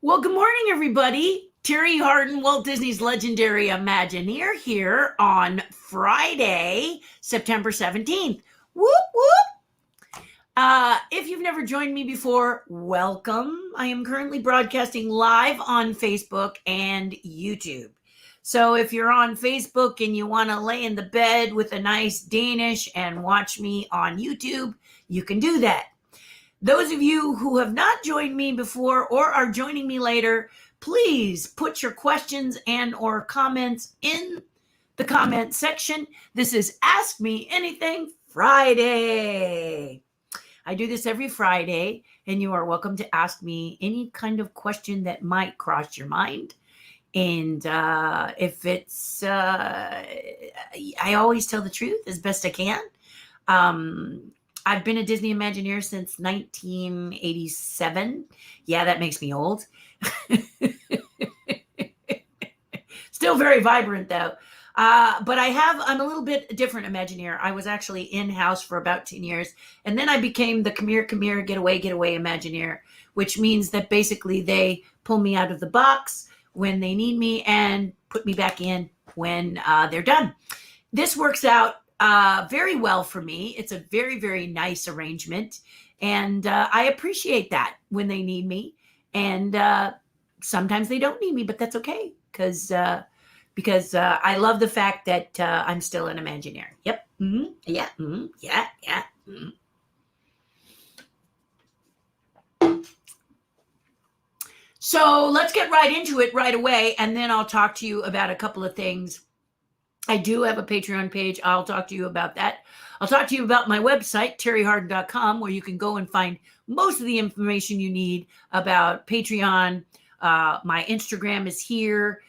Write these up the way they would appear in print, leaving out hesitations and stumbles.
Well, good morning, everybody. Terri Hardin, Walt Disney's legendary Imagineer, here on Friday, September 17th. Whoop, whoop. If you've never joined me before, welcome. I am currently broadcasting live on Facebook and YouTube. So if you're on Facebook and you want to lay in the bed with a nice Danish and watch me on YouTube, you can do that. Those of you who have not joined me before or are joining me later, please put your questions and or comments in the comment section. This is Ask Me Anything Friday. I do this every Friday, and you are welcome to ask me any kind of question that might cross your mind. And if it's, I always tell the truth as best I can. I've been a Disney Imagineer since 1987. Yeah, that makes me old. Still very vibrant, though. But I'm a little bit different Imagineer. I was actually in-house for about 10 years. And then I became the come here, get away Imagineer, which means that basically they pull me out of the box when they need me and put me back in when they're done. This works out very well for me. It's a very, very nice arrangement. And I appreciate that when they need me. And sometimes they don't need me, but that's okay. Because I love the fact that I'm still an Imagineer. Yep. Mm-hmm. Yeah. Mm-hmm. Yeah. Yeah. Mm-hmm. So let's get right into it right away. And then I'll talk to you about a couple of things. I do have a Patreon page. I'll talk to you about that. I'll talk to you about my website, terrihardin.com, where you can go and find most of the information you need about Patreon. My Instagram is here,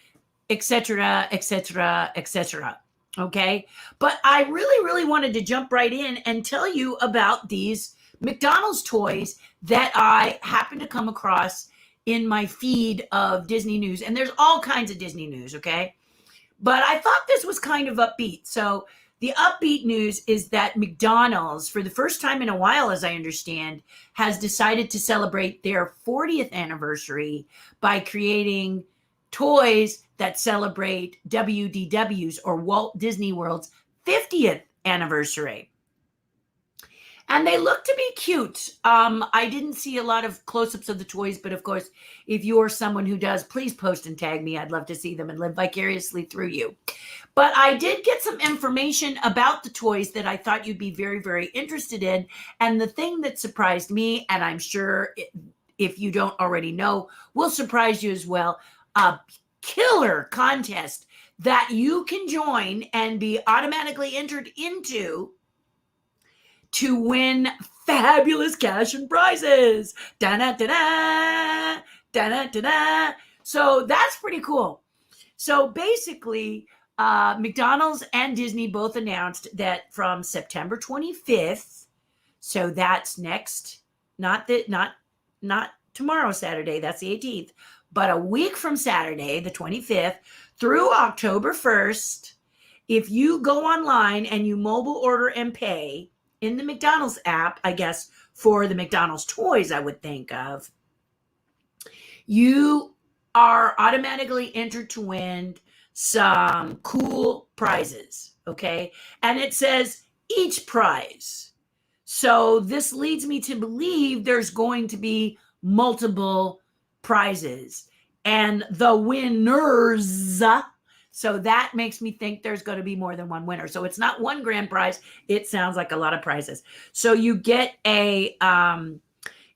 etc., etc., etc. Okay? But I really, really wanted to jump right in and tell you about these McDonald's toys that I happened to come across in my feed of Disney news. And there's all kinds of Disney news, okay? But I thought this was kind of upbeat. So the upbeat news is that McDonald's, for the first time in a while, as I understand, has decided to celebrate their 40th anniversary by creating toys that celebrate WDW's, or Walt Disney World's, 50th anniversary. And they look to be cute. I didn't see a lot of close-ups of the toys, but of course, if you're someone who does, please post and tag me. I'd love to see them and live vicariously through you. But I did get some information about the toys that I thought you'd be very, very interested in. And the thing that surprised me, and I'm sure if you don't already know, will surprise you as well, a killer contest that you can join and be automatically entered into to win fabulous cash and prizes. Da-da-da-da, da-da-da-da. So that's pretty cool. So basically, McDonald's and Disney both announced that from September 25th, so that's next, not tomorrow, Saturday, that's the 18th, but a week from Saturday, the 25th, through October 1st, if you go online and you mobile order and pay in the McDonald's app, I guess, for the McDonald's toys, I would think of, you are automatically entered to win some cool prizes, okay? And it says each prize. So this leads me to believe there's going to be multiple prizes. And the winners, so that makes me think there's going to be more than one winner. So it's not one grand prize. It sounds like a lot of prizes. So you get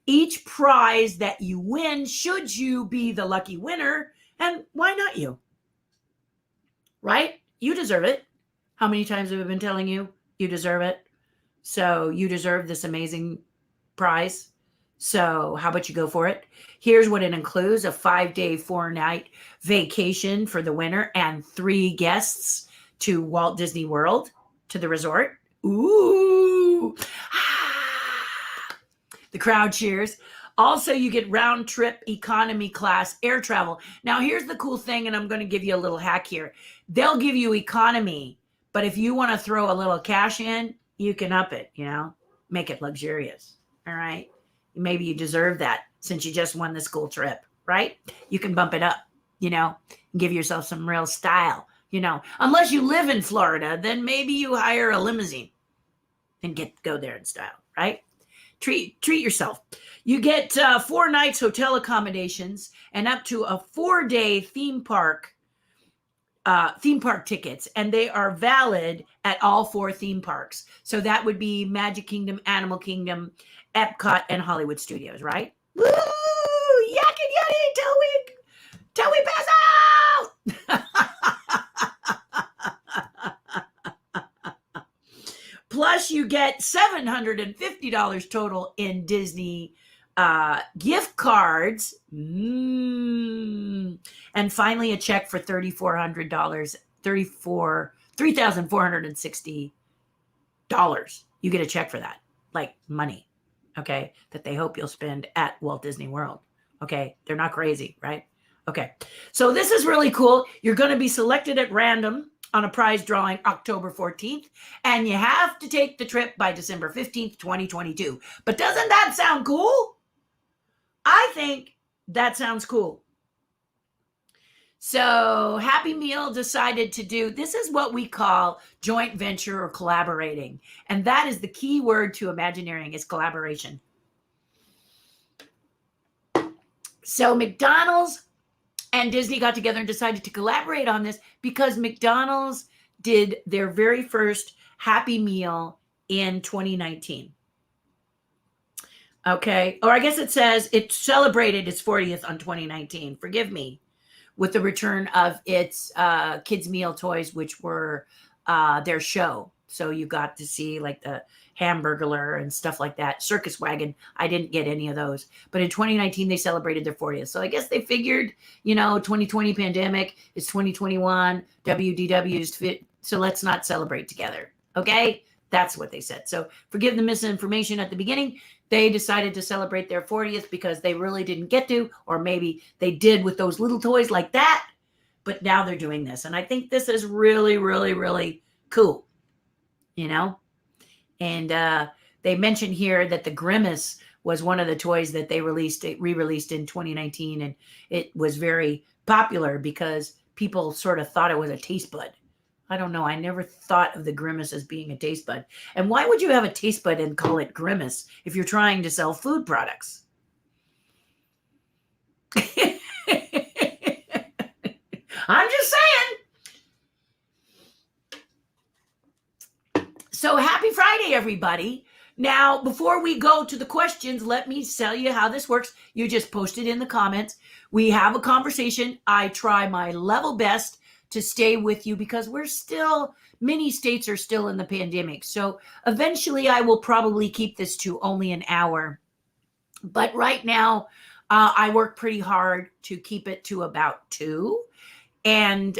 each prize that you win, should you be the lucky winner, and why not you? Right? You deserve it. How many times have I been telling you you deserve it? So you deserve this amazing prize. So how about you go for it? Here's what it includes: a 5-day, 4-night vacation for the winner and 3 guests to Walt Disney World, to the resort. Ooh. The crowd cheers. Also, you get round trip economy class air travel. Now, here's the cool thing, and I'm going to give you a little hack here. They'll give you economy, but if you want to throw a little cash in, you can up it, make it luxurious. All right. Maybe you deserve that since you just won this cool trip. right? You can bump it up, and give yourself some real style, unless you live in Florida, then maybe you hire a limousine and go there in style, right? Treat yourself. You get 4 nights hotel accommodations and up to a 4-day theme park tickets, and they are valid at all 4 theme parks. So that would be Magic Kingdom, Animal Kingdom, Epcot, and Hollywood Studios, right? Woo! Yak and yaddy till we pass out! Plus, you get $750 total in Disney gift cards. And finally, a check for $3,460. You get a check for that, like money, okay, that they hope you'll spend at Walt Disney World. Okay, they're not crazy, right? Okay, so this is really cool. You're going to be selected at random on a prize drawing October 14th, and you have to take the trip by December 15th, 2022. But doesn't that sound cool? I think that sounds cool. So Happy Meal decided to do, this is what we call joint venture or collaborating. And that is the key word to Imagineering, is collaboration. So McDonald's and Disney got together and decided to collaborate on this because McDonald's did their very first Happy Meal in 2019. Okay. Or I guess it says it celebrated its 40th on 2019. Forgive me. With the return of its kids' meal toys, which were their show. So you got to see like the Hamburglar and stuff like that. Circus Wagon, I didn't get any of those. But in 2019, they celebrated their 40th. So I guess they figured, 2020 pandemic, it's 2021, WDW's fit. So let's not celebrate together. Okay? That's what they said. So forgive the misinformation at the beginning. They decided to celebrate their 40th because they really didn't get to, or maybe they did with those little toys like that, but now they're doing this. And I think this is really, really, really cool, And they mentioned here that the Grimace was one of the toys that they re-released in 2019, and it was very popular because people sort of thought it was a taste bud. I don't know. I never thought of the Grimace as being a taste bud. And why would you have a taste bud and call it Grimace if you're trying to sell food products? I'm just saying. So happy Friday, everybody. Now, before we go to the questions, let me tell you how this works. You just post it in the comments. We have a conversation. I try my level best to stay with you because many states are still in the pandemic. So eventually I will probably keep this to only an hour. But right now I work pretty hard to keep it to about 2. And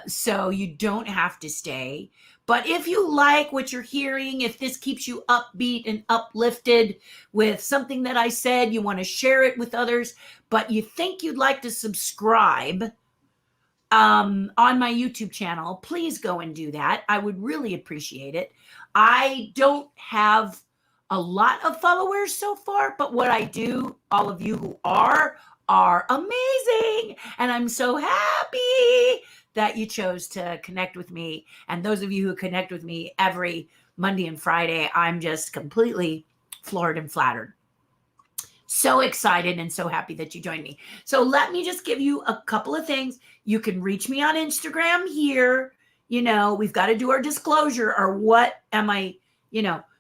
so you don't have to stay. But if you like what you're hearing, if this keeps you upbeat and uplifted with something that I said, you want to share it with others, but you think you'd like to subscribe on my YouTube channel, please go and do that. I would really appreciate it. I don't have a lot of followers so far, but what I do, all of you who are amazing. And I'm so happy that you chose to connect with me. And those of you who connect with me every Monday and Friday, I'm just completely floored and flattered. So excited and so happy that you joined me. So let me just give you a couple of things. You can reach me on Instagram here. We've got to do our disclosure, or what am I,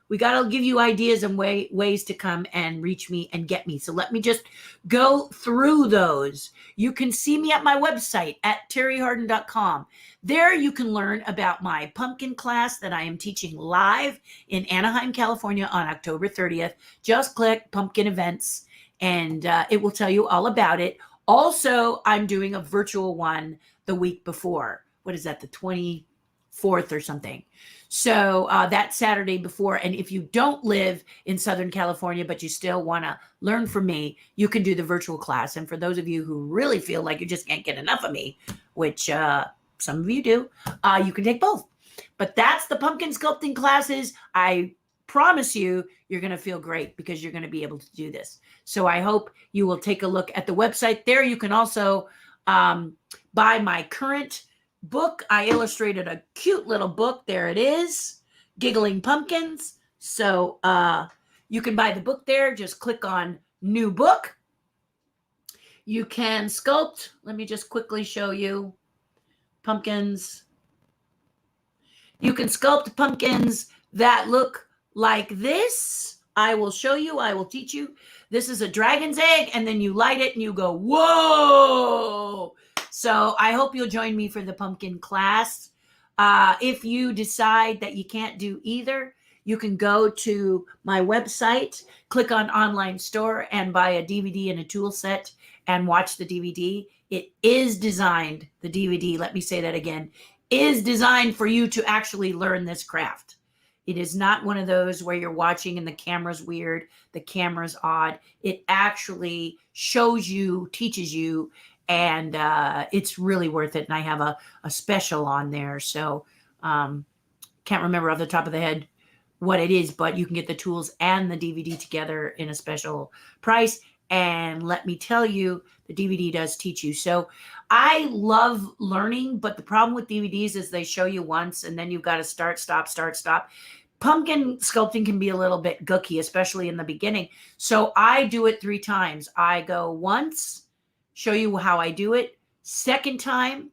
we got to give you ideas and ways to come and reach me and get me. So let me just go through those. You can see me at my website at terrihardin.com. There you can learn about my pumpkin class that I am teaching live in Anaheim, California on October 30th. Just click pumpkin events and it will tell you all about it. Also, I'm doing a virtual one the week before. What is that? The 24th or something. So that Saturday before. And if you don't live in Southern California, but you still want to learn from me, you can do the virtual class. And for those of you who really feel like you just can't get enough of me, which some of you do, you can take both. But that's the pumpkin sculpting classes. I promise you, you're going to feel great because you're going to be able to do this. So I hope you will take a look at the website there. You can also buy my current book. I illustrated a cute little book. There it is, Giggling Pumpkins. So you can buy the book there. Just click on new book. You can sculpt. Let me just quickly show you pumpkins. You can sculpt pumpkins that look like this. I will show you. I will teach you. This is a dragon's egg, and then you light it and you go, whoa. So I hope you'll join me for the pumpkin class. If you decide that you can't do either, you can go to my website, click on online store, and buy a DVD and a tool set and watch the DVD. It is designed, the DVD, let me say that again, is designed for you to actually learn this craft. It is not one of those where you're watching and the camera's weird, the camera's odd. It actually shows you, teaches you, and it's really worth it. And I have a special on there. So can't remember off the top of the head what it is, but you can get the tools and the DVD together in a special price. And let me tell you, the DVD does teach you. So I love learning, but the problem with DVDs is they show you once and then you've got to start, stop, start, stop. Pumpkin sculpting can be a little bit gooky, especially in the beginning. So I do it 3 times. I go once, show you how I do it. Second time,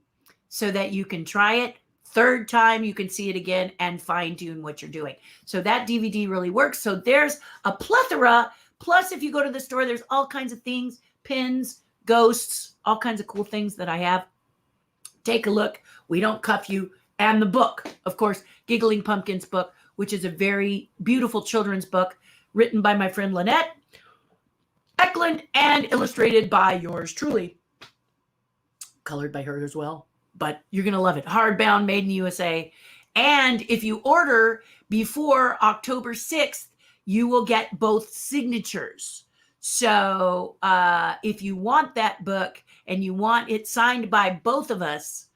so that you can try it. Third time, you can see it again and fine tune what you're doing. So that DVD really works. So there's a plethora. Plus, if you go to the store, there's all kinds of things, pins, ghosts, all kinds of cool things that I have. Take a look. We don't cuff you. And the book, of course, Giggling Pumpkins book, which is a very beautiful children's book written by my friend Lynette Eklund and illustrated by yours truly. Colored by her as well. But you're going to love it. Hardbound, made in the USA. And if you order before October 6th, you will get both signatures. So if you want that book and you want it signed by both of us,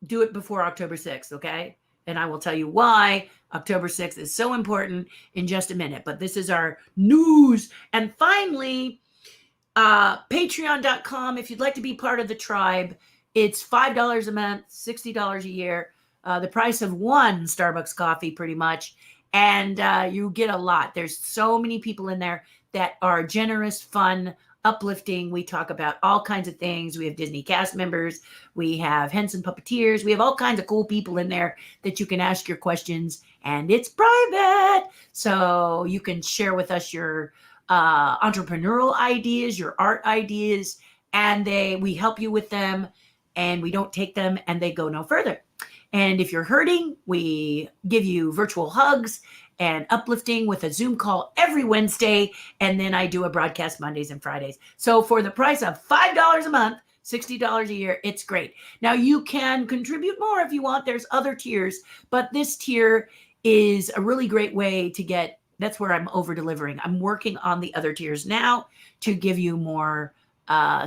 do it before October 6th, okay? And I will tell you why October 6th is so important in just a minute. But this is our news. And finally, patreon.com, if you'd like to be part of the tribe, it's $5 a month, $60 a year, the price of one Starbucks coffee pretty much. And you get a lot. There's so many people in there that are generous, fun, uplifting. We talk about all kinds of things. We have Disney cast members. We have Henson puppeteers. We have all kinds of cool people in there that you can ask your questions, and it's private. So you can share with us your entrepreneurial ideas, your art ideas, and we help you with them, and we don't take them, and they go no further. And if you're hurting, we give you virtual hugs and uplifting with a Zoom call every Wednesday. And then I do a broadcast Mondays and Fridays. So for the price of $5 a month, $60 a year, it's great. Now you can contribute more if you want. There's other tiers, but this tier is a really great way to get, that's where I'm over delivering. I'm working on the other tiers now to give you more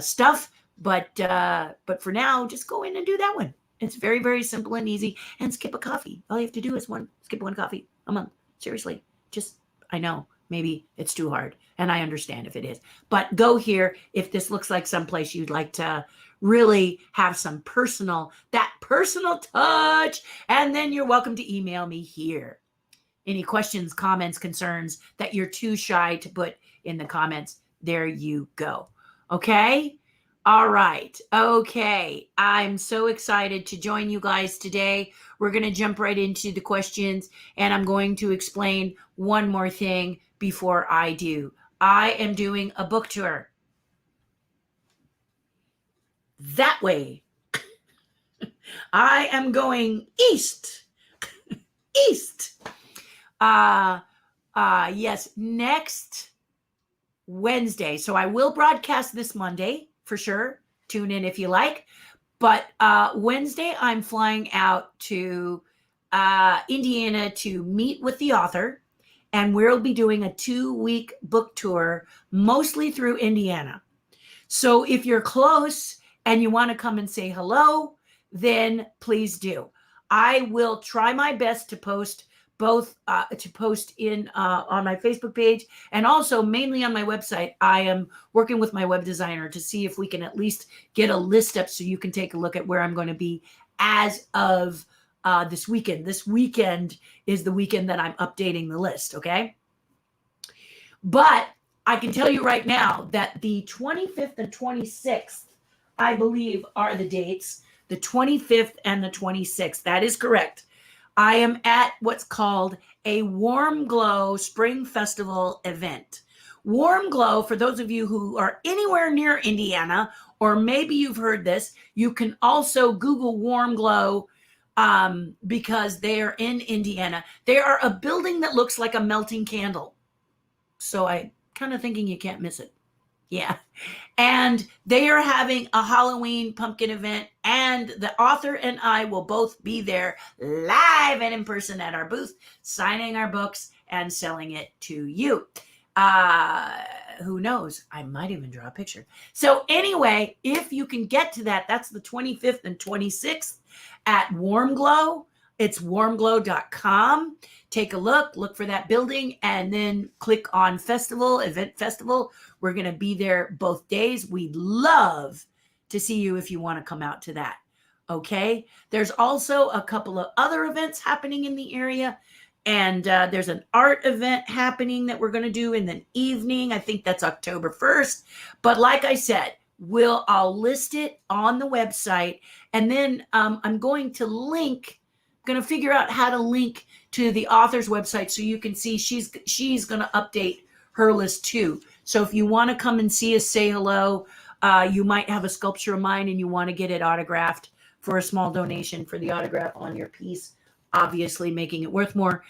stuff. But for now, just go in and do that one. It's very, very simple and easy. And skip a coffee. All you have to do is skip one coffee a month. Seriously. I know maybe it's too hard. And I understand if it is. But go here if this looks like someplace you'd like to really have that personal touch. And then you're welcome to email me here. Any questions, comments, concerns that you're too shy to put in the comments, there you go. Okay? All right. Okay. I'm so excited to join you guys today. We're going to jump right into the questions, and I'm going to explain one more thing before I do. I am doing a book tour. That way. I am going east. East. Yes, next Wednesday. So I will broadcast this Monday. For sure. Tune in if you like. But Wednesday, I'm flying out to Indiana to meet with the author. And we'll be doing a 2-week book tour, mostly through Indiana. So if you're close and you want to come and say hello, then please do. I will try my best to post both to post in on my Facebook page and also mainly on my website. I am working with my web designer to see if we can at least get a list up so you can take a look at where I'm going to be as of this weekend. This weekend is the weekend that I'm updating the list, okay? But I can tell you right now that the 25th and 26th, I believe, are the dates. The 25th and the 26th. That is correct. I am at what's called a Warm Glow Spring Festival event. Warm Glow, for those of you who are anywhere near Indiana, or maybe you've heard this, you can also Google Warm Glow because they are in Indiana. They are a building that looks like a melting candle. So I kind of thinking you can't miss it. Yeah. And they are having a Halloween pumpkin event, and the author and I will both be there live and in person at our booth, signing our books and selling it to you. Who knows? I might even draw a picture. So anyway, if you can get to that, that's the 25th and 26th at Warm Glow. It's warmglow.com. Take a look for that building, and then click on festival, event festival. We're going to be there both days. We'd love to see you if you want to come out to that. Okay. There's also a couple of other events happening in the area. And there's an art event happening that we're going to do in the evening. I think that's October 1st. But like I said, I'll list it on the website. And then I'm going to figure out how to link to the author's website so you can see she's going to update her list too. So if you want to come and see us, say hello, you might have a sculpture of mine and you want to get it autographed for a small donation for the autograph on your piece, obviously making it worth more.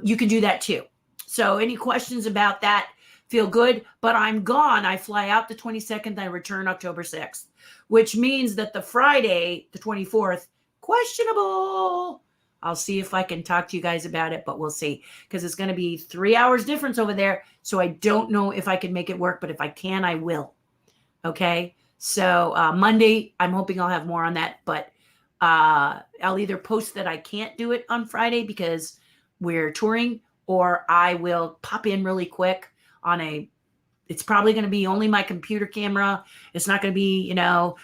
You can do that too. So any questions about that, feel good, but I'm gone. I fly out the 22nd, I return October 6th, which means that the Friday, the 24th, questionable. I'll see if I can talk to you guys about it, but we'll see, because it's going to be 3 hours difference over there. So I don't know if I can make it work, but if I can, I will. Okay. So Monday, I'm hoping I'll have more on that, but I'll either post that I can't do it on Friday because we're touring, or I will pop in really quick it's probably going to be only my computer camera. It's not going to be,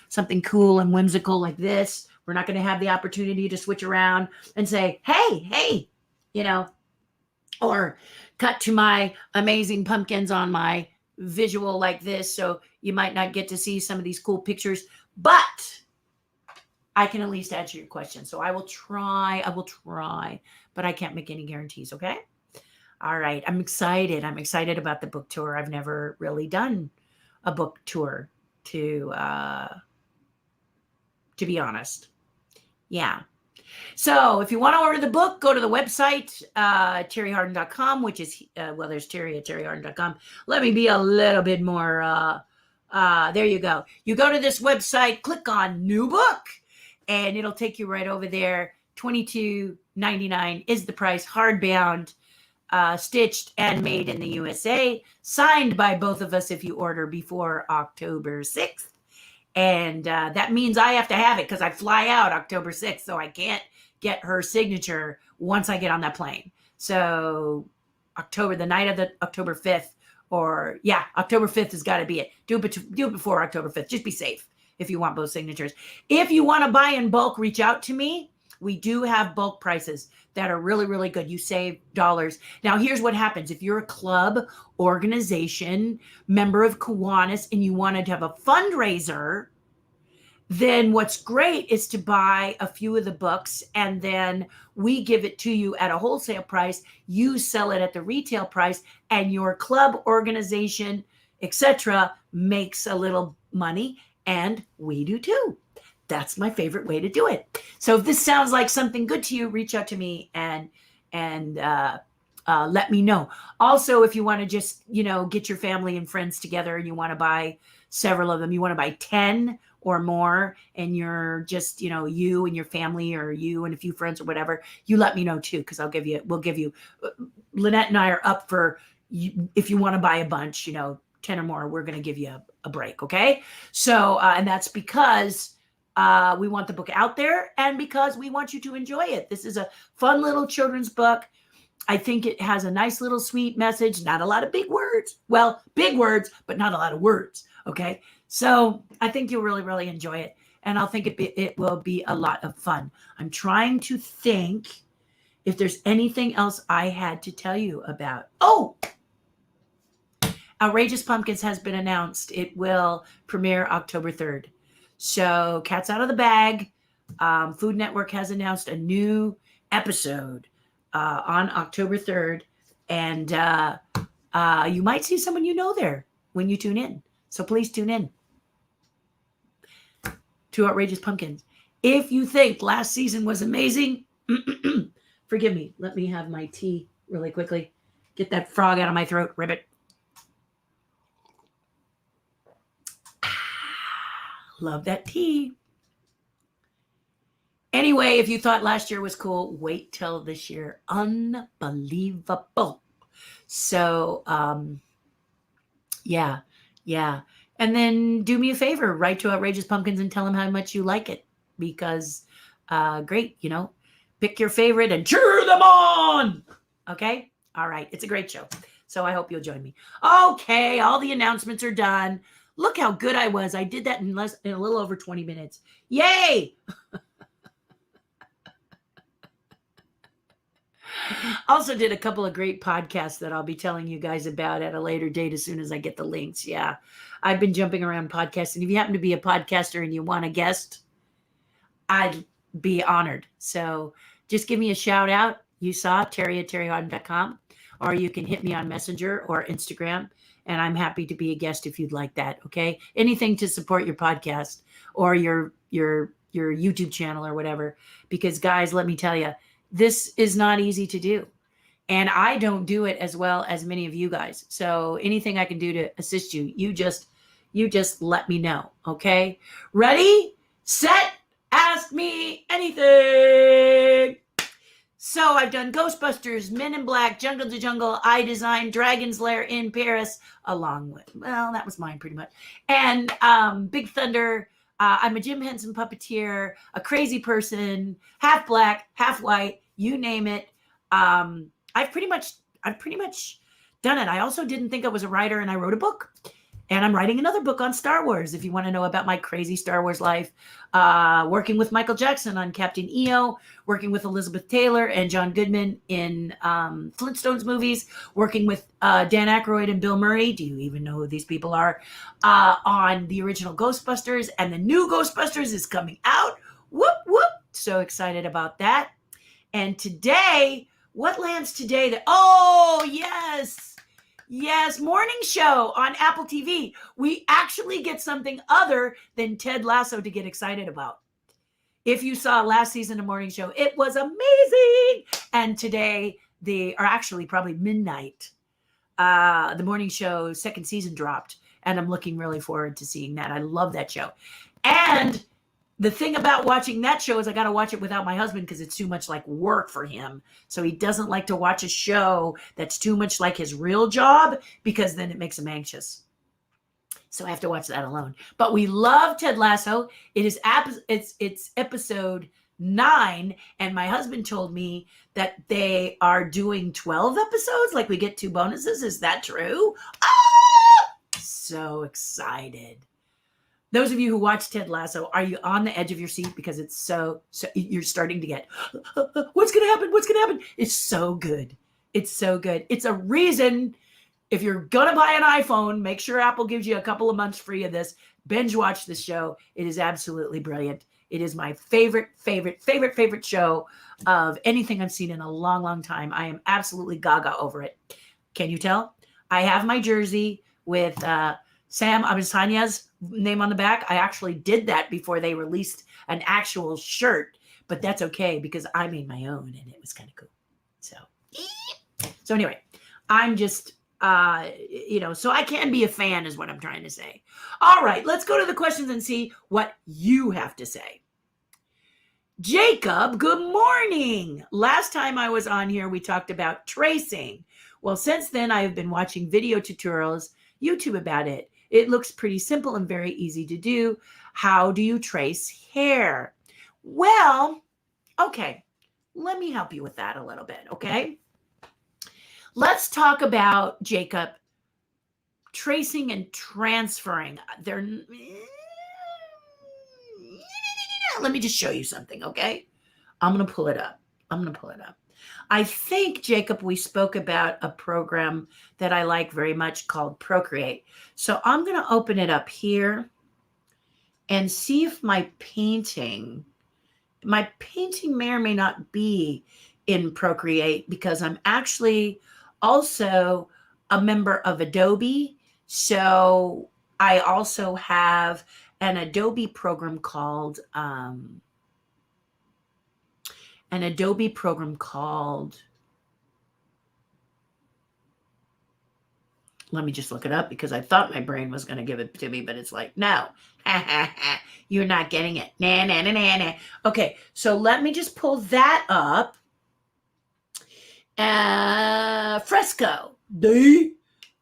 something cool and whimsical like this. We're not going to have the opportunity to switch around and say, hey, or cut to my amazing pumpkins on my visual like this. So you might not get to see some of these cool pictures, but I can at least answer your question. So I will try, but I can't make any guarantees. Okay. All right. I'm excited about the book tour. I've never really done a book tour to be honest. Yeah. So if you want to order the book, go to the website, TerriHarDin.com, which is, there's Terri at TerriHarDin.com. Let me be a little bit more, there you go. You go to this website, click on new book, and it'll take you right over there. $22.99 is the price, hardbound, stitched and made in the USA, signed by both of us if you order before October 6th. And that means I have to have it because I fly out October 6th, so I can't get her signature once I get on that plane. So the night of the October 5th, October 5th has got to be it. Do it before October 5th. Just be safe if you want both signatures. If you want to buy in bulk, reach out to me. We do have bulk prices that are really, really good. You save dollars. Now, here's what happens. If you're a club, organization, member of Kiwanis, and you wanted to have a fundraiser, then what's great is to buy a few of the books, and then we give it to you at a wholesale price. You sell it at the retail price, and your club, organization, etc., makes a little money, and we do too. That's my favorite way to do it. So if this sounds like something good to you, reach out to me and let me know. Also, if you want to just, get your family and friends together and you want to buy several of them, you want to buy 10 or more, and you're just, you and your family, or you and a few friends or whatever, you let me know too, because we'll give you, Lynette and I are up for, if you want to buy a bunch, 10 or more, we're going to give you a break. Okay. So, and that's because we want the book out there, and because we want you to enjoy it. This is a fun little children's book. I think it has a nice little sweet message, not a lot of big words. Well, big words, but not a lot of words. Okay. So I think you'll really, really enjoy it. And I'll think it will be a lot of fun. I'm trying to think if there's anything else I had to tell you about. Oh, Outrageous Pumpkins has been announced. It will premiere October 3rd. So cat's out of the bag. Food Network has announced a new episode on October 3rd. And you might see someone you know there when you tune in. So please tune in to Outrageous Pumpkins. If you think last season was amazing, forgive me. Let me have my tea really quickly. Get that frog out of my throat. Ribbit. Love that tea. Anyway, if you thought last year was cool, wait till this year. Unbelievable. So, yeah. And then do me a favor, write to Outrageous Pumpkins and tell them how much you like it. Because, great, pick your favorite and cheer them on. Okay? All right. It's a great show. So I hope you'll join me. Okay. All the announcements are done. Look how good I was. I did that in a little over 20 minutes. Yay! Also did a couple of great podcasts that I'll be telling you guys about at a later date as soon as I get the links. Yeah. I've been jumping around podcasting. If you happen to be a podcaster and you want a guest, I'd be honored. So just give me a shout out. You saw Terri at TerriHardiN.com, or you can hit me on Messenger or Instagram. And I'm happy to be a guest if you'd like that. Okay. Anything to support your podcast or your YouTube channel or whatever. Because guys, let me tell you, this is not easy to do. And I don't do it as well as many of you guys. So anything I can do to assist you, you just let me know. Okay. Ready, set, ask me anything. So I've done Ghostbusters, Men in Black, Jungle to Jungle, I designed Dragon's Lair in Paris, along with, well, that was mine pretty much. And Big Thunder, I'm a Jim Henson puppeteer, a crazy person, half black, half white, you name it. I've pretty much done it. I also didn't think I was a writer, and I wrote a book. And I'm writing another book on Star Wars, if you want to know about my crazy Star Wars life. Working with Michael Jackson on Captain EO, working with Elizabeth Taylor and John Goodman in Flintstones movies, working with Dan Aykroyd and Bill Murray. Do you even know who these people are? On the original Ghostbusters, and the new Ghostbusters is coming out. Whoop, whoop. So excited about that. And today, what lands today? Oh, yes. Yes, morning show on Apple TV. We actually get something other than Ted Lasso to get excited about. If you saw last season of morning show, it was amazing. And today, actually probably midnight, the morning show second season dropped. And I'm looking really forward to seeing that. I love that show. And the thing about watching that show is I got to watch it without my husband because it's too much like work for him. So he doesn't like to watch a show that's too much like his real job because then it makes him anxious. So I have to watch that alone. But we love Ted Lasso. It's episode 9. And my husband told me that they are doing 12 episodes. Like we get 2 bonuses. Is that true? Ah! So excited. Those of you who watch Ted Lasso, are you on the edge of your seat? Because it's so you're starting to get, what's going to happen? What's going to happen? It's so good. It's so good. It's a reason, if you're going to buy an iPhone, make sure Apple gives you a couple of months free of this. Binge watch this show. It is absolutely brilliant. It is my favorite show of anything I've seen in a long, long time. I am absolutely gaga over it. Can you tell? I have my jersey with Sam Abisanya's name on the back. I actually did that before they released an actual shirt, but that's okay because I made my own and it was kind of cool. So anyway, I'm just, so I can be a fan is what I'm trying to say. All right, let's go to the questions and see what you have to say. Jacob, good morning. Last time I was on here, we talked about tracing. Well, since then I have been watching video tutorials, YouTube about it. It looks pretty simple and very easy to do. How do you trace hair? Well, okay, let me help you with that a little bit, okay? Let's talk about, Jacob, tracing and transferring. Let me just show you something, okay? I'm going to pull it up. I think, Jacob, we spoke about a program that I like very much called Procreate. So I'm going to open it up here and see if my painting may or may not be in Procreate, because I'm actually also a member of Adobe. So I also have an Adobe program called let me just look it up, because I thought my brain was going to give it to me, but it's like, no, you're not getting it. Nah. Okay, so let me just pull that up. Fresco.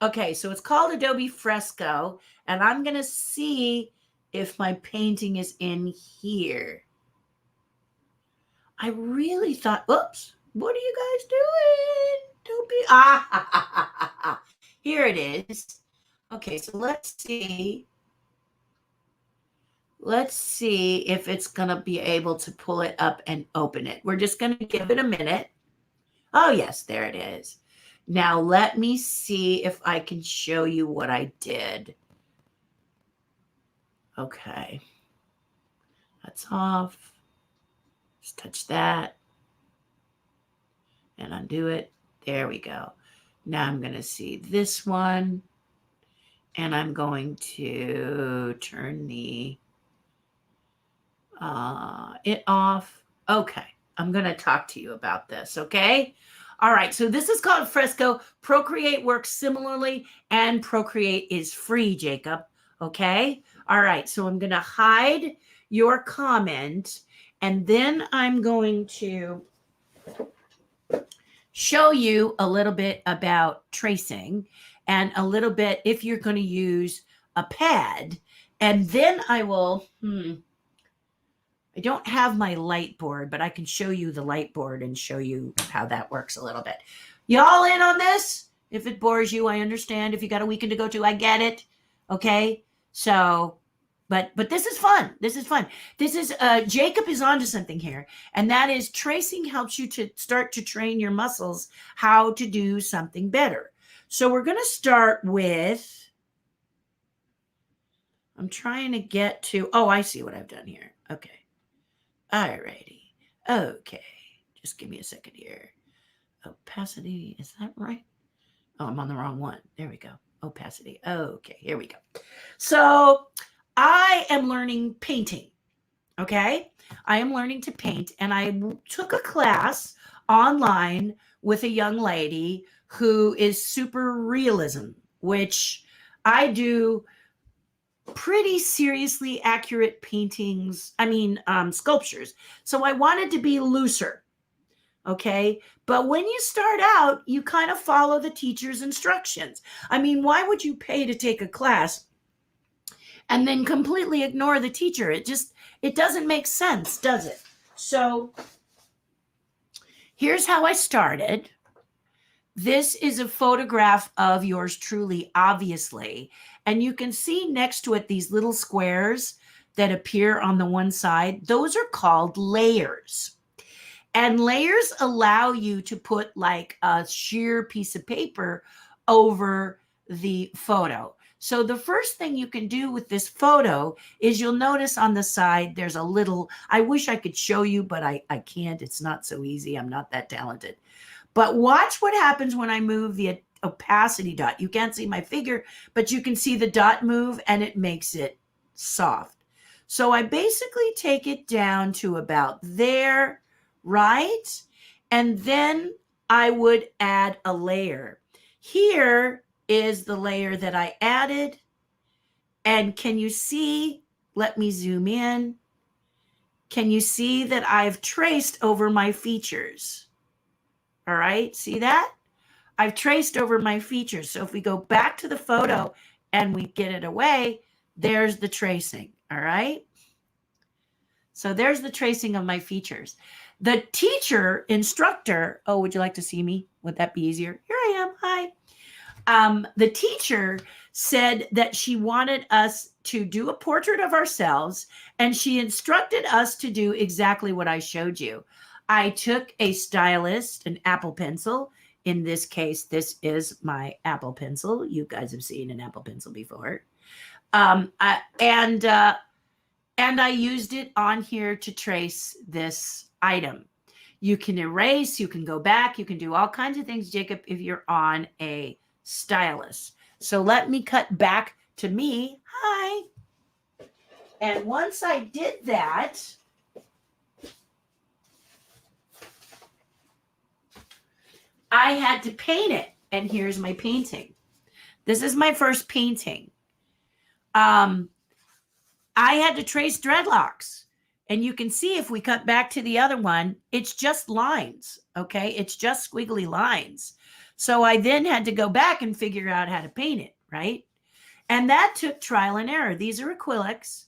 Okay, so it's called Adobe Fresco, and I'm going to see if my painting is in here. I really thought, oops, what are you guys doing? Don't be, here it is. Okay, so let's see. Let's see if it's going to be able to pull it up and open it. We're just going to give it a minute. Oh, yes, there it is. Now, let me see if I can show you what I did. Okay. That's off. Just touch that and undo it. There we go. Now I'm going to see this one, and I'm going to turn it off. Okay. I'm going to talk to you about this. Okay. All right. So this is called Fresco. Procreate works similarly, and Procreate is free, Jacob. Okay. All right. So I'm going to hide your comment, and then I'm going to show you a little bit about tracing, and a little bit if you're going to use a pad. And then I will, I don't have my light board, but I can show you the light board and show you how that works a little bit. Y'all in on this? If it bores you, I understand. If you got a weekend to go to, I get it. Okay. So, but this is fun. This is Jacob is onto something here. And that is, tracing helps you to start to train your muscles how to do something better. So we're going to start with, I'm trying to get to, oh, I see what I've done here. Okay. All righty. Okay. Just give me a second here. Opacity. Is that right? Oh, I'm on the wrong one. There we go. Opacity. Okay. Here we go. So I am learning painting. Okay. I am learning to paint, and I took a class online with a young lady who is super realism, which I do pretty seriously accurate paintings. Sculptures. So I wanted to be looser. Okay. But when you start out, you kind of follow the teacher's instructions. I mean, why would you pay to take a class and then completely ignore the teacher? It doesn't make sense, does it? So here's how I started. This is a photograph of yours truly, obviously. And you can see next to it these little squares that appear on the one side. Those are called layers. And layers allow you to put like a sheer piece of paper over the photo. So the first thing you can do with this photo is, you'll notice on the side there's a little, I wish I could show you, but I can't. It's not so easy. I'm not that talented. But watch what happens when I move the opacity dot. You can't see my figure, but you can see the dot move, and it makes it soft. So I basically take it down to about there, right? And then I would add a layer. Here is the layer that I added. And can you see? Let me zoom in. Can you see that I've traced over my features? All right, see that? I've traced over my features. So if we go back to the photo and we get it away, there's the tracing, all right? So there's the tracing of my features. The teacher, instructor, oh, would you like to see me? Would that be easier? Here I am. Hi. The teacher said that she wanted us to do a portrait of ourselves, and she instructed us to do exactly what I showed you. I took a stylus, an Apple pencil. In this case, this is my Apple pencil. You guys have seen an Apple pencil before. And I used it on here to trace this item. You can erase, you can go back, you can do all kinds of things, Jacob, if you're on a stylus. So let me cut back to me. Hi. And once I did that, I had to paint it. And here's my painting. This is my first painting. I had to trace dreadlocks. And you can see if we cut back to the other one, it's just lines, okay? It's just squiggly lines. So I then had to go back and figure out how to paint it, right? And that took trial and error. These are acrylics.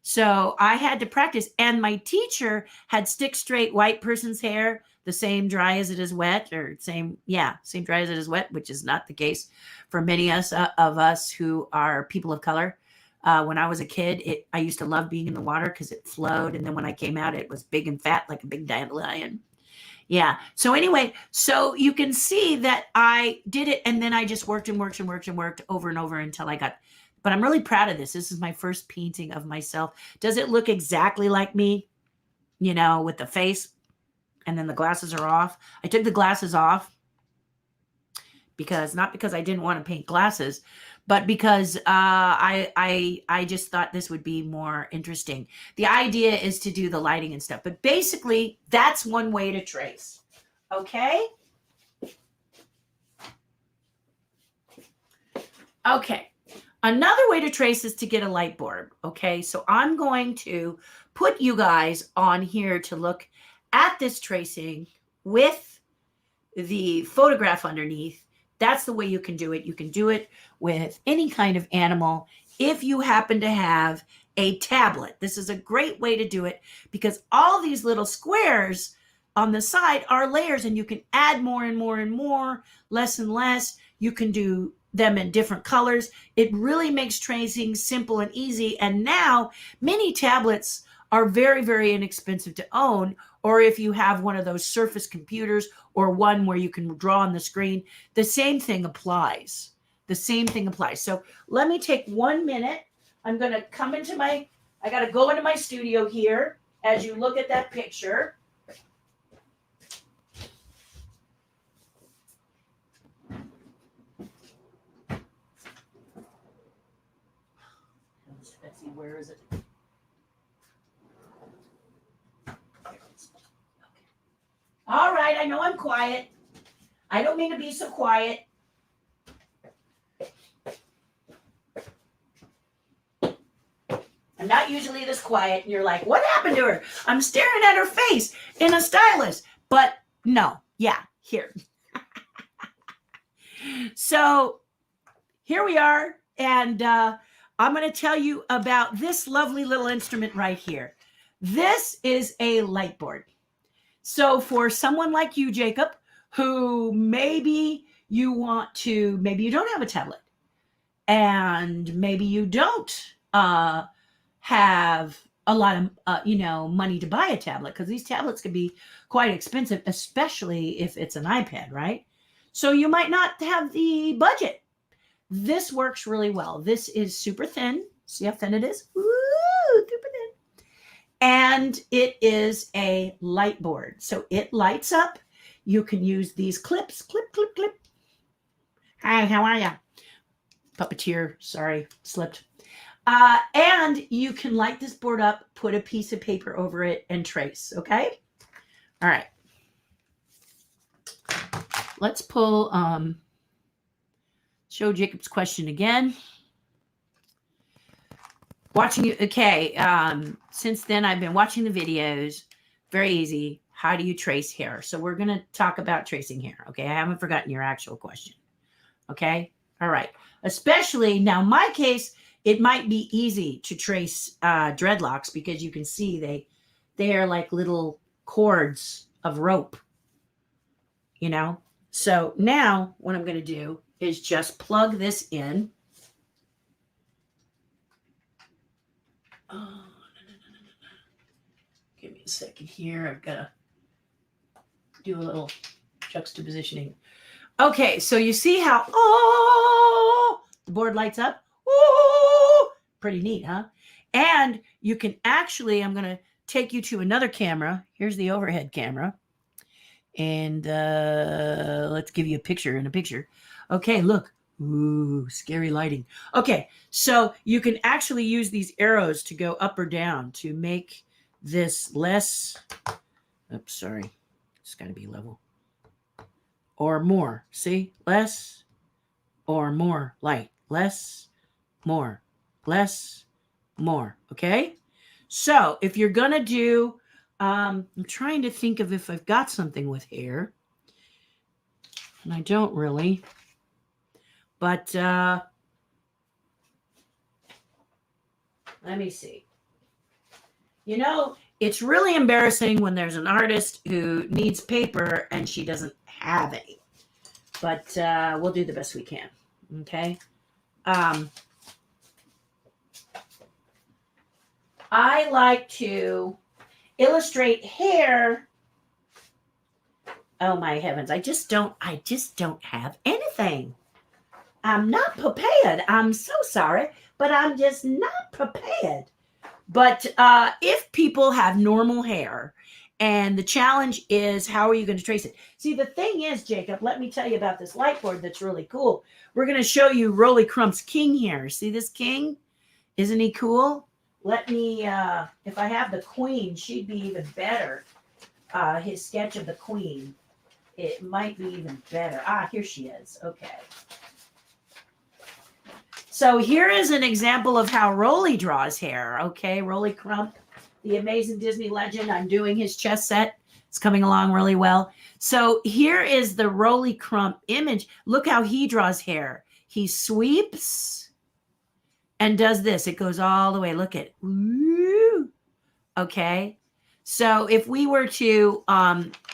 So I had to practice. And my teacher had stick straight white person's hair, the same dry as it is wet, or same dry as it is wet, which is not the case for many of us who are people of color. When I was a kid, I used to love being in the water because it flowed. And then when I came out, it was big and fat like a big dandelion. Yeah. So anyway, so you can see that I did it. And then I just worked and worked and worked and worked over and over until I got, but I'm really proud of this. This is my first painting of myself. Does it look exactly like me? You know, with the face and then the glasses are off. I took the glasses off not because I didn't want to paint glasses, but because I just thought this would be more interesting. The idea is to do the lighting and stuff, but basically that's one way to trace. Okay. Okay. Another way to trace is to get a light board. Okay. So I'm going to put you guys on here to look at this tracing with the photograph underneath. That's the way you can do it. You can do it with any kind of animal. If you happen to have a tablet, this is a great way to do it because all these little squares on the side are layers and you can add more and more and more, less and less. You can do them in different colors. It really makes tracing simple and easy. And now many tablets are very, very inexpensive to own. Or if you have one of those Surface computers or one where you can draw on the screen, the same thing applies. The same thing applies. So let me take 1 minute. I'm going to come into I got to go into my studio here as you look at that picture. Let's see, where is it? All right, I know I'm quiet. I don't mean to be so quiet. I'm not usually this quiet. And you're like, what happened to her? I'm staring at her face in a stylus. But no, yeah, here. So here we are. And I'm going to tell you about this lovely little instrument right here. This is a light board. So for someone like you, Jacob, who maybe you don't have a tablet and maybe you don't have a lot of, money to buy a tablet because these tablets can be quite expensive, especially if it's an iPad, right? So you might not have the budget. This works really well. This is super thin. See how thin it is? Woo, super thin. And it is a light board. So it lights up. You can use these clips. Clip, clip, clip. Hi, how are you? Puppeteer, sorry, slipped. And you can light this board up, put a piece of paper over it, and trace, okay? All right. Let's pull, show Jacob's question again. Watching you, okay. Since then, I've been watching the videos. Very easy. How do you trace hair? So we're going to talk about tracing hair, okay? I haven't forgotten your actual question, okay? All right. Especially, now in my case, it might be easy to trace dreadlocks because you can see they are like little cords of rope, you know? So now what I'm going to do is just plug this in. Oh, no. Give me a second here. I've got to do a little juxtapositioning. Okay, so you see how, the board lights up? Pretty neat, huh? And you can actually, I'm going to take you to another camera. Here's the overhead camera. And let's give you a picture in a picture. Okay, look. Ooh, scary lighting. Okay, so you can actually use these arrows to go up or down to make this less, oops, sorry. It's got to be level. Or more. See? Less or more light. Less, more. Less, more. Okay? So if you're going to do, I'm trying to think of if I've got something with hair. And I don't really. But let me see. You know, it's really embarrassing when there's an artist who needs paper and she doesn't have any. But we'll do the best we can. Okay? I like to illustrate hair. Oh my heavens, I just don't have anything. I'm not prepared. I'm so sorry, but I'm just not prepared. But if people have normal hair, and the challenge is, how are you going to trace it? See, the thing is, Jacob, let me tell you about this light board that's really cool. We're going to show you Rolly Crump's king here. See this king? Isn't he cool? Let me, if I have the queen, she'd be even better. His sketch of the queen. It might be even better. Ah, here she is. Okay. So here is an example of how Rolly draws hair. Okay, Rolly Crump, the amazing Disney legend. I'm doing his chess set. It's coming along really well. So here is the Rolly Crump image. Look how he draws hair. He sweeps and does this. It goes all the way. Look at it. Woo. Okay. So if we were to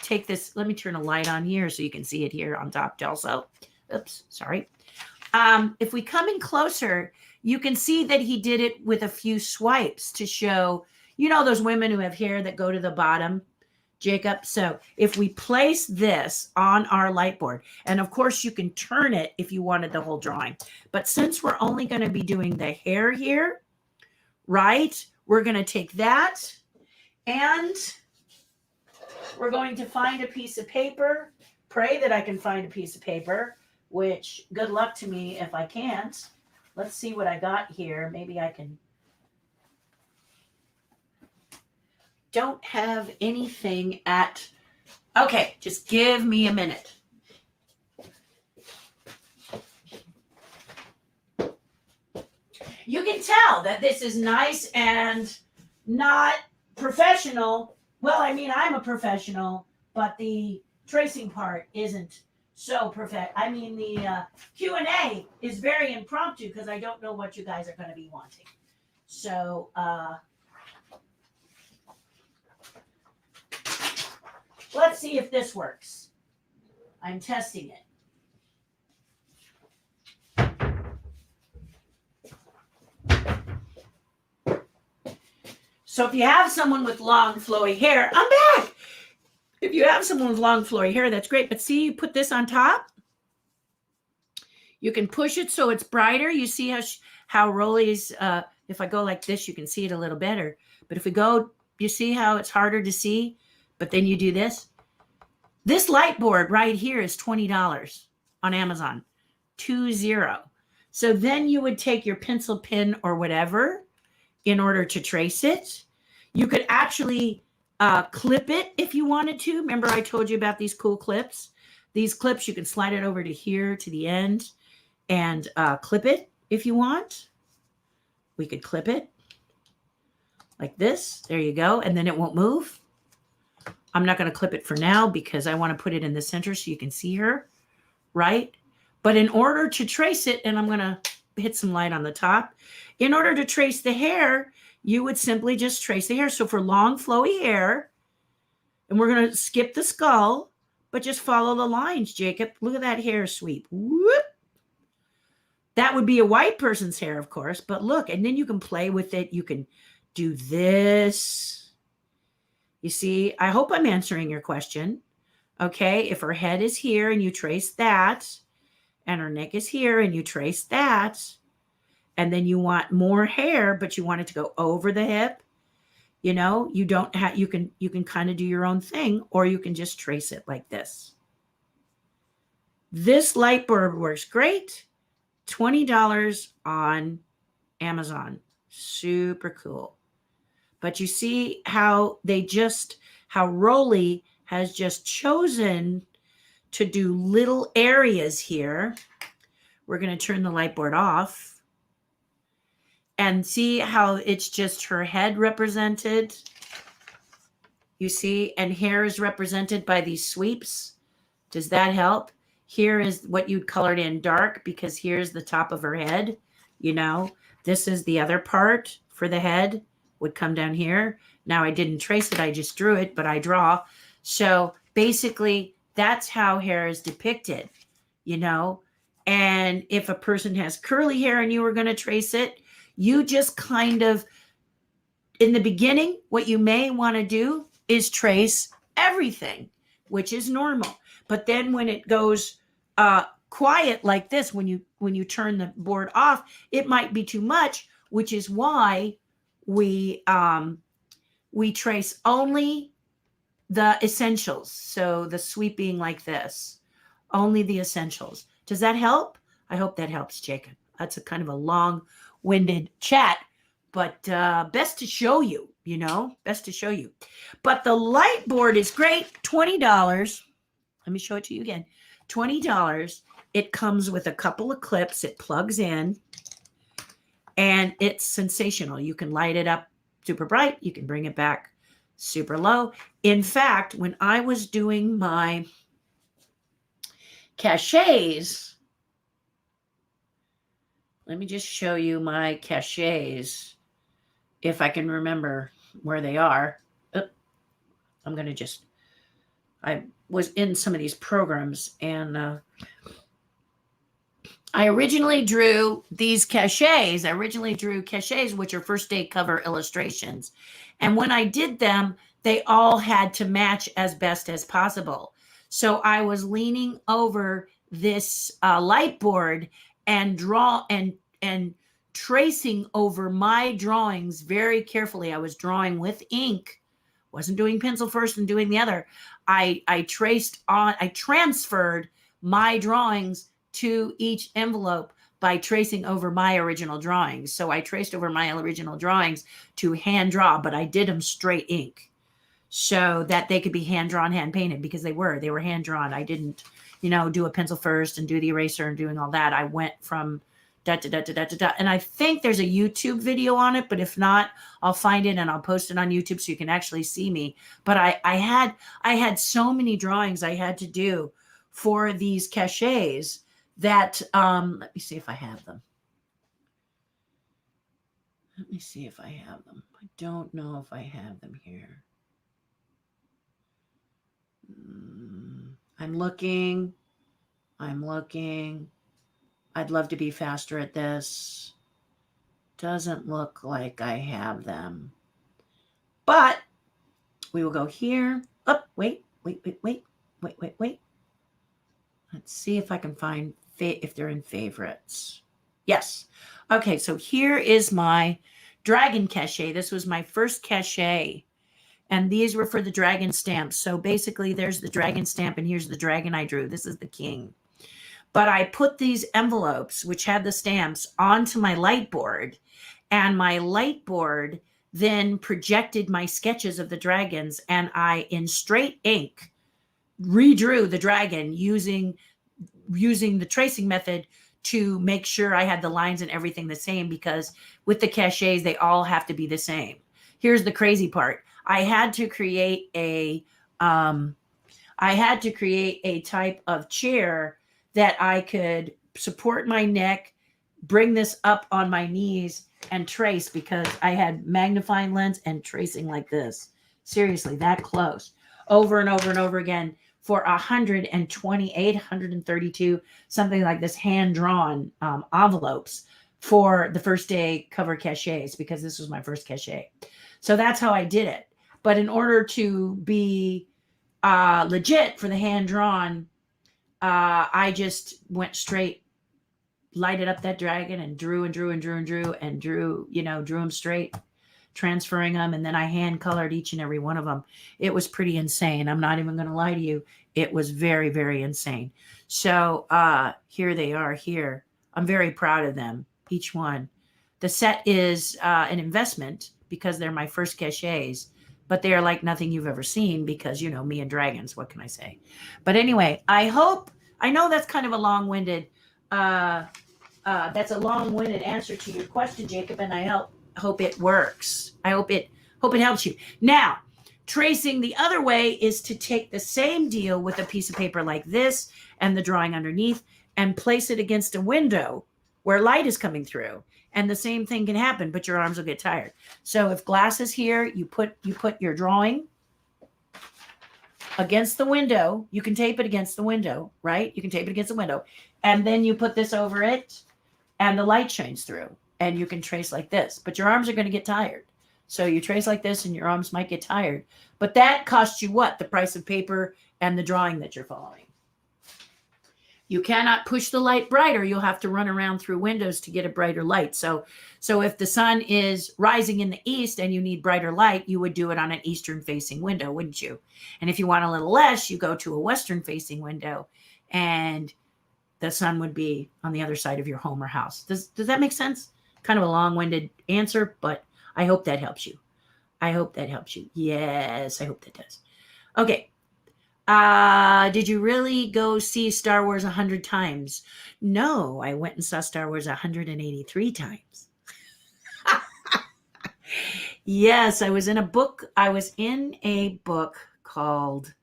take this, let me turn a light on here so you can see it here on top also. Oops, sorry. If we come in closer, you can see that he did it with a few swipes to show, you know, those women who have hair that go to the bottom, Jacob. So if we place this on our light board, and of course you can turn it if you wanted the whole drawing, but since we're only going to be doing the hair here, right, we're going to take that and we're going to find a piece of paper. Pray that I can find a piece of paper, which good luck to me if I can't. Let's see what I got here. Maybe I can. Don't have anything at. Okay, just give me a minute. You can tell that this is nice and not professional. Well, I mean, I'm a professional, but the tracing part isn't so perfect. I mean, the Q&A is very impromptu because I don't know what you guys are going to be wanting. So let's see if this works. I'm testing it. So if you have someone with long, flowy hair, I'm back. If you have someone with long, flowy hair, that's great. But see, you put this on top. You can push it so it's brighter. You see how Rolly's, if I go like this, you can see it a little better. But if we go, you see how it's harder to see? But then you do this. This light board right here is $20 on Amazon. 20. So then you would take your pencil pen or whatever in order to trace it. You could actually clip it if you wanted to. Remember I told you about these cool clips? These clips, you can slide it over to here to the end and clip it if you want. We could clip it like this. There you go. And then it won't move. I'm not going to clip it for now because I want to put it in the center so you can see her, right? But in order to trace it, and I'm going to hit some light on the top, in order to trace the hair, you would simply just trace the hair. So for long, flowy hair, And we're going to skip the skull, but just follow the lines, Jacob. Look at that hair sweep. Whoop. That would be a white person's hair, of course, but look, and then you can play with it. You can do this. You see, I hope I'm answering your question. Okay, if her head is here and you trace that, and her neck is here and you trace that, and then you want more hair, but you want it to go over the hip, you know, you don't have, you can kind of do your own thing, or you can just trace it like this. This light board works great. $20 on Amazon. Super cool. But you see how how Rolly has just chosen to do little areas here. We're going to turn the light board off and see how it's just her head represented. You see, and hair is represented by these sweeps. Does that help? Here is what you'd colored in dark, because here's the top of her head. You know, this is the other part for the head, would come down here. Now I didn't trace it, I just drew it, but I draw. So basically that's how hair is depicted, you know. And if a person has curly hair and you were going to trace it, you just kind of, in the beginning, what you may want to do is trace everything, which is normal. But then when it goes quiet like this, when you turn the board off, it might be too much, which is why we trace only the essentials. So the sweeping like this, only the essentials. Does that help? I hope that helps, Jacob. That's a kind of a long-winded chat, but best to show you, you know, best to show you. But the light board is great, $20. Let me show it to you again. $20. It comes with a couple of clips. It plugs in, and it's sensational. You can light it up super bright. You can bring it back super low. In fact, when I was doing my cachets, let me just show you my cachets, if I can remember where they are. I'm going to just, I was in some of these programs, and I originally drew these cachets. I originally drew cachets, which are first day cover illustrations. And when I did them, they all had to match as best as possible. So I was leaning over this light board and tracing over my drawings very carefully. I was drawing with ink, wasn't doing pencil first and doing the other. I transferred my drawings to each envelope by tracing over my original drawings. So I traced over my original drawings to hand draw, but I did them straight ink so that they could be hand drawn, hand painted, because they were hand drawn. I didn't, you know, do a pencil first and do the eraser and doing all that. I went from da, da, da, da, da, da, da. And I think there's a YouTube video on it, but if not, I'll find it and I'll post it on YouTube so you can actually see me. But I had so many drawings I had to do for these cachets that, let me see if I have them. Let me see if I have them. I don't know if I have them here. I'm looking. I'd love to be faster at this. Doesn't look like I have them. But we will go here. Oh, wait. Let's see if I can find if they're in favorites. Yes. Okay, so here is my dragon cachet. This was my first cachet. And these were for the dragon stamps. So basically there's the dragon stamp, and here's the dragon I drew. This is the king. But I put these envelopes, which had the stamps, onto my light board. And my light board then projected my sketches of the dragons. And I, in straight ink, redrew the dragon using the tracing method to make sure I had the lines and everything the same, because with the cachets, they all have to be the same. Here's the crazy part. I had to create a type of chair that I could support my neck, bring this up on my knees, and trace, because I had magnifying lens and tracing like this. Seriously, that close. over and over and over again for 128, 132, something like this, hand-drawn envelopes for the first day cover cachets, because this was my first cachet. So that's how I did it. But in order to be legit for the hand-drawn, I just went straight, lighted up that dragon and drew and drew and drew and drew and drew, drew them straight, transferring them. And then I hand colored each and every one of them. It was pretty insane. I'm not even going to lie to you. It was very, very insane. So here they are here. I'm very proud of them, each one. The set is an investment because they're my first cachets, but they are like nothing you've ever seen because, me and dragons, what can I say? But anyway, I know that's kind of a long-winded, answer to your question, Jacob, and I hope it works. I hope it helps you. Now, tracing the other way is to take the same deal with a piece of paper like this and the drawing underneath and place it against a window where light is coming through. And the same thing can happen, but your arms will get tired. So if glass is here, you put your drawing against the window. You can tape it against the window, right? You can tape it against the window. And then you put this over it and the light shines through and you can trace like this. But your arms are going to get tired. So you trace like this and your arms might get tired. But that costs you what? The price of paper and the drawing that you're following. You cannot push the light brighter. You'll have to run around through windows to get a brighter light. So if the sun is rising in the east and you need brighter light, you would do it on an eastern facing window, wouldn't you? And if you want a little less, you go to a western facing window and the sun would be on the other side of your home or house. Does that make sense? Kind of a long-winded answer, but I hope that helps you. I hope that helps you. Yes, I hope that does. Okay. Did you really go see Star Wars 100 times? No, I went and saw Star Wars 183 times. Yes, I was in a book called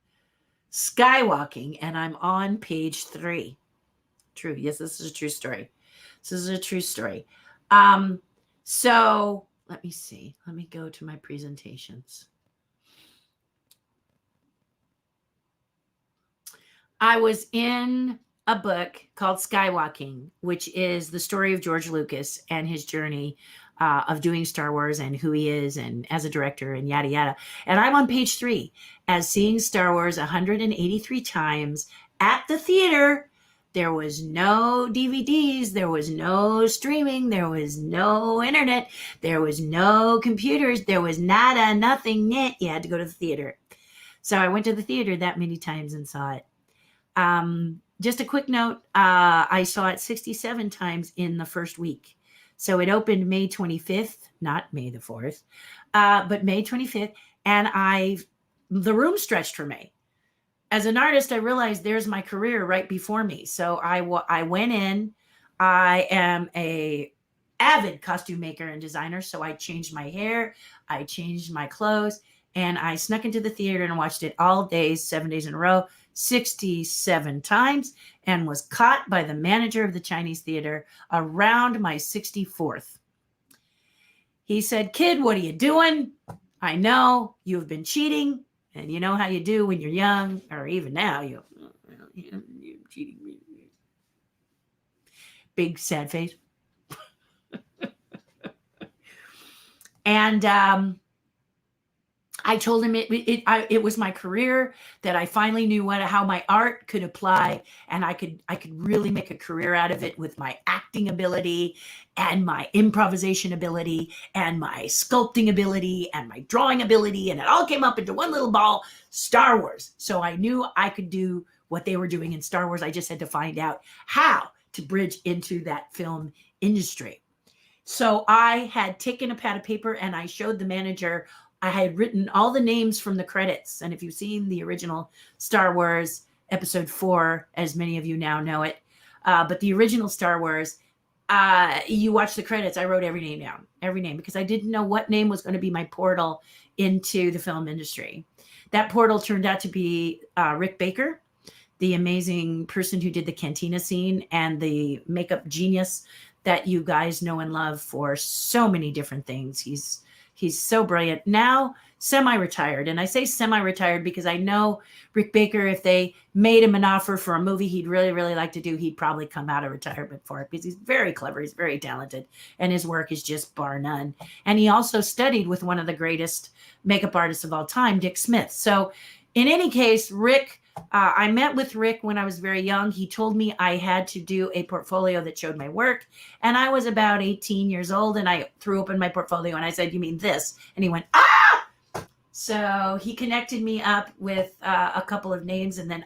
Skywalking, and I'm on page 3. True. Yes, this is a true story. So let me see. Let me go to my presentations. I was in a book called Skywalking, which is the story of George Lucas and his journey of doing Star Wars and who he is and as a director and yada, yada. And I'm on page 3 as seeing Star Wars 183 times at the theater. There was no DVDs. There was no streaming. There was no internet. There was no computers. There was nothing. You had to go to the theater. So I went to the theater that many times and saw it. Just a quick note, I saw it 67 times in the first week. So it opened May 25th, not May the 4th, but May 25th. And the room stretched for me. As an artist, I realized there's my career right before me. So I went in. I am a avid costume maker and designer. So I changed my hair. I changed my clothes. And I snuck into the theater and watched it all days, 7 days in a row, 67 times, and was caught by the manager of the Chinese theater around my 64th. He said, "Kid, what are you doing? I know you've been cheating, and you know how you do when you're young, or even now, you're cheating." Big sad face. And I told him it was my career, that I finally knew how my art could apply, and I could really make a career out of it with my acting ability and my improvisation ability and my sculpting ability and my drawing ability, and it all came up into one little ball, Star Wars. So I knew I could do what they were doing in Star Wars. I just had to find out how to bridge into that film industry. So I had taken a pad of paper and I showed the manager. I had written all the names from the credits. And if you've seen the original Star Wars episode 4, as many of you now know it, but the original Star Wars, you watch the credits. I wrote every name down, because I didn't know what name was going to be my portal into the film industry. That portal turned out to be Rick Baker, the amazing person who did the cantina scene and the makeup genius that you guys know and love for so many different things. He's so brilliant. Now semi-retired. And I say semi-retired because I know Rick Baker, if they made him an offer for a movie he'd really, really like to do, he'd probably come out of retirement for it because he's very clever. He's very talented. And his work is just bar none. And he also studied with one of the greatest makeup artists of all time, Dick Smith. So in any case, Rick, I met with Rick when I was very young. He told me I had to do a portfolio that showed my work. And I was about 18 years old, and I threw open my portfolio and I said, "You mean this?" And he went, "Ah!" So he connected me up with a couple of names. And then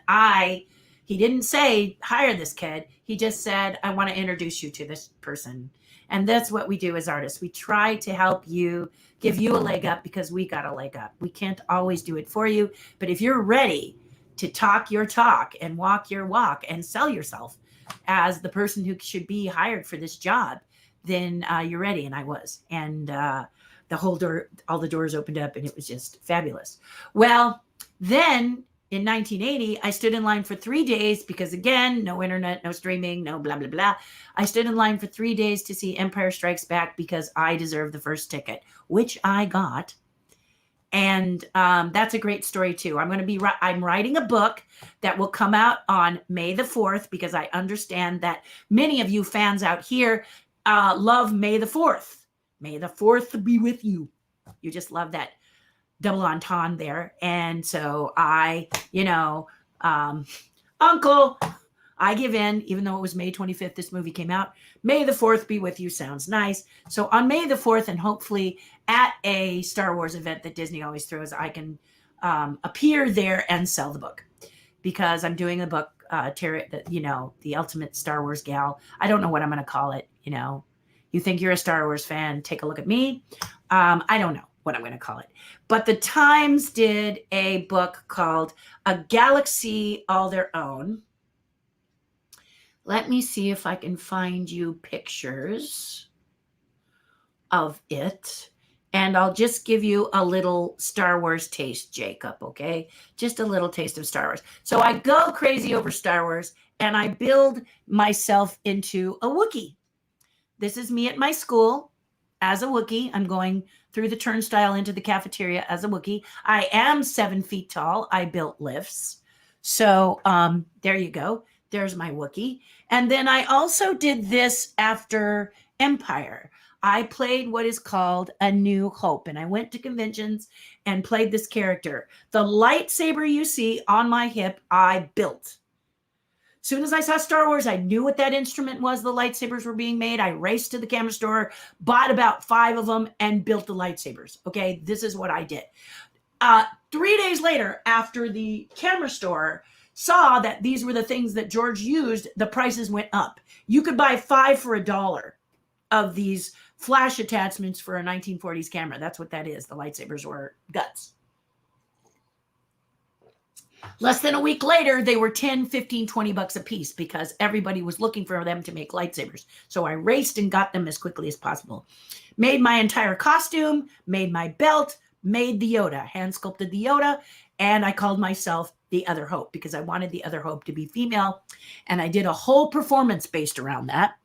he didn't say, "Hire this kid." He just said, "I want to introduce you to this person." And that's what we do as artists. We try to help you, give you a leg up because we got a leg up. We can't always do it for you. But if you're ready to talk your talk and walk your walk and sell yourself as the person who should be hired for this job, then you're ready. And I was. And all the doors opened up, and it was just fabulous. Well, then in 1980, I stood in line for 3 days because, again, no internet, no streaming, no blah, blah, blah. I stood in line for 3 days to see Empire Strikes Back because I deserved the first ticket, which I got. And that's a great story, too. I'm writing a book that will come out on May the 4th because I understand that many of you fans out here love May the 4th. May the 4th be with you. You just love that double entendre there. And so Uncle, I give in, even though it was May 25th, this movie came out. May the 4th be with you sounds nice. So on May the 4th, and hopefully at a Star Wars event that Disney always throws, I can appear there and sell the book because I'm doing a book, TERRI, the ultimate Star Wars gal. I don't know what I'm going to call it. You think you're a Star Wars fan, take a look at me. I don't know what I'm going to call it. But the Times did a book called A Galaxy All Their Own. Let me see if I can find you pictures of it. And I'll just give you a little Star Wars taste, Jacob, okay? Just a little taste of Star Wars. So I go crazy over Star Wars, and I build myself into a Wookiee. This is me at my school as a Wookiee. I'm going through the turnstile into the cafeteria as a Wookiee. I am 7 feet tall. I built lifts. So there you go. There's my Wookiee. And then I also did this after Empire. I played what is called A New Hope. And I went to conventions and played this character. The lightsaber you see on my hip, I built. As soon as I saw Star Wars, I knew what that instrument was. The lightsabers were being made. I raced to the camera store, bought about 5 of them, and built the lightsabers. Okay, this is what I did. 3 days later, after the camera store saw that these were the things that George used, the prices went up. You could buy 5 for $1 of these flash attachments for a 1940s camera. That's what that is. The lightsabers were guts. Less than a week later, they were 10, 15, 20 bucks a piece because everybody was looking for them to make lightsabers. So I raced and got them as quickly as possible. Made my entire costume, made my belt, made the Yoda, hand sculpted the Yoda, and I called myself the Other Hope because I wanted the Other Hope to be female. And I did a whole performance based around that.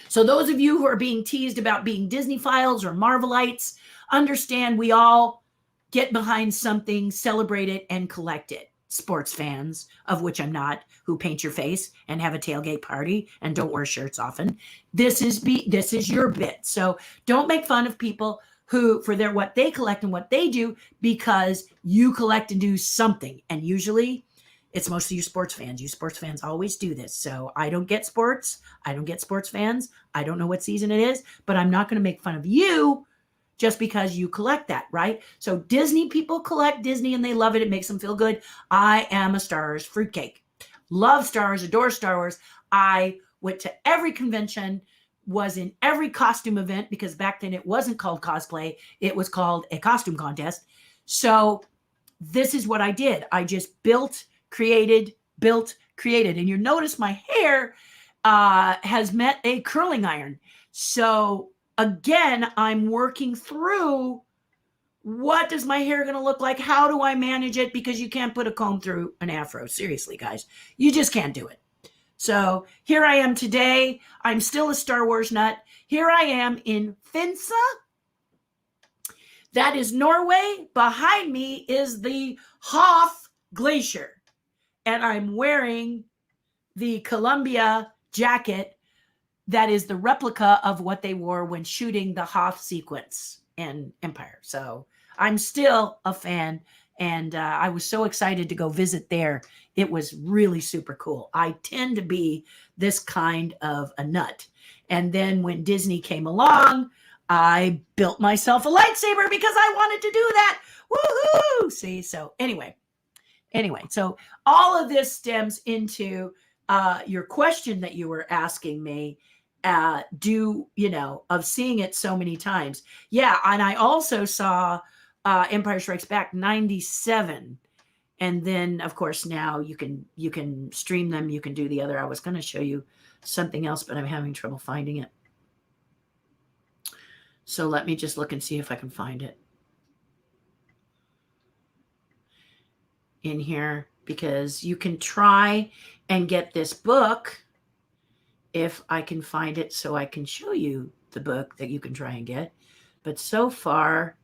So those of you who are being teased about being Disney files or Marvelites, understand we all get behind something, celebrate it, and collect it. Sports fans, of which I'm not, who paint your face and have a tailgate party and don't wear shirts often. This is your bit. So don't make fun of people who, for what they collect and what they do, because you collect and do something. And usually it's mostly you sports fans. You sports fans always do this. So I don't get sports. I don't get sports fans. I don't know what season it is, but I'm not going to make fun of you just because you collect that, right? So Disney people collect Disney and they love it. It makes them feel good. I am a Star Wars fruitcake. Love Star Wars, adore Star Wars. I went to every convention, was in every costume event because back then it wasn't called cosplay. It was called a costume contest. So this is what I did. I just built, created. And you notice my hair has met a curling iron. So again, I'm working through what does my hair going to look like? How do I manage it? Because you can't put a comb through an afro. Seriously, guys, you just can't do it. So here I am today. I'm still a Star Wars nut. Here I am in Finse. That is Norway. Behind me is the Hoth Glacier. And I'm wearing the Columbia jacket that is the replica of what they wore when shooting the Hoth sequence in Empire. So I'm still a fan, and I was so excited to go visit there. It was really super cool. I tend to be this kind of a nut. And then when Disney came along, I built myself a lightsaber because I wanted to do that. Woohoo! See, so anyway, so all of this stems into your question that you were asking me, of seeing it so many times. Yeah, and I also saw Empire Strikes Back 97. And then, of course, now you can stream them. You can do the other. I was going to show you something else, but I'm having trouble finding it. So let me just look and see if I can find it in here, because you can try and get this book if I can find it so I can show you the book that you can try and get. But so far,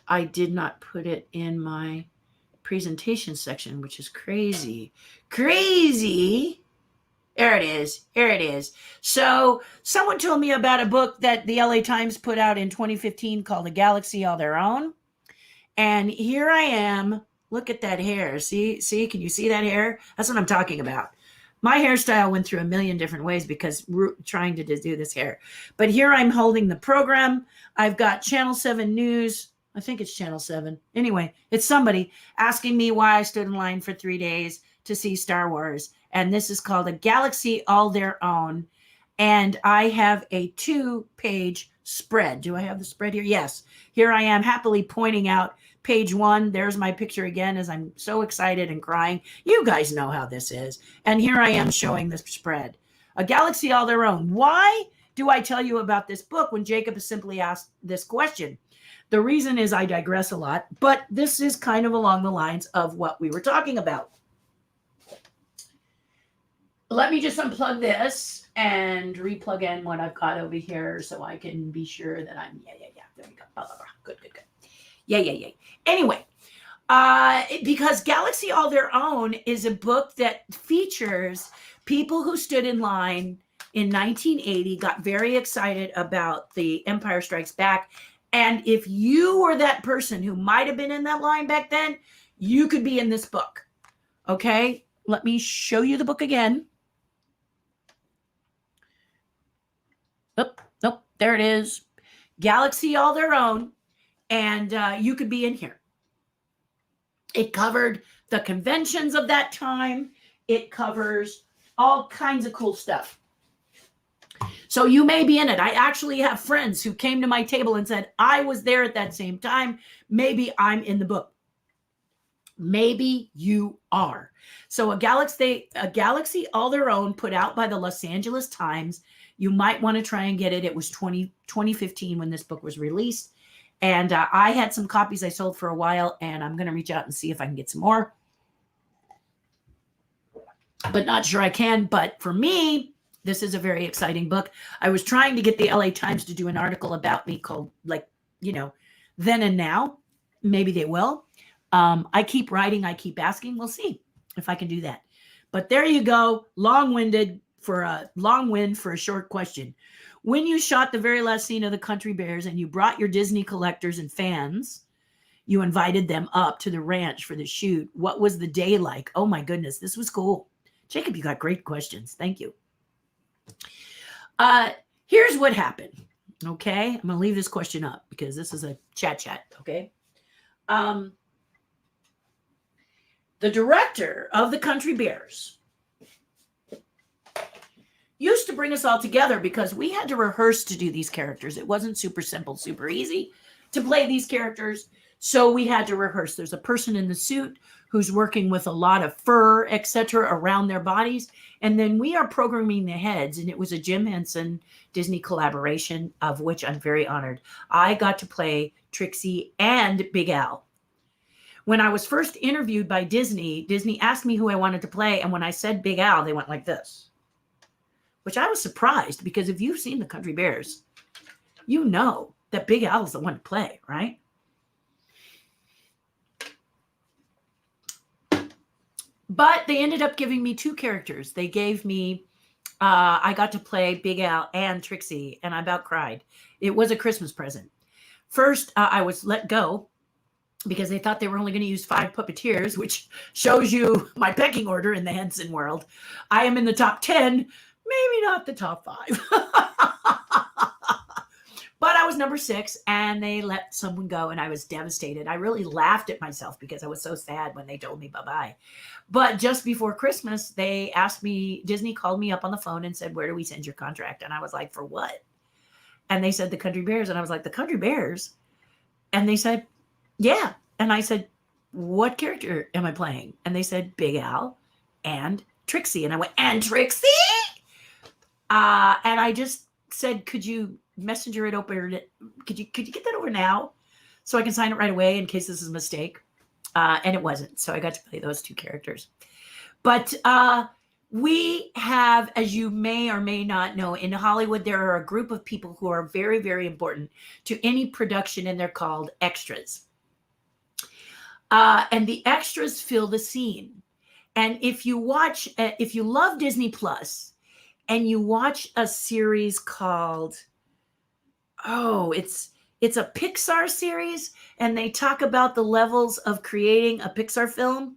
I did not put it in my presentation section, which is crazy. Crazy. There it is. Here it is. So someone told me about a book that the LA Times put out in 2015 called A Galaxy All Their Own. And here I am. Look at that hair. See, can you see that hair? That's what I'm talking about. My hairstyle went through a million different ways because we're trying to do this hair. But here I'm holding the program. I've got Channel 7 News. I think it's Channel 7. Anyway, it's somebody asking me why I stood in line for 3 days to see Star Wars. And this is called A Galaxy All Their Own. And I have a 2-page spread. Do I have the spread here? Yes. Here I am happily pointing out page 1. There's my picture again as I'm so excited and crying. You guys know how this is. And here I am showing the spread. A Galaxy All Their Own. Why do I tell you about this book when Jacob has simply asked this question? The reason is I digress a lot, but this is kind of along the lines of what we were talking about. Let me just unplug this and replug in what I've got over here so I can be sure that I'm, yeah. There we go. Blah, blah, blah. Good. Yeah. Anyway, because Galaxy All Their Own is a book that features people who stood in line in 1980, got very excited about the Empire Strikes Back. And if you were that person who might have been in that line back then, you could be in this book. Okay, let me show you the book again. Nope, there it is. Galaxy All Their Own. And you could be in here. It covered the conventions of that time. It covers all kinds of cool stuff. So you may be in it. I actually have friends who came to my table and said, I was there at that same time. Maybe I'm in the book. Maybe you are. So a Galaxy All Their Own, put out by the Los Angeles Times. You might want to try and get it. It was 2015 when this book was released. And I had some copies I sold for a while, and I'm going to reach out and see if I can get some more. But not sure I can. But for me, this is a very exciting book. I was trying to get the LA Times to do an article about me called, Then and Now. Maybe they will. I keep writing. I keep asking. We'll see if I can do that. But there you go. Long-winded for a long wind for a short question. When you shot the very last scene of the Country Bears and you brought your Disney collectors and fans, you invited them up to the ranch for the shoot. What was the day like? Oh my goodness, this was cool. Jacob, you got great questions. Thank you. Here's what happened. Okay, I'm gonna leave this question up because this is a chat. Okay. The director of the Country Bears used to bring us all together because we had to rehearse to do these characters. It wasn't super simple, super easy to play these characters. So we had to rehearse. There's a person in the suit who's working with a lot of fur, etc., around their bodies. And then we are programming the heads. And it was a Jim Henson Disney collaboration, of which I'm very honored. I got to play Trixie and Big Al. When I was first interviewed by Disney, Disney asked me who I wanted to play. And when I said Big Al, they went like this, which I was surprised because if you've seen the Country Bears, you know that Big Al is the one to play, right? But they ended up giving me 2 characters. They gave me, I got to play Big Al and Trixie, and I about cried. It was a Christmas present. First, I was let go because they thought they were only going to use 5 puppeteers, which shows you my pecking order in the Henson world. I am in the top 10, maybe not the top 5. But I was number 6, and they let someone go, and I was devastated. I really laughed at myself because I was so sad when they told me bye-bye. But just before Christmas, they asked me, Disney called me up on the phone and said, where do we send your contract? And I was like, for what? And they said, the Country Bears. And I was like, the Country Bears? And they said, yeah. And I said, what character am I playing? And they said, Big Al and Trixie. And I went, and Trixie? And I just said, could you messenger it over? Could you get that over now so I can sign it right away in case this is a mistake? And it wasn't. So I got to play those 2 characters. But we have, as you may or may not know, in Hollywood, there are a group of people who are very, very important to any production, and they're called extras. And the extras fill the scene. And if you watch, if you love Disney Plus and you watch a series called, it's a Pixar series, and they talk about the levels of creating a Pixar film.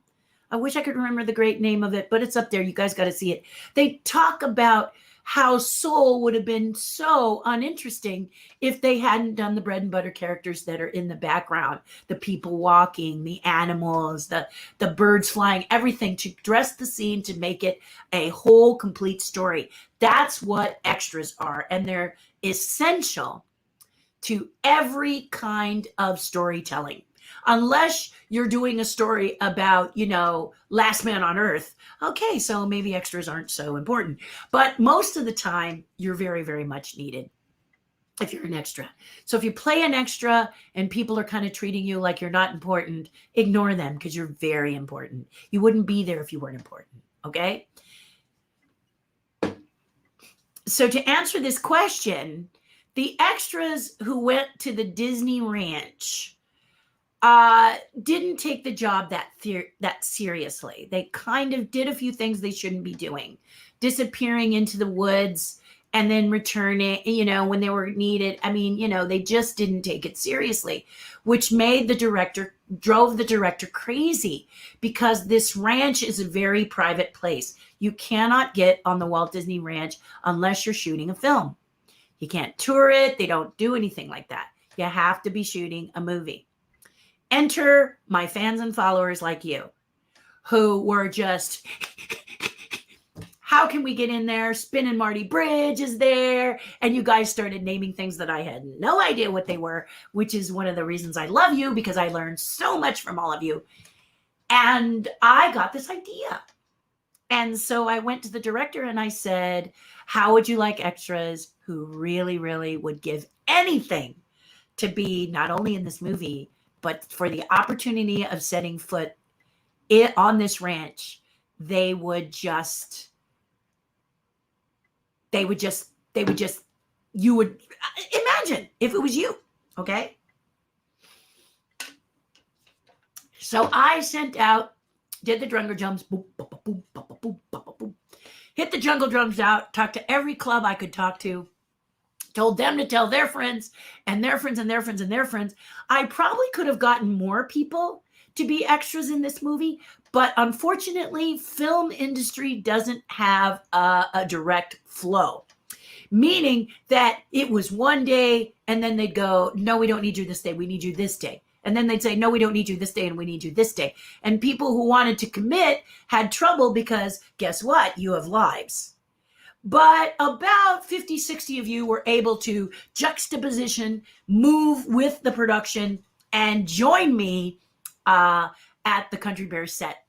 I wish I could remember the great name of it, but it's up there. You guys got to see it. They talk about how Soul would have been so uninteresting if they hadn't done the bread and butter characters that are in the background, the people walking, the animals, the birds flying, everything to dress the scene to make it a whole complete story. That's what extras are, and they're essential to every kind of storytelling. Unless you're doing a story about, Last Man on Earth. Okay, so maybe extras aren't so important. But most of the time, you're very, very much needed if you're an extra. So if you play an extra and people are kind of treating you like you're not important, ignore them because you're very important. You wouldn't be there if you weren't important, okay? So to answer this question, the extras who went to the Disney Ranch didn't take the job that seriously. They kind of did a few things they shouldn't be doing, disappearing into the woods and then returning, when they were needed. I mean, they just didn't take it seriously, which drove the director crazy because this ranch is a very private place. You cannot get on the Walt Disney Ranch unless you're shooting a film. You can't tour it. They don't do anything like that. You have to be shooting a movie. Enter my fans and followers like you, who were just, how can we get in there? Spin and Marty Bridge is there. And you guys started naming things that I had no idea what they were, which is one of the reasons I love you, because I learned so much from all of you. And I got this idea. And so I went to the director and I said, how would you like extras who really, really would give anything to be not only in this movie, but for the opportunity of setting foot on this ranch? They would just, you would imagine if it was you, okay? So I sent out, did the jungle jumps, boop, boop, boop, boop, boop, boop, boop, boop, hit the jungle drums out, talked to every club I could talk to, told them to tell their friends and their friends and their friends and their friends. I probably could have gotten more people to be extras in this movie, but unfortunately, film industry doesn't have a direct flow, meaning that it was one day and then they'd go, no, we don't need you this day. We need you this day. And then they'd say, no, we don't need you this day and we need you this day. And people who wanted to commit had trouble because guess what? You have lives. But about 50, 60 of you were able to juxtaposition, move with the production, and join me at the Country Bears set.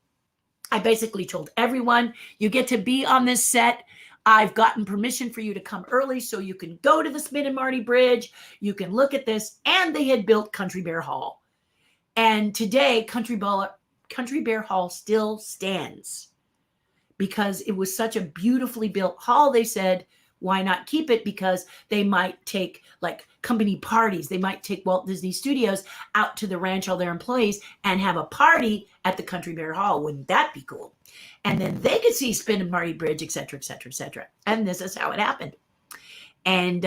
I basically told everyone, you get to be on this set. I've gotten permission for you to come early so you can go to the Spin and Marty Bridge. You can look at this. And they had built Country Bear Hall. And today, Country Bear Hall still stands because it was such a beautifully built hall. They said, why not keep it? Because they might take like company parties. They might take Walt Disney Studios out to the ranch, all their employees, and have a party at the Country Bear Hall. Wouldn't that be cool? And then they could see Spin and Marty Bridge, et cetera, et cetera, et cetera. And this is how it happened. And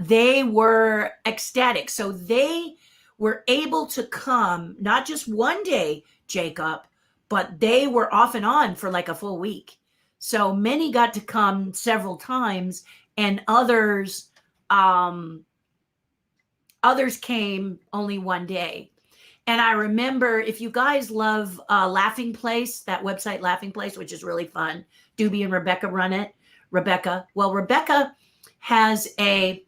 they were ecstatic. So they were able to come, not just one day, Jacob, but they were off and on for like a full week. So many got to come several times, and others came only one day. And I remember, if you guys love Laughing Place, that website Laughing Place, which is really fun, Doobie and Rebecca run it. Rebecca has a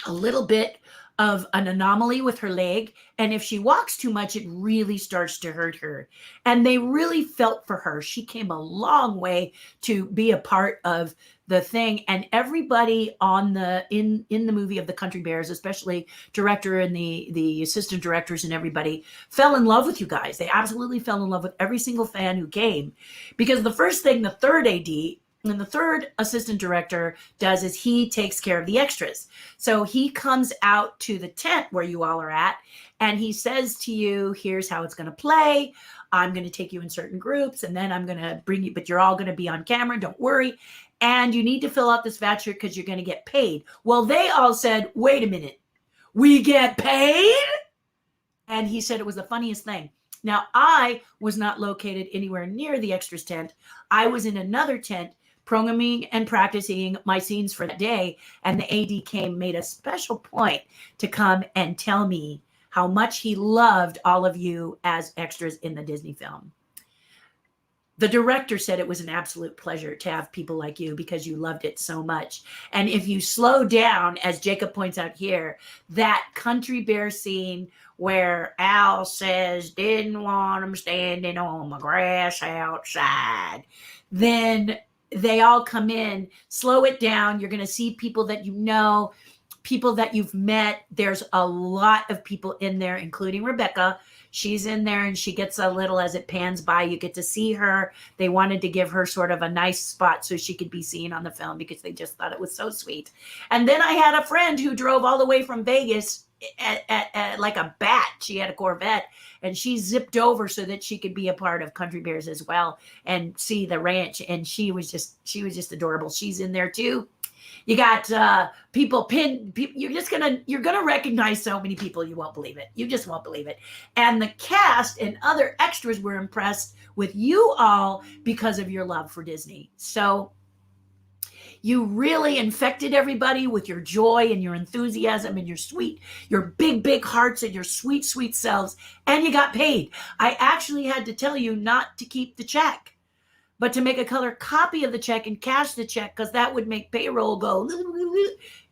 little bit of an anomaly with her leg, and if she walks too much, it really starts to hurt her. And they really felt for her. She came a long way to be a part of the thing, and everybody on the in the movie of the Country Bears, especially director and the assistant directors and everybody, fell in love with you guys. They absolutely fell in love with every single fan who came, because the first thing the third AD and the third assistant director does is he takes care of the extras. So he comes out to the tent where you all are at, and he says to you, here's how it's going to play. I'm going to take you in certain groups, and then I'm going to bring you, but you're all going to be on camera. Don't worry. And you need to fill out this voucher because you're going to get paid. Well, they all said, wait a minute, we get paid? And he said it was the funniest thing. Now, I was not located anywhere near the extras tent. I was in another tent programming and practicing my scenes for that day. And the AD made a special point to come and tell me how much he loved all of you as extras in the Disney film. The director said it was an absolute pleasure to have people like you because you loved it so much. And if you slow down, as Jacob points out here, that Country Bear scene where Al says, didn't want him standing on the grass outside, then they all come in, slow it down. You're going to see people that you know, people that you've met. There's a lot of people in there, including Rebecca. She's in there, and she gets a little, as it pans by, you get to see her. They wanted to give her sort of a nice spot so she could be seen on the film because they just thought it was so sweet. And then I had a friend who drove all the way from Vegas at like a bat. She had a Corvette, and she zipped over so that she could be a part of Country Bears as well and see the ranch. And she was just adorable. She's in there too. You got people pinned. You're gonna recognize so many people. You won't believe it. You just won't believe it. And the cast and other extras were impressed with you all because of your love for Disney. So you really infected everybody with your joy and your enthusiasm and your big hearts and your sweet selves, and you got paid. I actually had to tell you not to keep the check, but to make a color copy of the check and cash the check, because that would make payroll go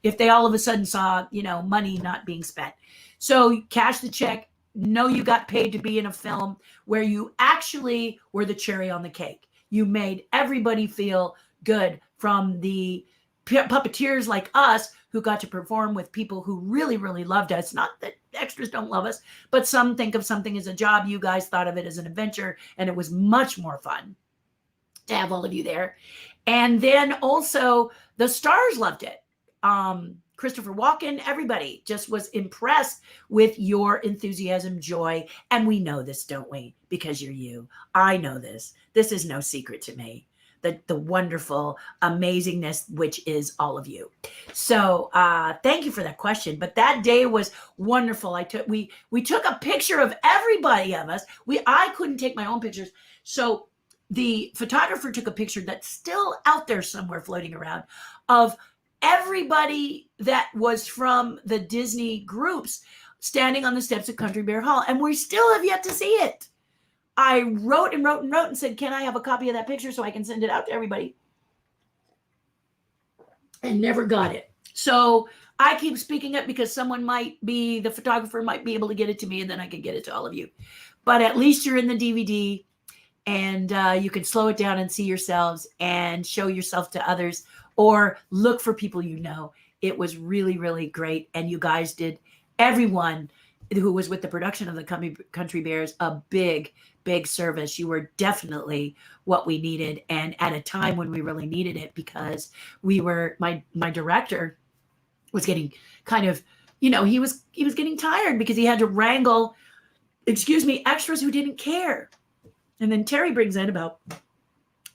if they all of a sudden saw, money not being spent. So cash the check. Know you got paid to be in a film where you actually were the cherry on the cake. You made everybody feel good, from the puppeteers like us who got to perform with people who really loved us. Not that extras don't love us, but some think of something as a job. You guys thought of it as an adventure, and it was much more fun to have all of you there. And then also the stars loved it. Christopher Walken, everybody just was impressed with your enthusiasm, joy. And we know this, don't we? Because you're you. I know this. This is no secret to me. The wonderful amazingness, which is all of you. So thank you for that question. But that day was wonderful. We took a picture of everybody of us. I couldn't take my own pictures. So the photographer took a picture that's still out there somewhere floating around of everybody that was from the Disney groups standing on the steps of Country Bear Hall. And we still have yet to see it. I wrote and said, can I have a copy of that picture so I can send it out to everybody? And never got it. So I keep speaking up because the photographer might be able to get it to me, and then I can get it to all of you. But at least you're in the DVD, and you can slow it down and see yourselves and show yourself to others, or look for people you know. It was really great. And you guys everyone who was with the production of the Country Bears, a big, big service. You were definitely what we needed, and at a time when we really needed it, because we were my director was getting kind of, he was getting tired because he had to wrangle, extras who didn't care. And then Terry brings in about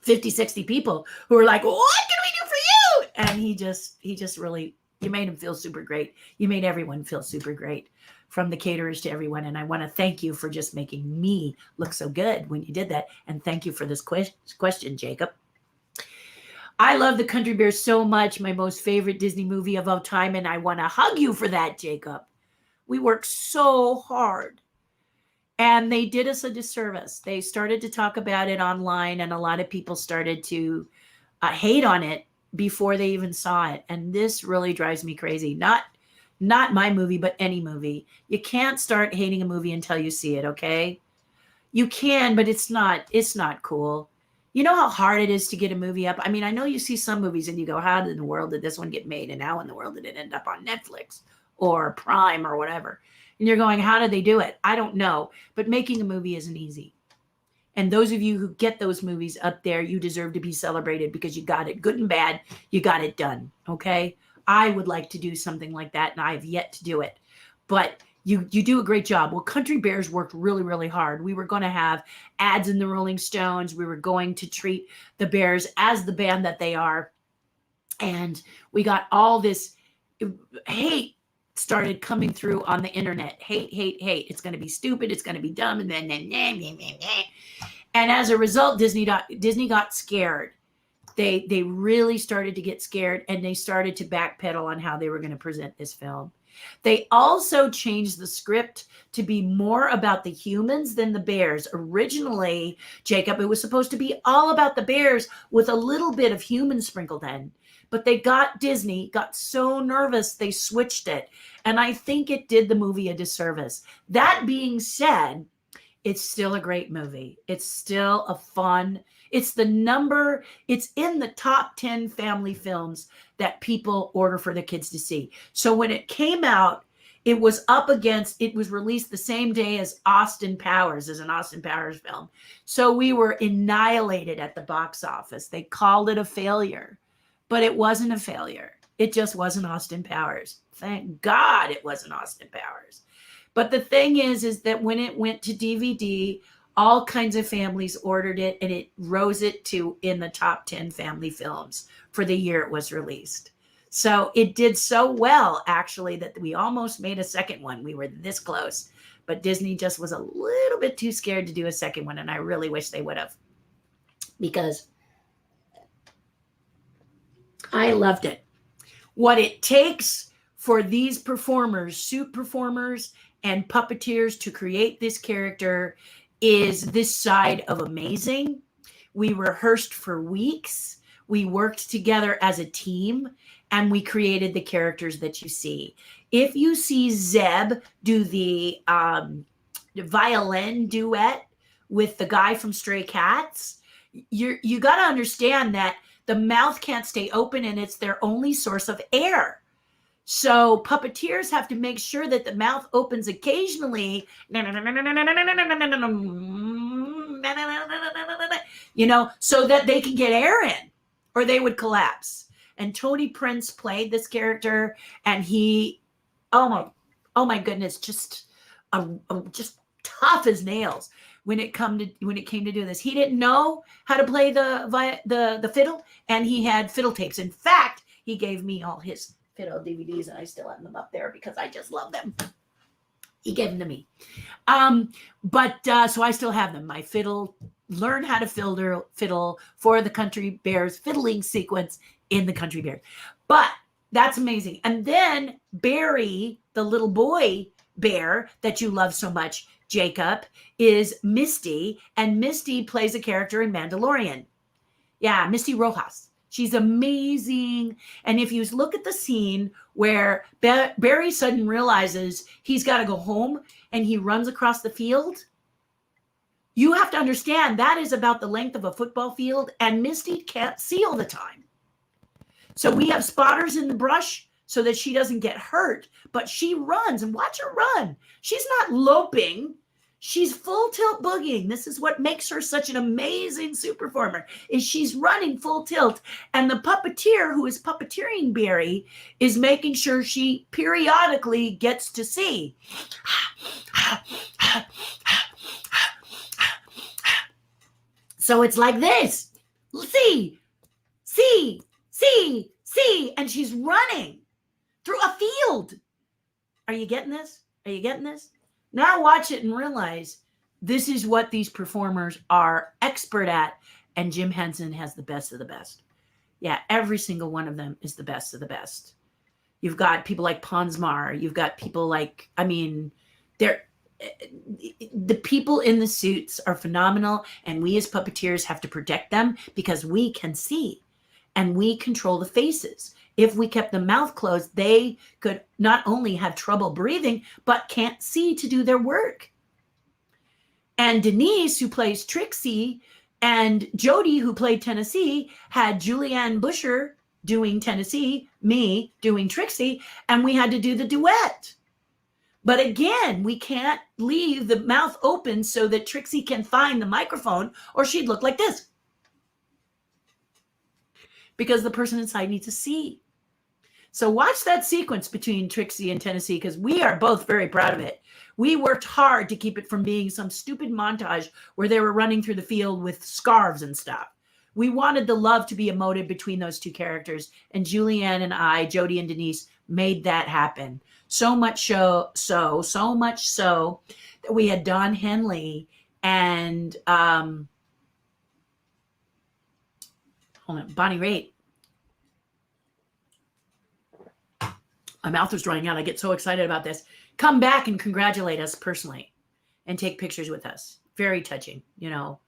50, 60 people who are like, what can we do for you? And he just really, you made him feel super great. You made everyone feel super great, from the caterers to everyone. And I want to thank you for just making me look so good when you did that. And thank you for this question, Jacob. I love the Country Bears so much, my most favorite Disney movie of all time. And I want to hug you for that, Jacob. We worked so hard. And they did us a disservice. They started to talk about it online, and a lot of people started to hate on it before they even saw it. And this really drives me crazy. Not my movie, but any movie. You can't start hating a movie until you see it, okay? You can, but it's not cool. You know how hard it is to get a movie up? I mean, I know you see some movies and you go, how in the world did this one get made? And how in the world did it end up on Netflix or Prime or whatever? And you're going, how did they do it? I don't know. But making a movie isn't easy. And those of you who get those movies up there, you deserve to be celebrated, because you got it, good and bad. You got it done. Okay. I would like to do something like that, and I have yet to do it. But you do a great job. Well, Country Bears worked really, really hard. We were going to have ads in the Rolling Stones. We were going to treat the Bears as the band that they are. And we got all this hate started coming through on the internet. Hate. It's going to be stupid. It's going to be dumb. And then, and as a result, Disney got scared. They really started to get scared, and they started to backpedal on how they were going to present this film. They also changed the script to be more about the humans than the bears. Originally, Jacob, it was supposed to be all about the bears with a little bit of human sprinkled in. But Disney got so nervous, they switched it. And I think it did the movie a disservice. That being said, it's still a great movie. It's still a fun, it's in the top 10 family films that people order for the kids to see. So when it came out, it was released the same day as Austin Powers, as an Austin Powers film. So we were annihilated at the box office. They called it a failure. But it wasn't a failure. It just wasn't Austin Powers. Thank God it wasn't Austin Powers. But the thing is that when it went to DVD, all kinds of families ordered it, and it rose it to in the top 10 family films for the year it was released. So it did so well, actually, that we almost made a second one. We were this close. But Disney just was a little bit too scared to do a second one, and I really wish they would have. Because I loved it. What it takes for these performers, suit performers and puppeteers, to create this character is this side of amazing. We rehearsed for weeks. We worked together as a team, and we created the characters that you see. If you see Zeb do the violin duet with the guy from Stray Cats, you got to understand that the mouth can't stay open, and it's their only source of air. So puppeteers have to make sure that the mouth opens occasionally, so that they can get air in, or they would collapse. And Tony Prince played this character, and he, oh my goodness, just tough as nails. When it came to do this, he didn't know how to play the fiddle, and he had fiddle tapes. In fact, he gave me all his fiddle DVDs, and I still have them up there because I just love them. He gave them to me, so I still have them. My fiddle, learn how to fiddle for the Country Bears fiddling sequence in the Country Bears. But that's amazing. And then Barry, the little boy bear that you love so much, Jacob, is Misty, and Misty plays a character in Mandalorian. Yeah, Misty Rojas. She's amazing. And if you look at the scene where Barry Sudden realizes he's got to go home and he runs across the field, you have to understand that is about the length of a football field, and Misty can't see all the time. So we have spotters in the brush so that she doesn't get hurt, but she runs, and watch her run. She's not loping. She's full tilt boogieing. This is what makes her such an amazing super performer, is she's running full tilt. And the puppeteer who is puppeteering Barry is making sure she periodically gets to see. So it's like this. See, see, see, see. And she's running through a field. Are you getting this? Are you getting this? Now watch it and realize this is what these performers are expert at. And Jim Henson has the best of the best. Yeah, every single one of them is the best of the best. You've got people like Ponsmar. You've got people like, I mean, the people in the suits are phenomenal. And we as puppeteers have to protect them because we can see and we control the faces. If we kept the mouth closed, they could not only have trouble breathing, but can't see to do their work. And Denise, who plays Trixie, and Jody, who played Tennessee, had Julianne Busher doing Tennessee, me doing Trixie, and we had to do the duet. But again, we can't leave the mouth open so that Trixie can find the microphone, or she'd look like this. Because the person inside needs to see. So watch that sequence between Trixie and Tennessee, because we are both very proud of it. We worked hard to keep it from being some stupid montage where they were running through the field with scarves and stuff. We wanted the love to be emotive between those two characters. And Julianne and I, Jody and Denise, made that happen. So much so that we had Don Henley and Bonnie Raitt. My mouth was drying out. I get so excited about this. Come back and congratulate us personally and take pictures with us. Very touching. You know,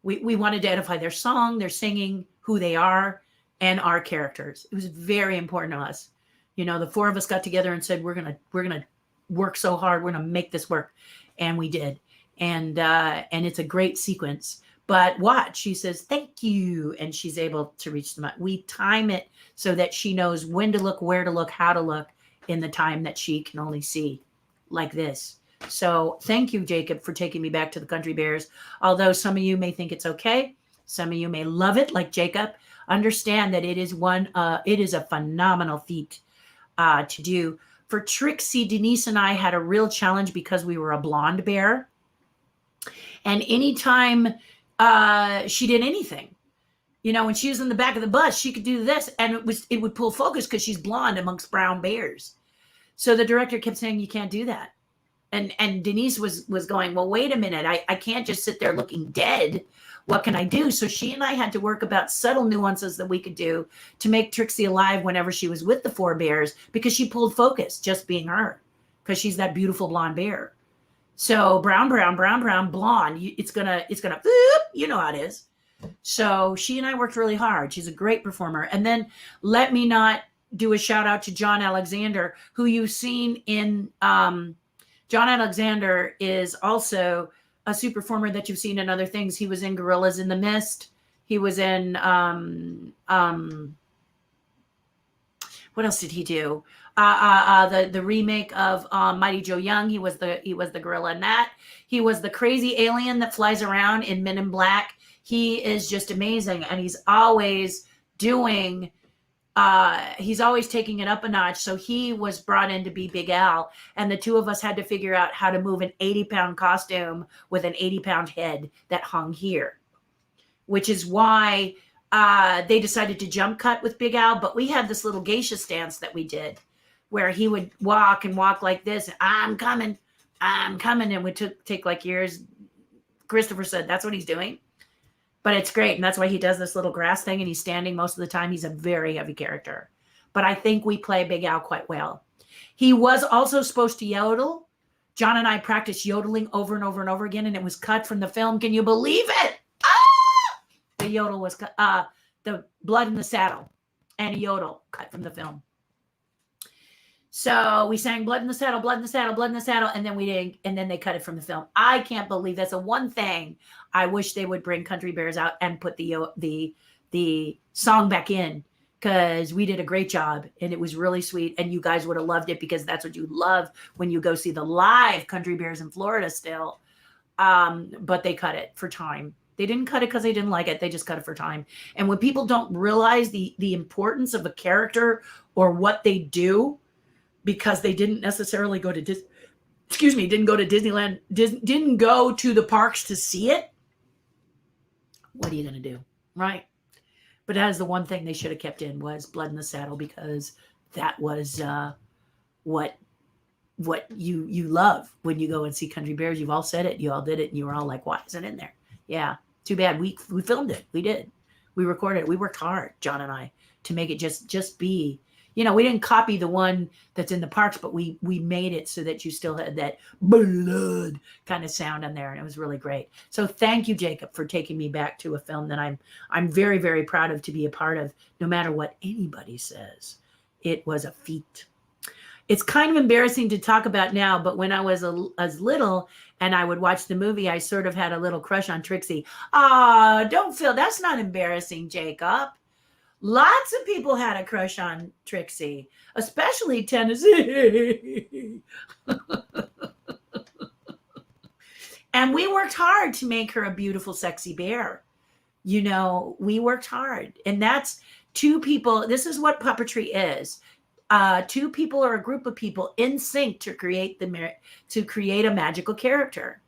we wanted to identify their song, their singing, who they are, and our characters. It was very important to us. You know, the four of us got together and said, we're gonna work so hard. We're gonna make this work. And we did. And it's a great sequence. But watch, she says, thank you. And she's able to reach the mic. We time it so that she knows when to look, where to look, how to look in the time that she can only see like this. So thank you, Jacob, for taking me back to the Country Bears. Although some of you may think it's okay. Some of you may love it like Jacob. Understand that it is a phenomenal feat to do. For Trixie, Denise and I had a real challenge because we were a blonde bear. And anytime she did anything, you know, when she was in the back of the bus, she could do this and it would pull focus because she's blonde amongst brown bears. So the director kept saying, you can't do that. And Denise was going, well, wait a minute. I can't just sit there looking dead. What can I do? So she and I had to work about subtle nuances that we could do to make Trixie alive whenever she was with the four bears, because she pulled focus just being her, because she's that beautiful blonde bear. So brown, blonde, it's gonna, you know how it is. So she and I worked really hard. She's a great performer. And then let me not do a shout out to John Alexander, who you've seen in, John Alexander is also a super performer that you've seen in other things. He was in Gorillas in the Mist. He was in, what else did he do? The remake of Mighty Joe Young. He was the gorilla in that. He was the crazy alien that flies around in Men in Black. He is just amazing, and he's always doing. He's always taking it up a notch. So he was brought in to be Big Al, and the two of us had to figure out how to move an 80-pound costume with an 80-pound head that hung here, which is why they decided to jump cut with Big Al. But we had this little geisha stance that we did, where he would walk like this, and I'm coming, and it would take like years. Christopher said that's what he's doing. But it's great, and that's why he does this little grass thing, and he's standing most of the time. He's a very heavy character. But I think we play Big Al quite well. He was also supposed to yodel. John and I practiced yodeling over and over and over again, and it was cut from the film. Can you believe it? Ah! The yodel was cut, the Blood in the Saddle and a yodel cut from the film. So we sang Blood in the Saddle, Blood in the Saddle, Blood in the Saddle, and then they cut it from the film. I can't believe that's the one thing I wish they would bring Country Bears out and put the song back in, because we did a great job and it was really sweet. And you guys would have loved it because that's what you love when you go see the live Country Bears in Florida still. But they cut it for time. They didn't cut it because they didn't like it. They just cut it for time. And when people don't realize the importance of a character or what they do, because they didn't necessarily go to didn't go to Disneyland, didn't go to the parks to see it, what are you going to do? Right? But that is the one thing they should have kept in, was Blood in the Saddle, because that was what you love when you go and see Country Bears. You've all said it. You all did it. And you were all like, why is it in there? Yeah. Too bad. We filmed it. We did. We recorded it. We worked hard, John and I, to make it just be, we didn't copy the one that's in the parks, but we made it so that you still had that blood kind of sound in there. And it was really great. So thank you, Jacob, for taking me back to a film that I'm very, very proud of to be a part of, no matter what anybody says. It was a feat. It's kind of embarrassing to talk about now, but when I was as little and I would watch the movie, I sort of had a little crush on Trixie. Don't feel that's not embarrassing, Jacob. Lots of people had a crush on Trixie, especially Tennessee. And we worked hard to make her a beautiful, sexy bear. We worked hard. And that's two people. This is what puppetry is. Two people or a group of people in sync to create a magical character.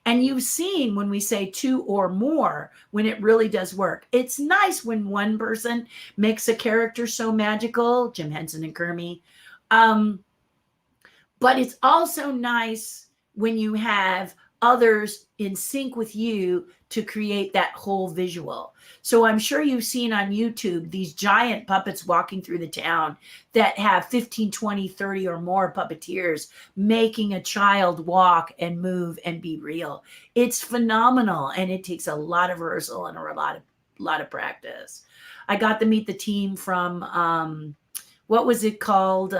And you've seen when we say two or more, when it really does work. It's nice when one person makes a character so magical, Jim Henson and Kermie. But it's also nice when you have others in sync with you to create that whole visual. So I'm sure you've seen on YouTube these giant puppets walking through the town that have 15, 20, 30 or more puppeteers making a child walk and move and be real. It's phenomenal, and it takes a lot of rehearsal and a lot of practice. I got to meet the team from what was it called?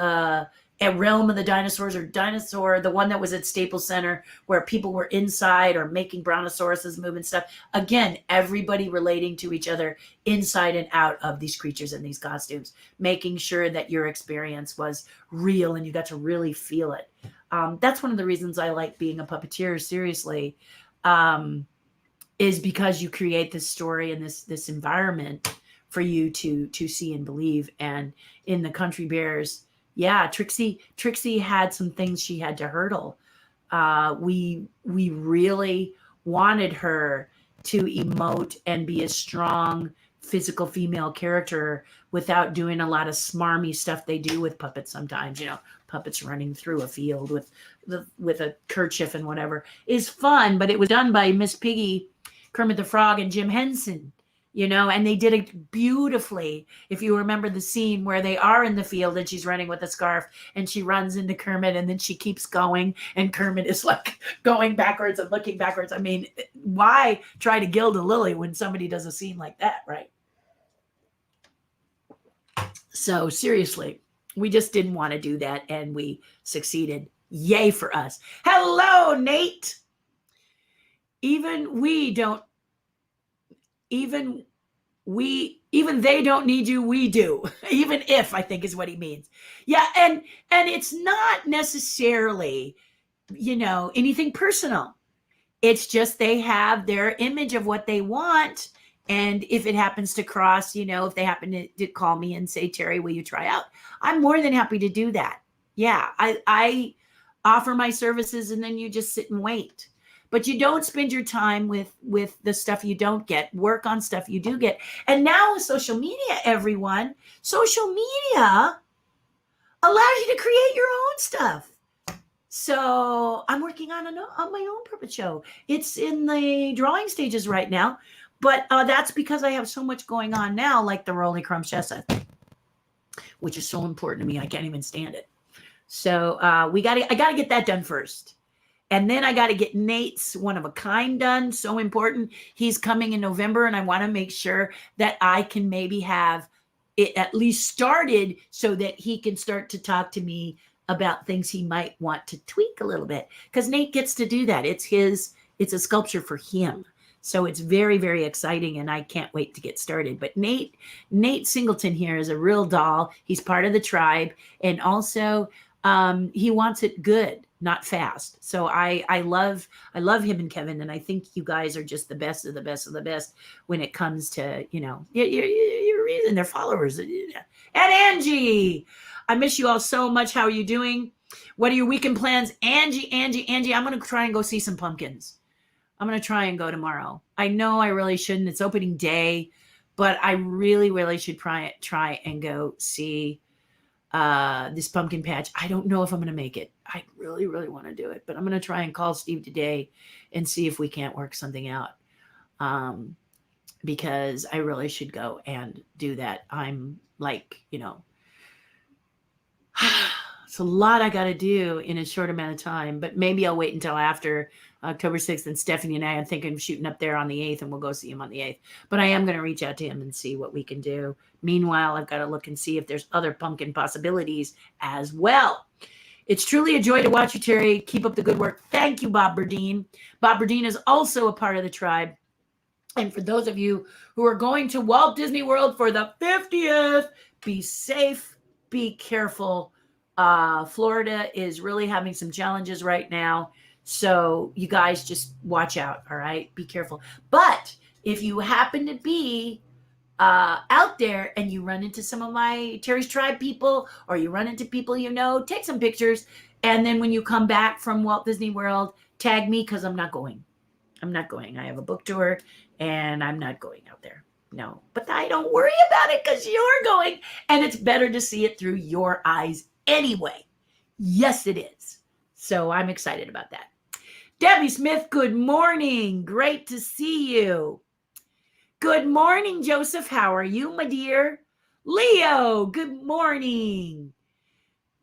At Realm of the Dinosaurs, or Dinosaur, the one that was at Staples Center, where people were inside or making brontosauruses move and stuff. Again, everybody relating to each other inside and out of these creatures in these costumes, making sure that your experience was real and you got to really feel it. That's one of the reasons I like being a puppeteer, seriously, is because you create this story and this environment for you to see and believe. And in the Country Bears, yeah, Trixie had some things she had to hurdle. We really wanted her to emote and be a strong physical female character without doing a lot of smarmy stuff they do with puppets sometimes. Puppets running through a field with a kerchief and whatever is fun, but it was done by Miss Piggy, Kermit the Frog, and Jim Henson. And they did it beautifully. If you remember the scene where they are in the field and she's running with a scarf and she runs into Kermit and then she keeps going and Kermit is like going backwards and looking backwards. I mean, why try to gild a lily when somebody does a scene like that, right? So seriously, we just didn't want to do that, and we succeeded. Yay for us. Hello, Nate. Even they don't need you, we do. Even if, I think, is what he means. Yeah, and it's not necessarily, anything personal. It's just they have their image of what they want, and if it happens to cross, if they happen to call me and say, Terry, will you try out? I'm more than happy to do that. Yeah, I offer my services, and then you just sit and wait. But you don't spend your time with the stuff you don't get. Work on stuff you do get. And now with social media, everyone, social media allows you to create your own stuff. So I'm working on my own puppet show. It's in the drawing stages right now. But that's because I have so much going on now, like the Rolly Crumb Chestnut, which is so important to me. I can't even stand it. So I got to get that done first. And then I got to get Nate's One of a Kind done. So important. He's coming in November, and I want to make sure that I can maybe have it at least started so that he can start to talk to me about things he might want to tweak a little bit. Because Nate gets to do that. It's a sculpture for him. So it's very, very exciting, and I can't wait to get started. But Nate Singleton here is a real doll. He's part of the tribe, and also he wants it good, not fast. So I love him and Kevin, and I think you guys are just the best of the best of the best when it comes to your reason, their followers. And Angie, I miss you all so much. How are you doing? What are your weekend plans? Angie, I'm going to try and go see some pumpkins. I'm going to try and go tomorrow. I know I really shouldn't. It's opening day, but I really, really should try and go see this pumpkin patch. I don't know if I'm going to make it. I really, really want to do it, but I'm going to try and call Steve today and see if we can't work something out. Because I really should go and do that. I'm like, it's a lot I got to do in a short amount of time, but maybe I'll wait until after October 6th. And Stephanie and I are thinking of shooting up there on the 8th, and we'll go see him on the 8th. But I am going to reach out to him and see what we can do. Meanwhile, I've got to look and see if there's other pumpkin possibilities as well. It's truly a joy to watch you, Terry. Keep up the good work. Thank you, Bob Burdine. Bob Burdine is also a part of the tribe. And for those of you who are going to Walt Disney World for the 50th, be safe, be careful. Florida is really having some challenges right now. So you guys just watch out, all right? Be careful. But if you happen to be out there and you run into some of my Terry's Tribe people, or you run into people take some pictures. And then when you come back from Walt Disney World, tag me, because I'm not going. I have a book tour, and I'm not going out there. No, but I don't worry about it because you're going, and it's better to see it through your eyes anyway. Yes, it is. So I'm excited about that. Debbie Smith, good morning. Great to see you. Good morning, Joseph. How are you, my dear? Leo, good morning.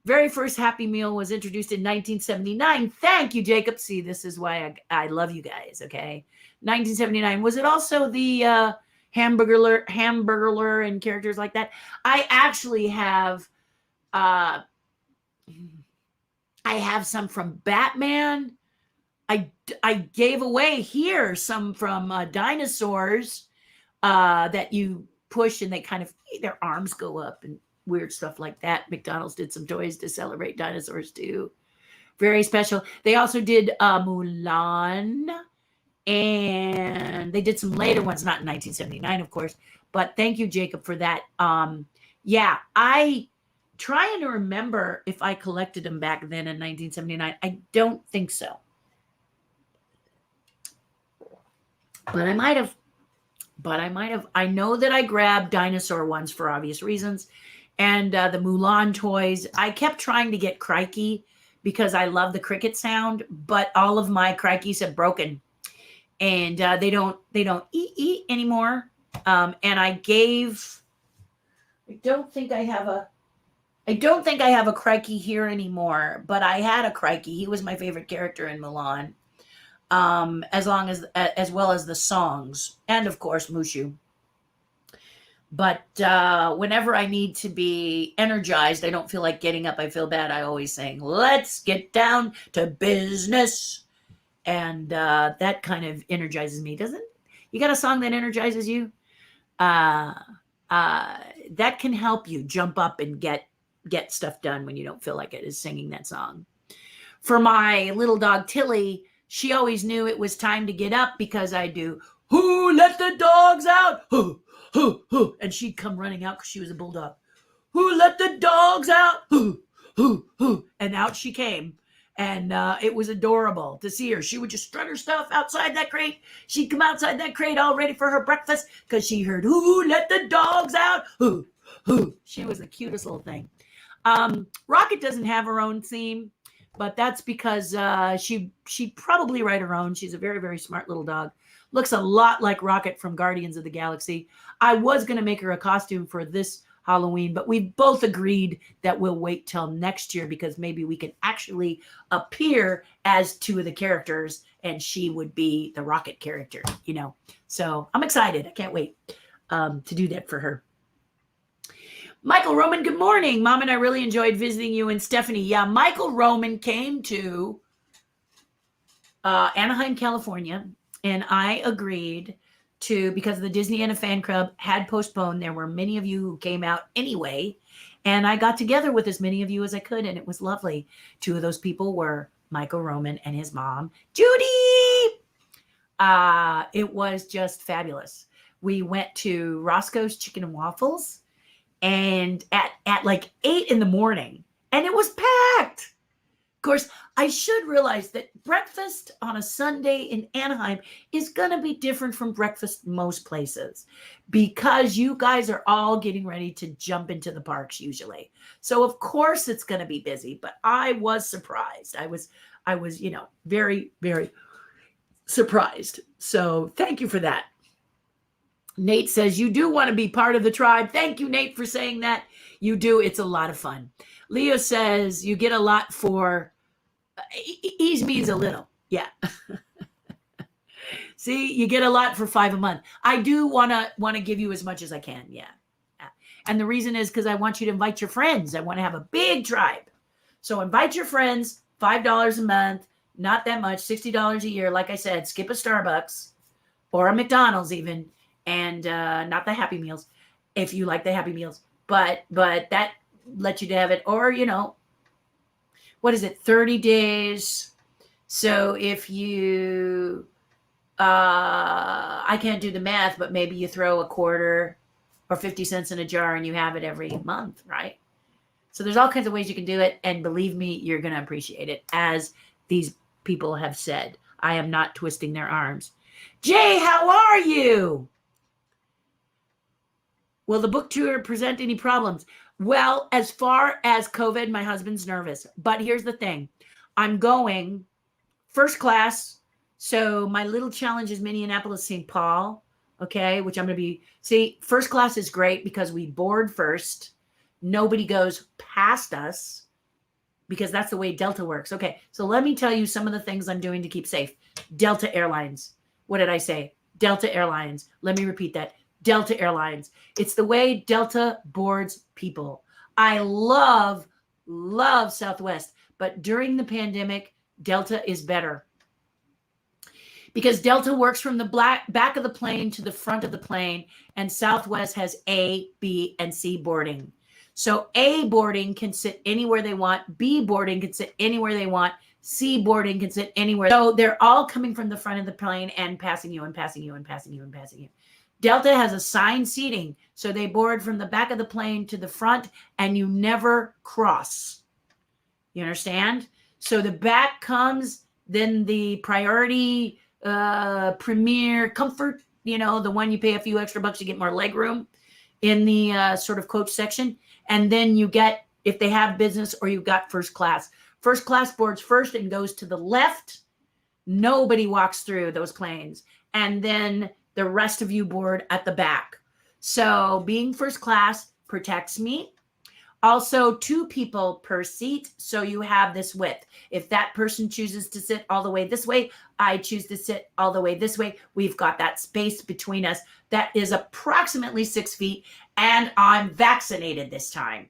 Very first Happy Meal was introduced in 1979. Thank you, Jacob. See, this is why I love you guys, okay? 1979. Was it also the Hamburglar and characters like that? I actually have I have some from Batman. I gave away here some from dinosaurs that you push and they kind of, their arms go up and weird stuff like that. McDonald's did some toys to celebrate dinosaurs too. Very special. They also did Mulan, and they did some later ones, not in 1979, of course. But thank you, Jacob, for that. Yeah, I trying to remember if I collected them back then in 1979. I don't think so. But I might have. I know that I grabbed dinosaur ones for obvious reasons. And the Mulan toys. I kept trying to get Crikey because I love the cricket sound, but all of my Crikeys have broken. And they don't eat anymore. And I don't think I have a Crikey here anymore, but I had a Crikey. He was my favorite character in Mulan. As well as the songs, and of course Mushu. But whenever I need to be energized, I don't feel like getting up. I feel bad. I always sing, "Let's get down to business," and that kind of energizes me, doesn't it? You got a song that energizes you? That can help you jump up and get stuff done when you don't feel like it, is singing that song. For my little dog Tilly, she always knew it was time to get up because I do, "Who let the dogs out? Who, who." And she'd come running out because she was a bulldog. "Who let the dogs out? Who, who." And out she came. And it was adorable to see her. She would just strut her stuff outside that crate. She'd come outside that crate all ready for her breakfast because she heard, "Who let the dogs out? Who, who." She was the cutest little thing. Rocket doesn't have her own theme, but that's because she'd probably write her own. She's a very, very smart little dog. Looks a lot like Rocket from Guardians of the Galaxy. I was going to make her a costume for this Halloween, but we both agreed that we'll wait till next year because maybe we can actually appear as two of the characters and she would be the Rocket character, So I'm excited. I can't wait to do that for her. Michael Roman, good morning. Mom and I really enjoyed visiting you and Stephanie. Yeah, Michael Roman came to Anaheim, California, And I agreed to, because the Disney and a Fan Club had postponed. There were many of you who came out anyway. And I got together with as many of you as I could, and it was lovely. Two of those people were Michael Roman and his mom, Judy. It was just fabulous. We went to Roscoe's Chicken and Waffles, and at like 8 in the morning, and it was packed. Of course, I should realize that breakfast on a Sunday in Anaheim is going to be different from breakfast most places, because you guys are all getting ready to jump into the parks usually. So of course it's going to be busy, but I was surprised. I was, very, very surprised. So thank you for that. Nate says, you do want to be part of the tribe. Thank you, Nate, for saying that. You do. It's a lot of fun. Leo says, you get a lot for, ease means a little. Yeah. See, you get a lot for $5 a month. I do want to give you as much as I can. Yeah. And the reason is because I want you to invite your friends. I want to have a big tribe. So invite your friends, $5 a month, not that much, $60 a year. Like I said, skip a Starbucks or a McDonald's even. And not the Happy Meals, if you like the Happy Meals, but that lets you to have it. Or, what is it, 30 days? So if you, I can't do the math, but maybe you throw a quarter or 50 cents in a jar and you have it every month, right? So there's all kinds of ways you can do it. And believe me, you're going to appreciate it. As these people have said, I am not twisting their arms. Jay, how are you? Will the book tour present any problems? Well, as far as COVID, my husband's nervous. But here's the thing. I'm going first class. So my little challenge is Minneapolis, St. Paul. Okay, which I'm going to be. See, first class is great because we board first. Nobody goes past us because that's the way Delta works. Okay, so let me tell you some of the things I'm doing to keep safe. Delta Airlines. What did I say? Delta Airlines. Let me repeat that. Delta Airlines. It's the way Delta boards people. I love Southwest, but during the pandemic, Delta is better. Because Delta works from the back of the plane to the front of the plane, and Southwest has A, B, and C boarding. So A boarding can sit anywhere they want. B boarding can sit anywhere they want. C boarding can sit anywhere. So they're all coming from the front of the plane and passing you and passing you and passing you and passing you. Delta has assigned seating, so they board from the back of the plane to the front, and you never cross. You understand? So the back comes, then the priority, premier, comfort, the one you pay a few extra bucks to get more leg room in the sort of coach section. And then you get, if they have business, or you've got first class. First class boards first and goes to the left. Nobody walks through those planes. And then the rest of you board at the back. So being first class protects me. Also, 2 people per seat. So you have this width. If that person chooses to sit all the way this way, I choose to sit all the way this way. We've got that space between us that is approximately 6 feet. And I'm vaccinated this time.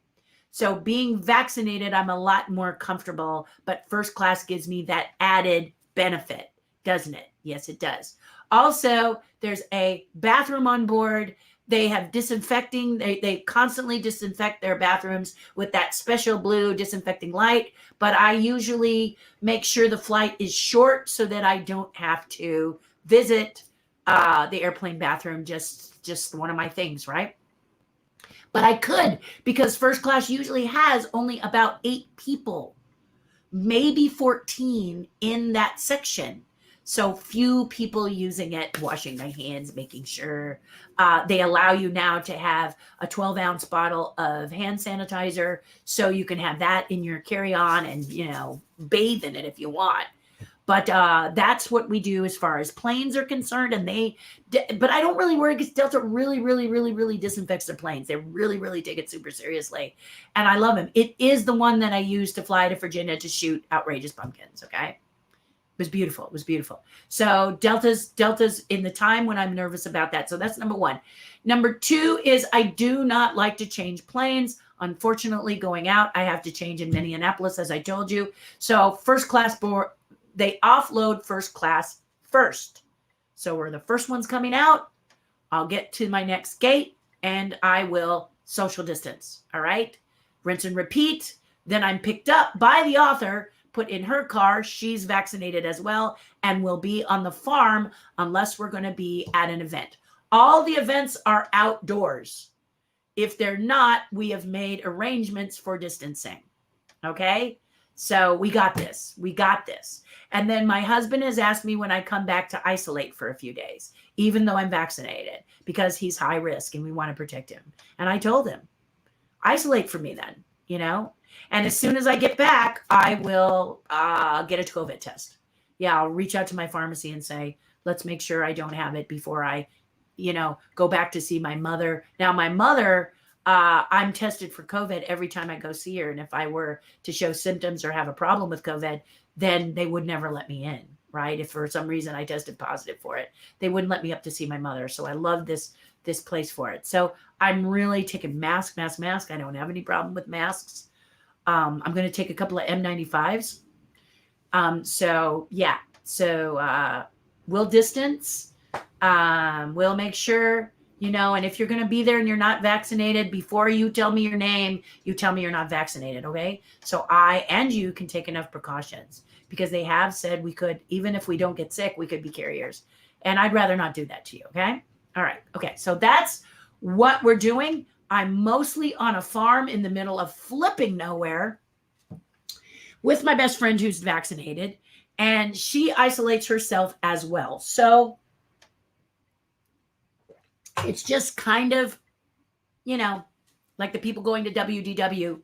So being vaccinated, I'm a lot more comfortable. But first class gives me that added benefit, doesn't it? Yes, it does. Also, there's a bathroom on board. They have disinfecting. They constantly disinfect their bathrooms with that special blue disinfecting light. But I usually make sure the flight is short so that I don't have to visit the airplane bathroom. Just one of my things, right? But I could, because first class usually has only about 8 people, maybe 14 in that section. So few people using it, washing my hands, making sure. They allow you now to have a 12-ounce bottle of hand sanitizer, so you can have that in your carry-on and, bathe in it if you want. But that's what we do as far as planes are concerned. And but I don't really worry, because Delta really, really, really, really disinfects their planes. They really, really take it super seriously. And I love them. It is the one that I use to fly to Virginia to shoot Outrageous Pumpkins, okay? It was beautiful. It was beautiful. So Delta's in the time when I'm nervous about that. So that's number 1. Number 2 is I do not like to change planes. Unfortunately, going out, I have to change in Minneapolis, as I told you. So first class board, they offload first class first. So we're the first ones coming out. I'll get to my next gate and I will social distance. All right. Rinse and repeat. Then I'm picked up by the author, put in her car. She's vaccinated as well and will be on the farm unless we're going to be at an event. All the events are outdoors. If they're not, we have made arrangements for distancing. Okay. So we got this. We got this. And then my husband has asked me when I come back to isolate for a few days, even though I'm vaccinated, because he's high risk and we want to protect him. And I told him, isolate for me then, you know? And as soon as I get back, I will get a COVID test. Yeah, I'll reach out to my pharmacy and say, let's make sure I don't have it before I, go back to see my mother. Now, my mother, I'm tested for COVID every time I go see her. And if I were to show symptoms or have a problem with COVID, then they would never let me in, right? If for some reason I tested positive for it, they wouldn't let me up to see my mother. So I love this place for it. So I'm really taking mask. I don't have any problem with masks. I'm going to take a couple of N95s. So we'll distance. We'll make sure, and if you're going to be there and you're not vaccinated, before you tell me your name, you tell me you're not vaccinated. Okay. So I and you can take enough precautions because they have said we could, even if we don't get sick, we could be carriers. And I'd rather not do that to you. Okay. All right. Okay. So that's what we're doing. I'm mostly on a farm in the middle of flipping nowhere with my best friend who's vaccinated, and she isolates herself as well. So it's just kind of, like the people going to WDW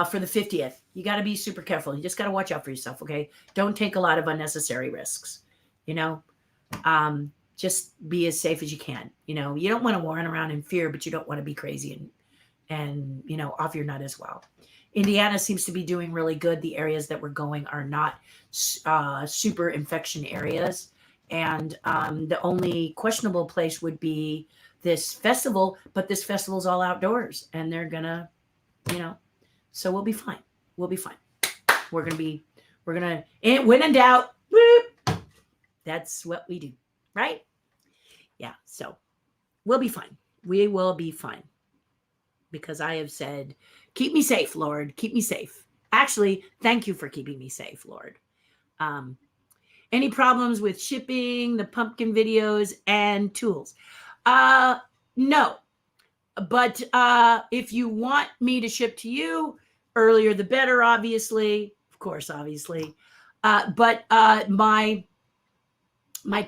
for the 50th. You got to be super careful. You just got to watch out for yourself, okay? Don't take a lot of unnecessary risks, just be as safe as you can. You don't want to run around in fear, but you don't want to be crazy and off your nut as well. Indiana seems to be doing really good. The areas that we're going are not super infection areas. And the only questionable place would be this festival, but this festival's all outdoors and they're gonna, so we'll be fine. We'll be fine. We're gonna, when in doubt, whoop, that's what we do, right? Yeah, so we'll be fine. We will be fine. Because I have said, keep me safe, Lord, keep me safe. Actually, thank you for keeping me safe, Lord. Any problems with shipping, the pumpkin videos, and tools? No. But if you want me to ship to you, earlier the better, obviously. Of course, obviously. But my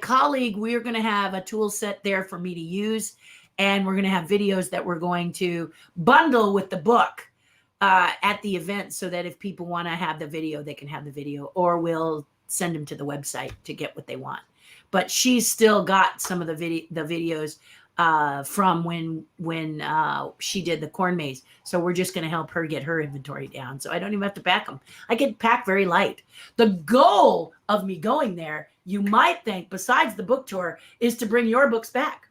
colleague, we're going to have a tool set there for me to use. And we're going to have videos that we're going to bundle with the book at the event so that if people want to have the video, they can have the video, or we'll send them to the website to get what they want. But she's still got some of the videos from when she did the corn maze. So we're just going to help her get her inventory down. So I don't even have to pack them. I can pack very light. The goal of me going there, you might think, besides the book tour, is to bring your books back.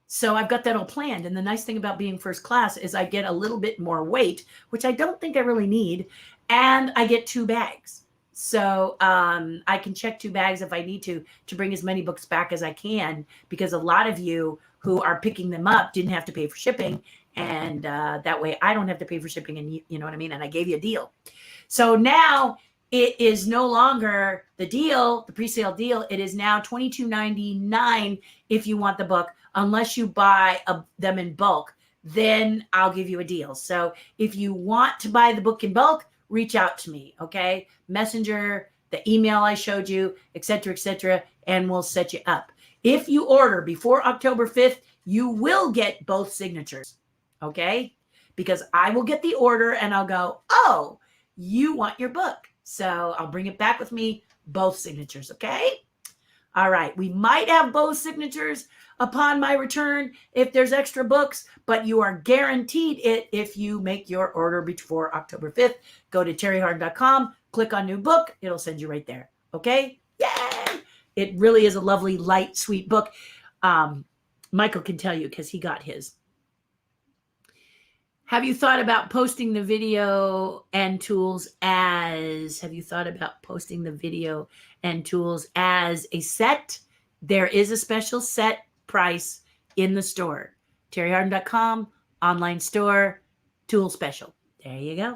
So I've got that all planned. And the nice thing about being first class is I get a little bit more weight, which I don't think I really need. And I get 2 bags. So I can check 2 bags if I need to bring as many books back as I can, because a lot of you who are picking them up didn't have to pay for shipping. And that way I don't have to pay for shipping. And you know what I mean? And I gave you a deal. So now it is no longer the deal, the pre-sale deal. It is now $22.99 if you want the book, unless you buy them in bulk. Then I'll give you a deal. So if you want to buy the book in bulk, reach out to me, okay? Messenger, the email I showed you, et cetera, and we'll set you up. If you order before October 5th, you will get both signatures, okay? Because I will get the order and I'll go, oh, you want your book. So I'll bring it back with me, both signatures, okay? All right, we might have both signatures upon my return if there's extra books, but you are guaranteed it if you make your order before October 5th. Go to TerriHarDin.com, click on new book, it'll send you right there, okay? Yay! It really is a lovely, light, sweet book. Michael can tell you because he got his. Have you thought about posting the video and tools as a set There is a special set price in the store. TerriHarden.com, online store, tool special. There you go.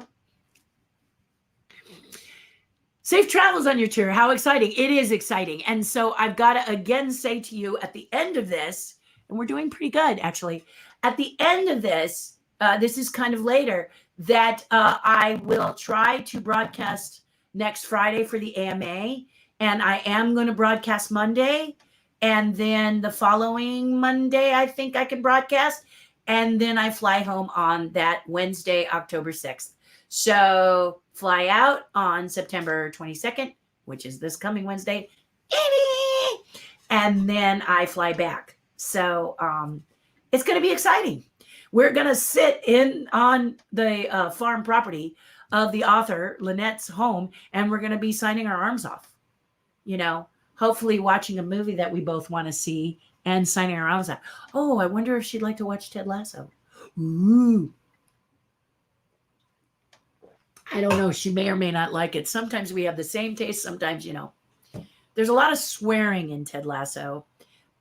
Safe travels on your tour. How exciting. It is exciting. And so I've got to again say to you at the end of this, and we're doing pretty good actually, at the end of this, this is kind of later, that I will try to broadcast next Friday for the AMA. And I am going to broadcast Monday. And then the following Monday, I think I can broadcast. And then I fly home on that Wednesday, October 6th. So fly out on September 22nd, which is this coming Wednesday. And then I fly back. So it's going to be exciting. We're going to sit in on the farm property of the author, Lynette's home, and we're going to be signing our arms off. You know, hopefully watching a movie that we both want to see and signing our arms off. Oh, I wonder if she'd like to watch Ted Lasso. Ooh. I don't know. She may or may not like it. Sometimes we have the same taste. Sometimes, you know, there's a lot of swearing in Ted Lasso,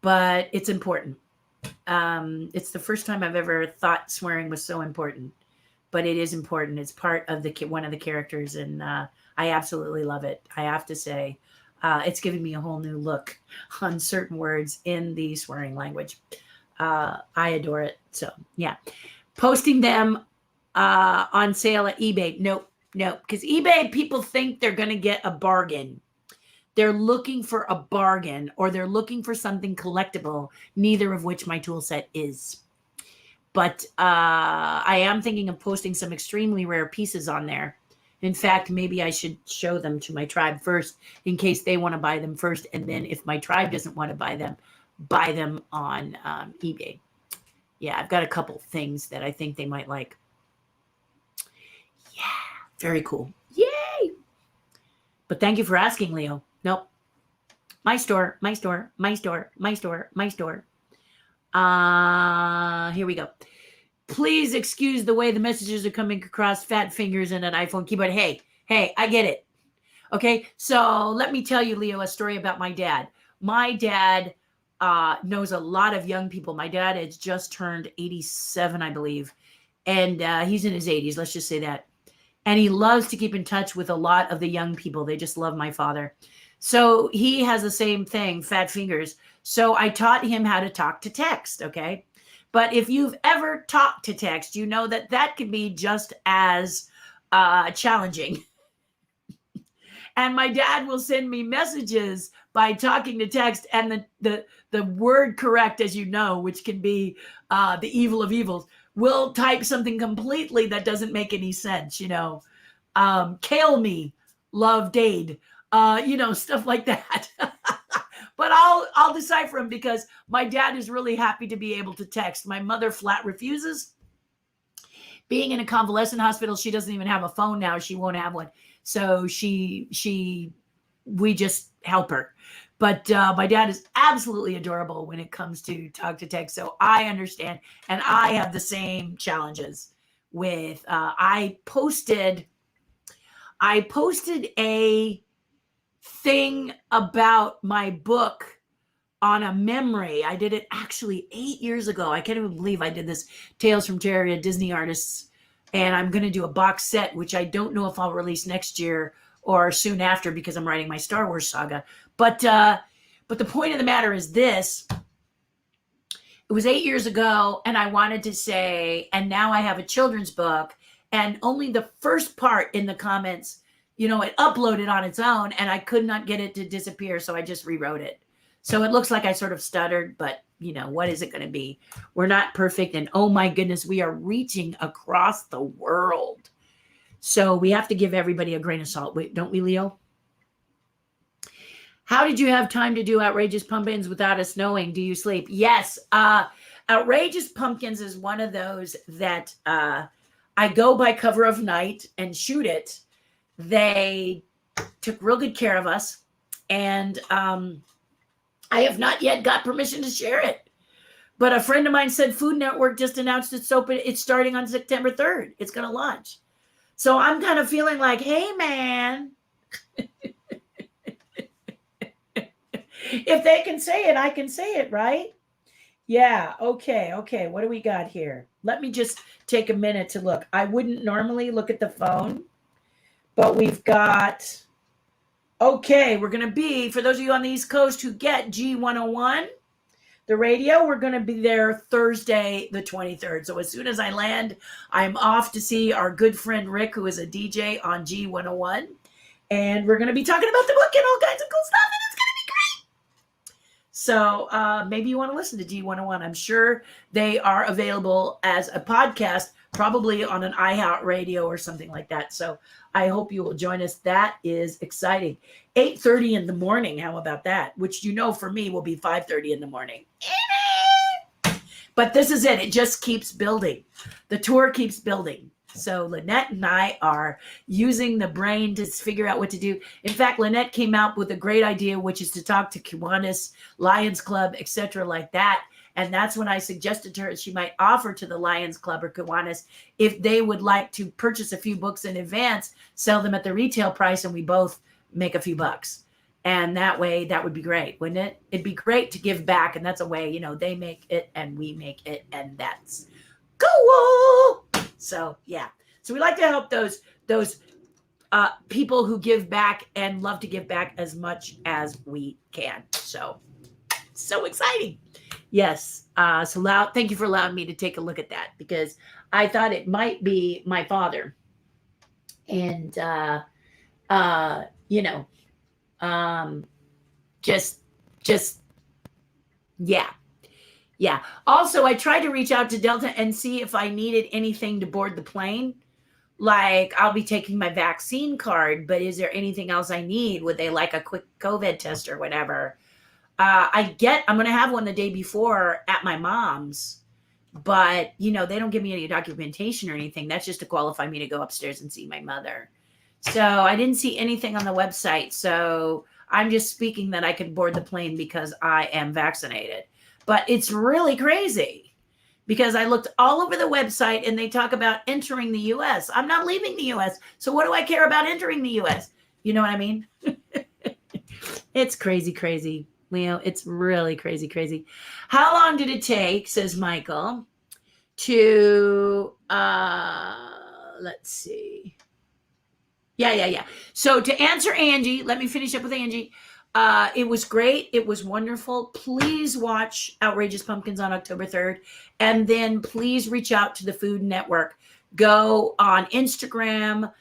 but it's important. It's the first time I've ever thought swearing was so important, but it is important. It's part of one of the characters, and I absolutely love it. I have to say, it's giving me a whole new look on certain words in the swearing language. I adore it. So yeah, posting them on sale at eBay. Nope. Because eBay, people think they're going to get a bargain. They're looking for a bargain, or they're looking for something collectible, neither of which my tool set is. But I am thinking of posting some extremely rare pieces on there. In fact, maybe I should show them to my tribe first in case they want to buy them first. And then if my tribe doesn't want to buy them on eBay. Yeah, I've got a couple things that I think they might like. Yeah, very cool. Yay! But thank you for asking, Leo. Nope. My store. Here we go. Please excuse the way the messages are coming across, fat fingers and an iPhone keyboard. Hey, I get it. Okay, so let me tell you, Leo, a story about my dad. My dad knows a lot of young people. My dad has just turned 87, I believe, and he's in his 80s. Let's just say that. And he loves to keep in touch with a lot of the young people. They just love my father. So he has the same thing, fat fingers. So I taught him how to talk to text, okay? But if you've ever talked to text, you know that that can be just as challenging. And my dad will send me messages by talking to text, and the word correct, as you know, which can be the evil of evils, will type something completely that doesn't make any sense, you know. Kale me, love Dade, you know, stuff like that. But I'll decipher them because my dad is really happy to be able to text. My mother flat refuses. Being in a convalescent hospital, she doesn't even have a phone now. She won't have one. So we just help her. But my dad is absolutely adorable when it comes to talk to text. So I understand. And I have the same challenges with, I posted a thing about my book on a memory. I did it actually 8 years ago. I can't even believe I did this. Tales from Terri, Disney artists. And I'm going to do a box set, which I don't know if I'll release next year or soon after because I'm writing my Star Wars saga. But the point of the matter is this. It was 8 years ago, and I wanted to say, and now I have a children's book, and only the first part in the comments, you know, it uploaded on its own, and I could not get it to disappear, so I just rewrote it. So it looks like I sort of stuttered, but, you know, what is it going to be? We're not perfect, and oh my goodness, we are reaching across the world. So we have to give everybody a grain of salt, wait, don't we, Leo? How did you have time to do Outrageous Pumpkins without us knowing? Do you sleep? Yes. Outrageous Pumpkins is one of those that I go by cover of night and shoot it. They took real good care of us. And I have not yet got permission to share it. But a friend of mine said Food Network just announced it's starting on September 3rd. It's going to launch. So I'm kind of feeling like, hey, man. If they can say it, I can say it, right? Yeah. Okay. Okay. What do we got here? Let me just take a minute to look. I wouldn't normally look at the phone, but we've got. Okay. We're going to be, for those of you on the East Coast who get G101, the radio, we're going to be there Thursday, the 23rd. So as soon as I land, I'm off to see our good friend Rick, who is a DJ on G101. And we're going to be talking about the book and all kinds of cool stuff. And it's going to be great. So maybe you want to listen to G101. I'm sure they are available as a podcast, probably on an iHeartRadio or something like that. So I hope you will join us. That is exciting. 8:30 in the morning. How about that? Which, for me will be 5:30 in the morning. But this is it. It just keeps building. The tour keeps building. So Lynette and I are using the brain to figure out what to do. In fact, Lynette came out with a great idea, which is to talk to Kiwanis, Lions Club, etc., like that. And that's when I suggested to her she might offer to the Lions Club or Kiwanis if they would like to purchase a few books in advance, sell them at the retail price, and we both make a few bucks. And that way, that would be great, wouldn't it? It'd be great to give back. And that's a way, they make it and we make it. And that's cool. So, yeah. So we like to help those people who give back and love to give back as much as we can. So exciting. Yes. So thank you for allowing me to take a look at that, because I thought it might be my father. And, yeah. Yeah. Also, I tried to reach out to Delta and see if I needed anything to board the plane. Like, I'll be taking my vaccine card, but is there anything else I need? Would they like a quick COVID test or whatever? I'm going to have one the day before at my mom's, but they don't give me any documentation or anything. That's just to qualify me to go upstairs and see my mother. So I didn't see anything on the website. So I'm just speaking that I can board the plane because I am vaccinated. But it's really crazy because I looked all over the website and they talk about entering the U.S. I'm not leaving the U.S. So what do I care about entering the U.S.? You know what I mean? It's crazy, crazy. Leo, it's really crazy, crazy. How long did it take, says Michael, to, let's see. Yeah. So to answer Angie, let me finish up with Angie. It was great. It was wonderful. Please watch Outrageous Pumpkins on October 3rd. And then please reach out to the Food Network. Go on Instagram,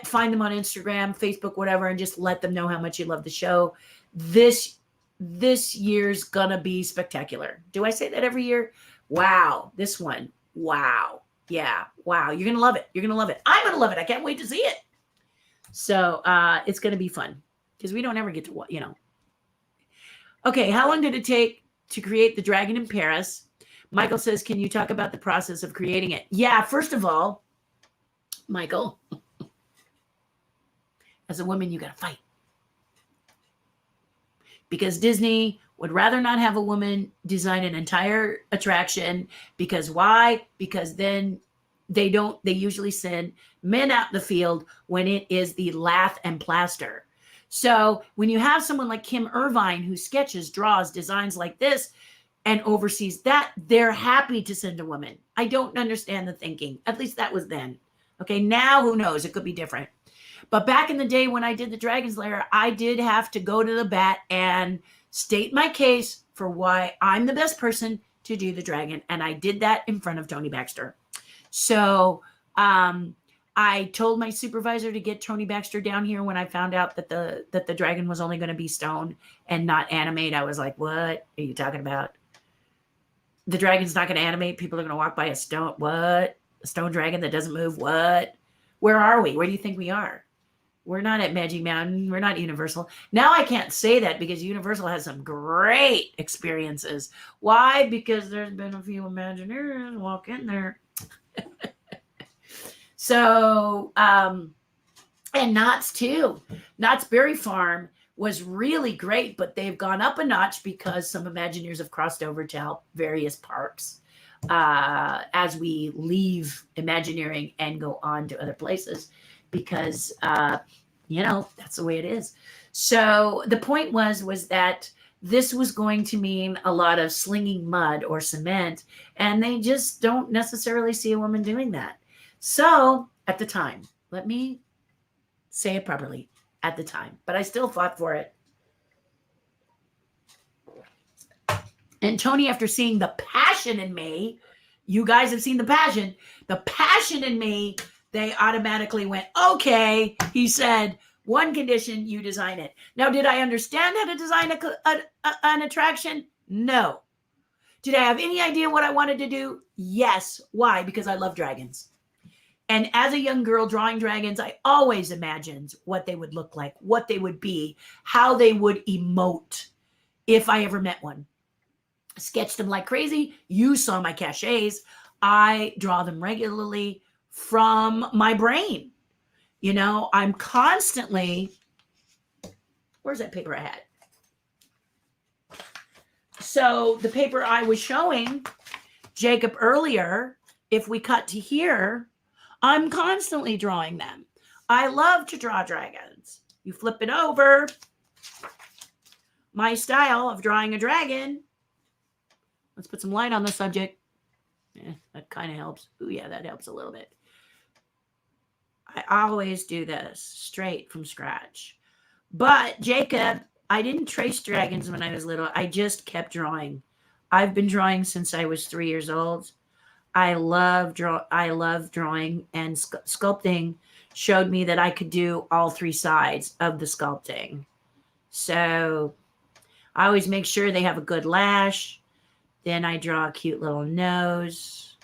find them on Instagram, Facebook, whatever, and just let them know how much you love the show. This year's gonna be spectacular. Do I say that every year? Wow. This one. Wow. Yeah. Wow. You're gonna love it. You're gonna love it. I'm gonna love it. I can't wait to see it. So it's gonna be fun because we don't ever get to Okay, how long did it take to create the dragon in Paris? Michael says, can you talk about the process of creating it? Yeah, first of all, Michael, as a woman, you got to fight. Because Disney would rather not have a woman design an entire attraction. Because why? Because then they usually send men out in the field when it is the lath and plaster. So when you have someone like Kim Irvine who sketches, draws, designs like this and oversees that, they're happy to send a woman. I don't understand the thinking. At least that was then. Okay, now who knows? It could be different. But back in the day when I did the Dragon's Lair, I did have to go to the bat and state my case for why I'm the best person to do the dragon. And I did that in front of Tony Baxter. So I told my supervisor to get Tony Baxter down here when I found out that the dragon was only going to be stone and not animate. I was like, what are you talking about? The dragon's not going to animate. People are going to walk by a stone. What? A stone dragon that doesn't move? What? Where are we? Where do you think we are? We're not at Magic Mountain. We're not Universal. Now I can't say that because Universal has some great experiences. Why? Because there's been a few Imagineers walk in there. So, and Knott's too. Knott's Berry Farm was really great, but they've gone up a notch because some Imagineers have crossed over to help various parks as we leave Imagineering and go on to other places because, that's the way it is. So the point was that this was going to mean a lot of slinging mud or cement, and they just don't necessarily see a woman doing that. So at the time, let me say it properly, at the time, but I still fought for it. And Tony, after seeing the passion in me, you guys have seen the passion in me, they automatically went, okay. He said, one condition, you design it. Now, did I understand how to design an attraction? No. Did I have any idea what I wanted to do? Yes. Why? Because I love dragons. And as a young girl drawing dragons, I always imagined what they would look like, what they would be, how they would emote if I ever met one. Sketched them like crazy. You saw my cachets. I draw them regularly from my brain. You know, I'm constantly, where's that paper I had? So the paper I was showing Jacob earlier, if we cut to here, I'm constantly drawing them. I love to draw dragons. You flip it over, my style of drawing a dragon. Let's put some light on the subject. That kind of helps. Oh yeah, that helps a little bit. I always do this straight from scratch. But Jacob, I didn't trace dragons when I was little. I just kept drawing. I've been drawing since I was 3 years old. I love drawing, and sculpting showed me that I could do all 3 sides of the sculpting. So I always make sure they have a good lash. Then I draw a cute little nose.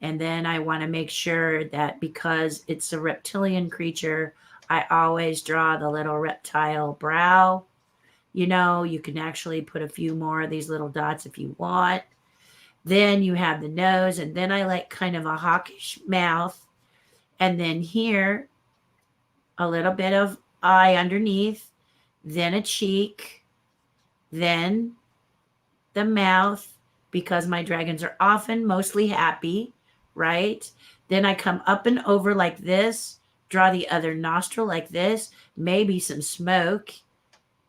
And then I want to make sure that because it's a reptilian creature, I always draw the little reptile brow. You know, you can actually put a few more of these little dots if you want. Then you have the nose, and then I like kind of a hawkish mouth. And then here, a little bit of eye underneath, then a cheek, then the mouth, because my dragons are often mostly happy, right? Then I come up and over like this, draw the other nostril like this, maybe some smoke.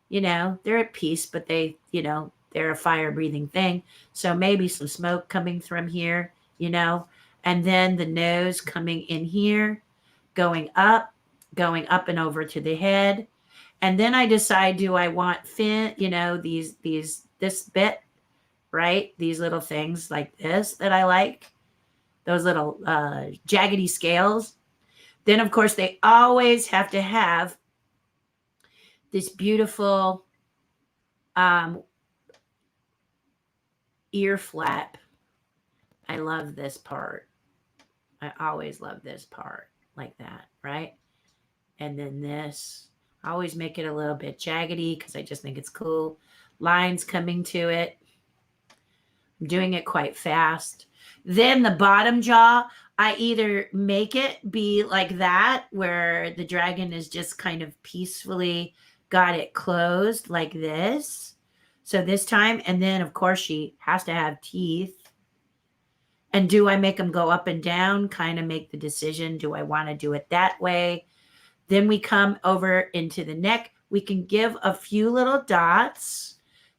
You know, they're at peace, but they, you know, they're a fire breathing thing. So maybe some smoke coming from here, you know, and then the nose coming in here, going up and over to the head. And then I decide, do I want fin, you know, this bit, right? These little things like this that I like, those little jaggedy scales. Then, of course, they always have to have this beautiful ear flap. I love this part. I always love this part like that, right? And then this, I always make it a little bit jaggedy because I just think it's cool. Lines coming to it. I'm doing it quite fast. Then the bottom jaw, I either make it be like that, where the dragon is just kind of peacefully got it closed like this. So this time, and then of course she has to have teeth. And do I make them go up and down? Kind of make the decision. Do I want to do it that way? Then we come over into the neck. We can give a few little dots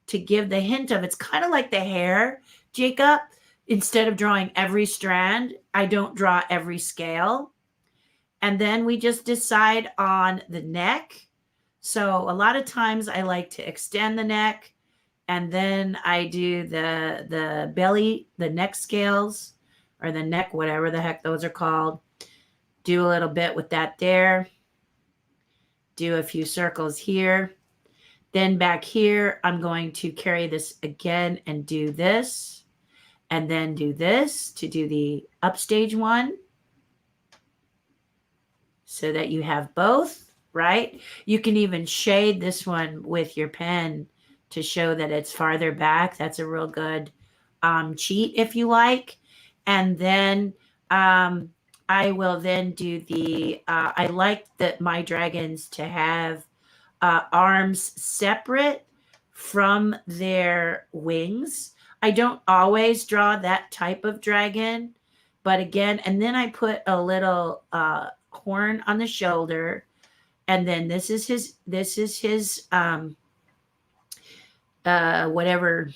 to give the hint of, it's kind of like the hair, Jacob. Instead of drawing every strand, I don't draw every scale. And then we just decide on the neck. So a lot of times I like to extend the neck, and then I do the belly, the neck scales, or the neck, whatever the heck those are called. Do a little bit with that there. Do a few circles here. Then back here, I'm going to carry this again and do this. And then do this to do the upstage one. So that you have both, right? You can even shade this one with your pen to show that it's farther back. That's a real good cheat if you like. And then I will then do the, I like that my dragons to have arms separate from their wings. I don't always draw that type of dragon, but again, and then I put a little horn on the shoulder, and then this is his whatever,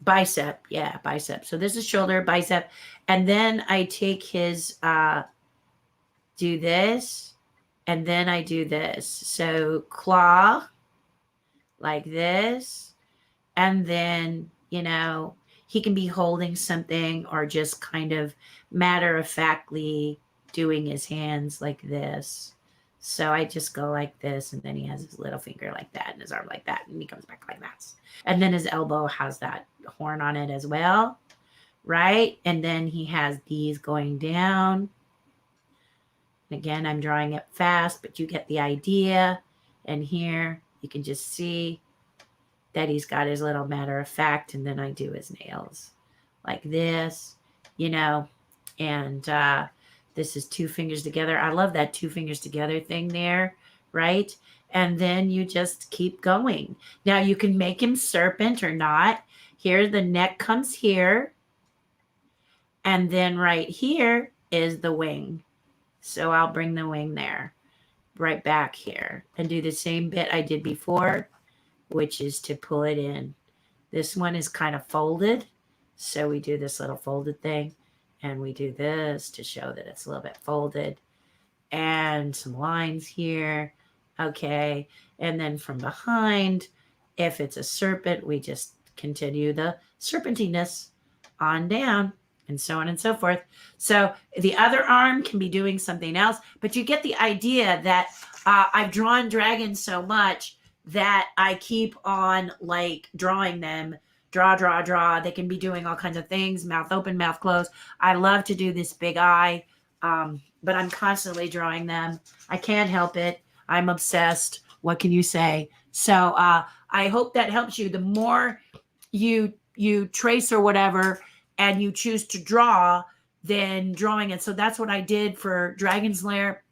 bicep. Yeah, bicep. So this is shoulder, bicep. And then I take his, do this, and then I do this. So claw, like this. And then, you know, he can be holding something or just kind of matter of factly doing his hands like this. So I just go like this, and then he has his little finger like that and his arm like that, and he comes back like that. And then his elbow has that horn on it as well, right? And then he has these going down. Again, I'm drawing it fast, but you get the idea. And here you can just see that he's got his little matter of fact, and then I do his nails like this, you know, and this is 2 fingers together. I love that 2 fingers together thing there, right? And then you just keep going. Now you can make him serpent or not. Here, the neck comes here, and then right here is the wing. So I'll bring the wing there, right back here, and do the same bit I did before, which is to pull it in. This one is kind of folded, so we do this little folded thing, and we do this to show that it's a little bit folded, and some lines here. Okay, and then from behind, if it's a serpent, we just continue the serpentiness on down, and so on and so forth. So the other arm can be doing something else, but you get the idea that I've drawn dragons so much that I keep on like drawing them. Draw. They can be doing all kinds of things, mouth open, mouth closed. I love to do this big eye, but I'm constantly drawing them. I can't help it. I'm obsessed. What can you say? So I hope that helps you. The more you trace or whatever, and you choose to draw, then drawing it. So that's what I did for Dragon's Lair.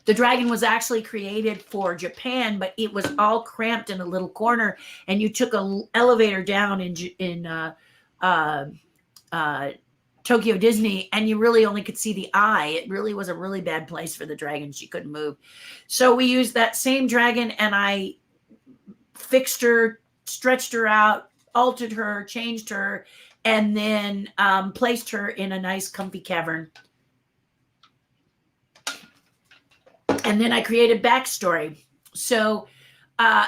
The dragon was actually created for Japan, but it was all cramped in a little corner, and you took an elevator down in Tokyo Disney, and you really only could see the eye. It really was a really bad place for the dragon. She couldn't move. So we used that same dragon, and I fixed her, stretched her out, altered her, changed her, and then placed her in a nice comfy cavern. And then I created backstory. So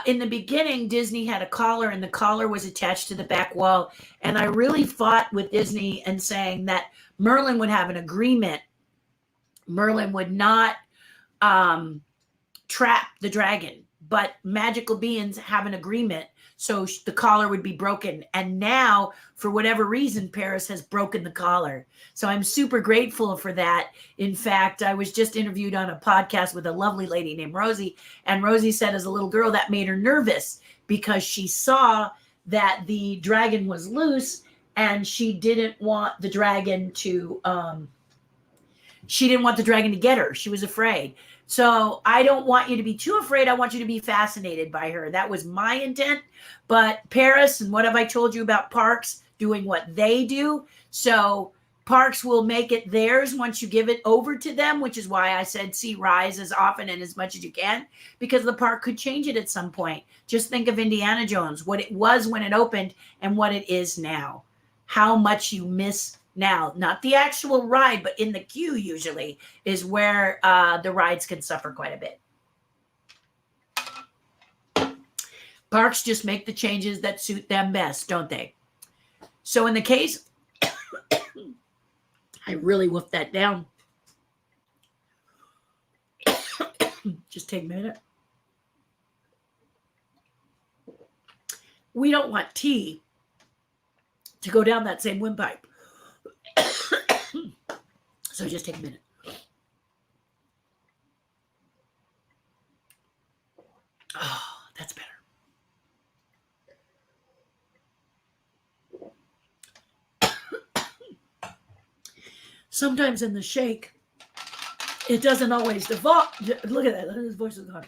in the beginning, Disney had a collar, and the collar was attached to the back wall. And I really fought with Disney and saying that Merlin would have an agreement. Merlin would not trap the dragon, but magical beings have an agreement. So the collar would be broken. And now, for whatever reason, Paris has broken the collar. So I'm super grateful for that. In fact, I was just interviewed on a podcast with a lovely lady named Rosie. And Rosie said as a little girl that made her nervous because she saw that the dragon was loose, and she didn't want the dragon to get her. She was afraid. So I don't want you to be too afraid. I want you to be fascinated by her. That was my intent. But Paris, and what have I told you about parks doing what they do? So parks will make it theirs once you give it over to them, which is why I said see Rise as often and as much as you can, because the park could change it at some point. Just think of Indiana Jones, what it was when it opened and what it is now. How much you miss now, not the actual ride, but in the queue usually is where the rides can suffer quite a bit. Parks just make the changes that suit them best, don't they? So in the case, I really wolfed that down. Just take a minute. We don't want tea to go down that same windpipe. So just take a minute. Oh, that's better. Sometimes in the shake, it doesn't always devolve. Look at that. Look at his voice is gone.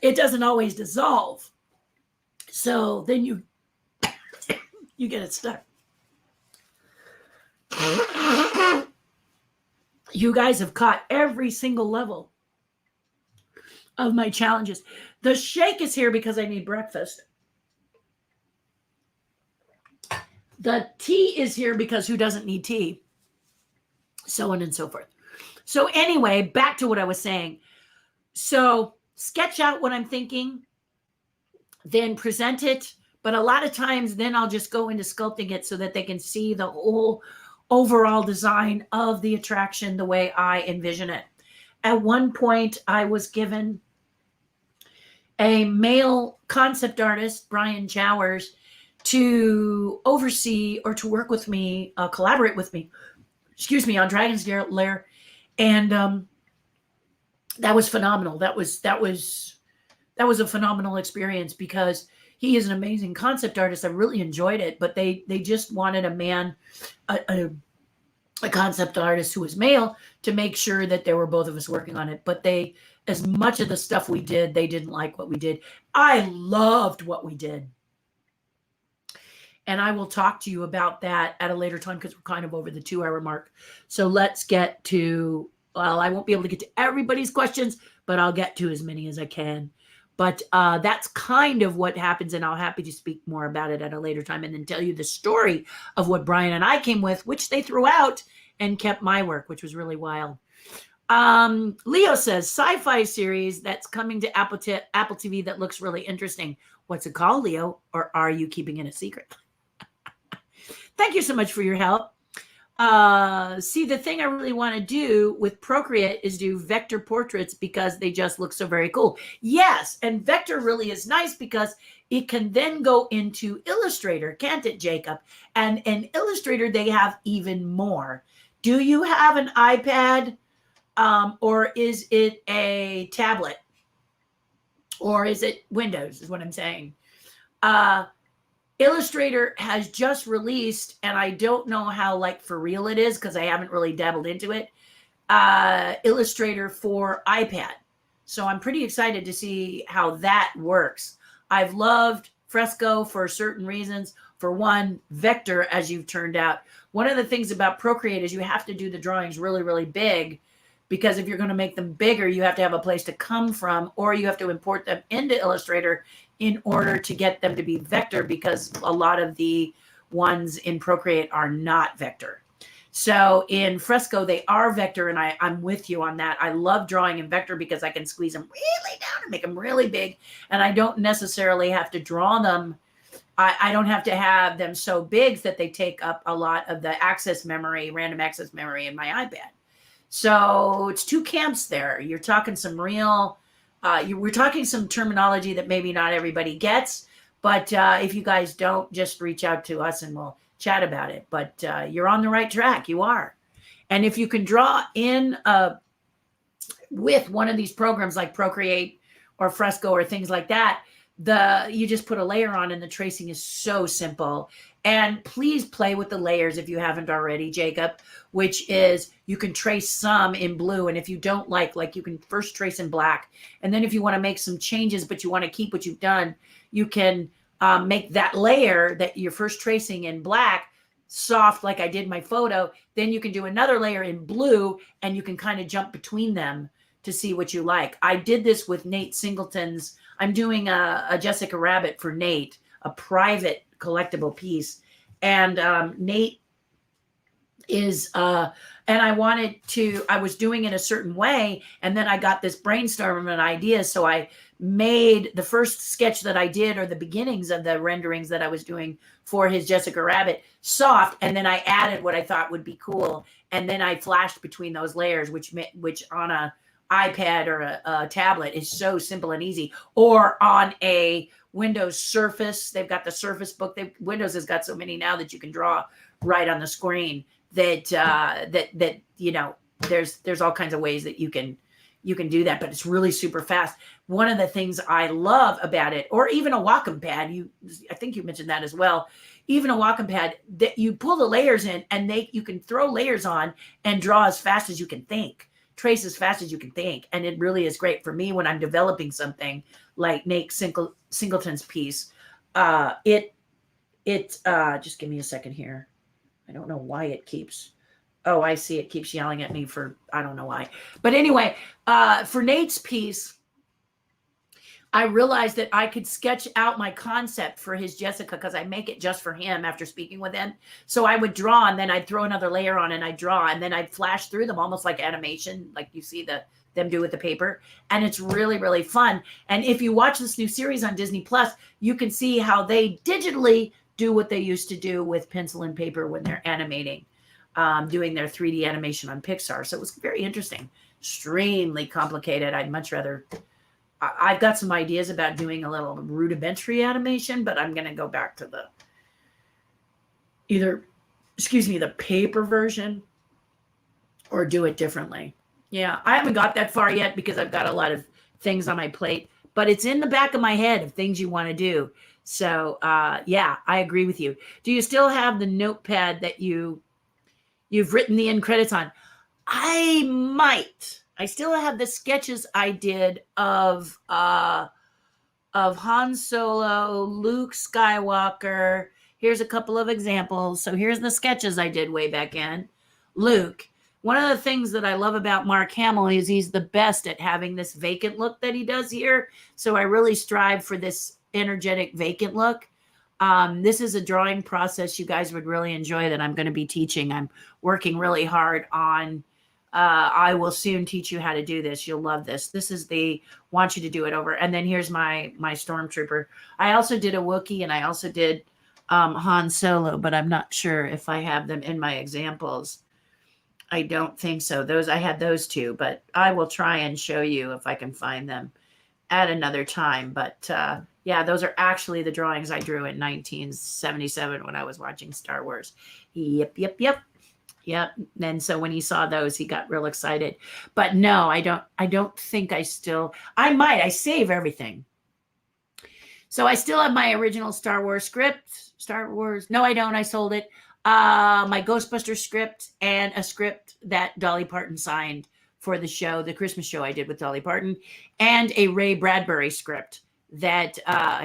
It doesn't always dissolve. So then you get it stuck. You guys have caught every single level of my challenges. The shake is here because I need breakfast. The tea is here because who doesn't need tea? So on and so forth. So anyway, back to what I was saying. So sketch out what I'm thinking, then present it. But a lot of times then I'll just go into sculpting it so that they can see the whole overall design of the attraction the way I envision it. At one point, I was given a male concept artist, Brian Jowers, to oversee or to work with me, collaborate with me, on Dragon's Lair. And that was phenomenal. That was a phenomenal experience because he is an amazing concept artist. I really enjoyed it, but they just wanted a man, a concept artist who was male, to make sure that there were both of us working on it. But they, as much of the stuff we did, they didn't like what we did. I loved what we did. And I will talk to you about that at a later time because we're kind of over the 2-hour mark. So let's get to, well, I won't be able to get to everybody's questions, but I'll get to as many as I can. But that's kind of what happens, and I'll happy to speak more about it at a later time and then tell you the story of what Brian and I came with, which they threw out and kept my work, which was really wild. Leo says, sci-fi series that's coming to Apple TV that looks really interesting. What's it called, Leo? Or are you keeping it a secret? Thank you so much for your help. See, the thing I really want to do with Procreate is do vector portraits because they just look so very cool. Yes, and vector really is nice because it can then go into Illustrator, can't it, Jacob? And in Illustrator, they have even more. Do you have an iPad, or is it a tablet? Or is it Windows, is what I'm saying. Illustrator has just released, and I don't know how like for real it is because I haven't really dabbled into it, Illustrator for iPad. So I'm pretty excited to see how that works. I've loved Fresco for certain reasons. For one, vector, as you've turned out. One of the things about Procreate is you have to do the drawings really, really big, because if you're going to make them bigger, you have to have a place to come from, or you have to import them into Illustrator in order to get them to be vector, because a lot of the ones in Procreate are not vector. So in Fresco, they are vector, and I'm with you on that. I love drawing in vector because I can squeeze them really down and make them really big, and I don't necessarily have to draw them. I don't have to have them so big that they take up a lot of the access memory, random access memory in my iPad. So it's two camps there. You're talking some real... we're talking some terminology that maybe not everybody gets, but if you guys don't, just reach out to us and we'll chat about it. But you're on the right track. You are. And if you can draw in with one of these programs like Procreate or Fresco or things like that, you just put a layer on and the tracing is so simple. And please play with the layers if you haven't already, Jacob, which is you can trace some in blue. And if you don't like you can first trace in black. And then if you want to make some changes, but you want to keep what you've done, you can make that layer that you're first tracing in black soft, like I did my photo. Then you can do another layer in blue and you can kind of jump between them to see what you like. I did this with Nate Singleton's. I'm doing a Jessica Rabbit for Nate, a private collectible piece. And Nate is, and I was doing it a certain way. And then I got this brainstorm of an idea. So I made the first sketch that I did, or the beginnings of the renderings that I was doing for his Jessica Rabbit, soft. And then I added what I thought would be cool. And then I flashed between those layers, which on a iPad or a tablet is so simple and easy, or on a Windows Surface. They've got the Surface book. Windows has got so many now that you can draw right on the screen that there's all kinds of ways that you can do that, but it's really super fast. One of the things I love about it, or even a Wacom pad, I think you mentioned that as well. Even a Wacom pad, that you pull the layers in and you can throw layers on and draw as fast as you can think. Trace as fast as you can think. And it really is great for me when I'm developing something like Nate Singleton's piece. Just give me a second here. I don't know why it keeps, oh, I see, it keeps yelling at me for, I don't know why. But anyway, for Nate's piece, I realized that I could sketch out my concept for his Jessica because I make it just for him after speaking with him. So I would draw and then I'd throw another layer on and I'd draw and then I'd flash through them almost like animation, like you see them do with the paper. And it's really, really fun. And if you watch this new series on Disney Plus, you can see how they digitally do what they used to do with pencil and paper when they're animating, doing their 3D animation on Pixar. So it was very interesting, extremely complicated. I'd much rather... I've got some ideas about doing a little rudimentary animation, but I'm going to go back to the the paper version or do it differently. Yeah, I haven't got that far yet because I've got a lot of things on my plate, but it's in the back of my head of things you want to do. So, yeah, I agree with you. Do you still have the notepad that you've written the end credits on? I might. I still have the sketches I did of Han Solo, Luke Skywalker. Here's a couple of examples. So here's the sketches I did way back in. Luke. One of the things that I love about Mark Hamill is he's the best at having this vacant look that he does here. So I really strive for this energetic vacant look. This is a drawing process you guys would really enjoy that I'm going to be teaching. I'm working really hard on. I will soon teach you how to do this. You'll love this. This is the want you to do it over. And then here's my stormtrooper. I also did a Wookiee and I also did Han Solo, but I'm not sure if I have them in my examples. I don't think so. I had those two, but I will try and show you if I can find them at another time. But yeah, those are actually the drawings I drew in 1977 when I was watching Star Wars. Yep. And so when he saw those, he got real excited. But no, I don't think I save everything. So I still have my original Star Wars script. No, I don't. I sold it. My Ghostbusters script and a script that Dolly Parton signed for the show, the Christmas show I did with Dolly Parton, and a Ray Bradbury script that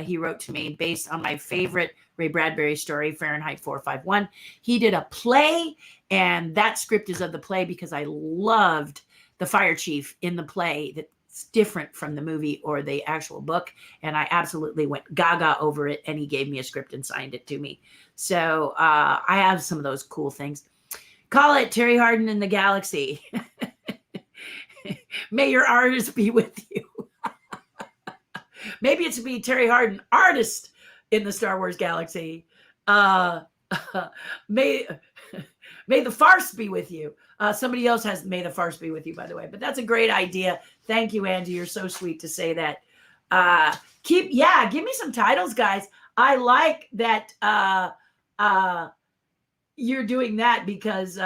he wrote to me based on my favorite Ray Bradbury story, Fahrenheit 451. He did a play, and that script is of the play because I loved the fire chief in the play that's different from the movie or the actual book. And I absolutely went gaga over it, and he gave me a script and signed it to me. So I have some of those cool things. Call it Terri Hardin in the Galaxy. May your artist be with you. Maybe it should be Terri Hardin, artist in the Star Wars galaxy. May the farce be with you. Somebody else has May the farce be with you, by the way. But that's a great idea. Thank you, Angie. You're so sweet to say that. Give me some titles, guys. I like that you're doing that because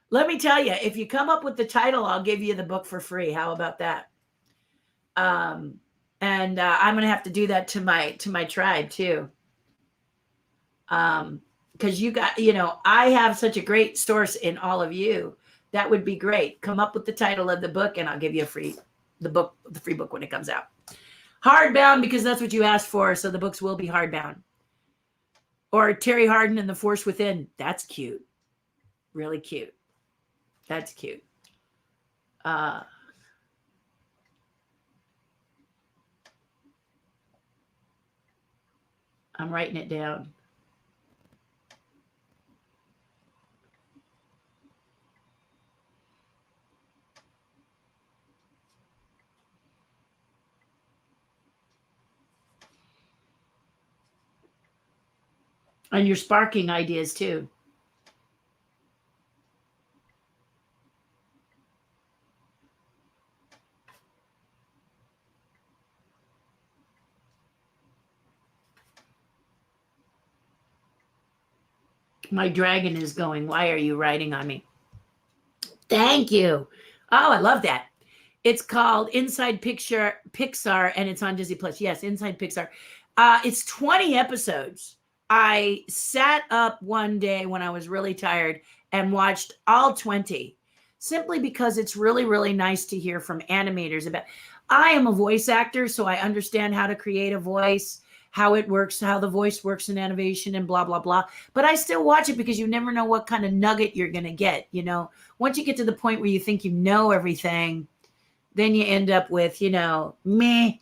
let me tell you, if you come up with the title, I'll give you the book for free. How about that? And I'm going to have to do that to my tribe too. Because you got, I have such a great source in all of you. That would be great. Come up with the title of the book and I'll give you the free book when it comes out. Hardbound, because that's what you asked for. So the books will be hardbound. Or Terri Hardin and the Force Within. That's cute. Really cute. That's cute. I'm writing it down. And you're sparking ideas too. My dragon is going, why are you writing on me? Thank you. Oh, I love that. It's called Inside Pixar, and it's on Disney Plus. Yes, Inside Pixar. It's 20 episodes. I sat up one day when I was really tired and watched all 20, simply because it's really, really nice to hear from animators about. I am a voice actor, so I understand how to create a voice, how it works, how the voice works in animation and blah, blah, blah. But I still watch it because you never know what kind of nugget you're going to get. Once you get to the point where you think you know everything, then you end up with, meh.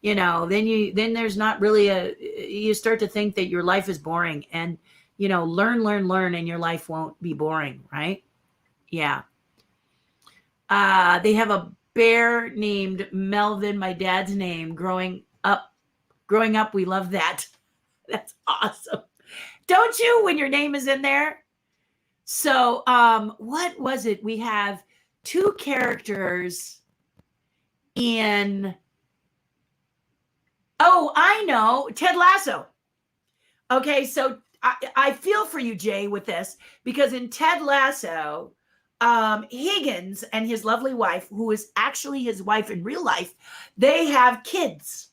then there's not really you start to think that your life is boring, and, learn, and your life won't be boring, right? Yeah. They have a bear named Melvin, my dad's name. Growing up, we love that. That's awesome. Don't you, when your name is in there? So, what was it? We have two characters in, oh, I know, Ted Lasso. Okay, so I feel for you, Jay, with this, because in Ted Lasso, Higgins and his lovely wife, who is actually his wife in real life, they have kids.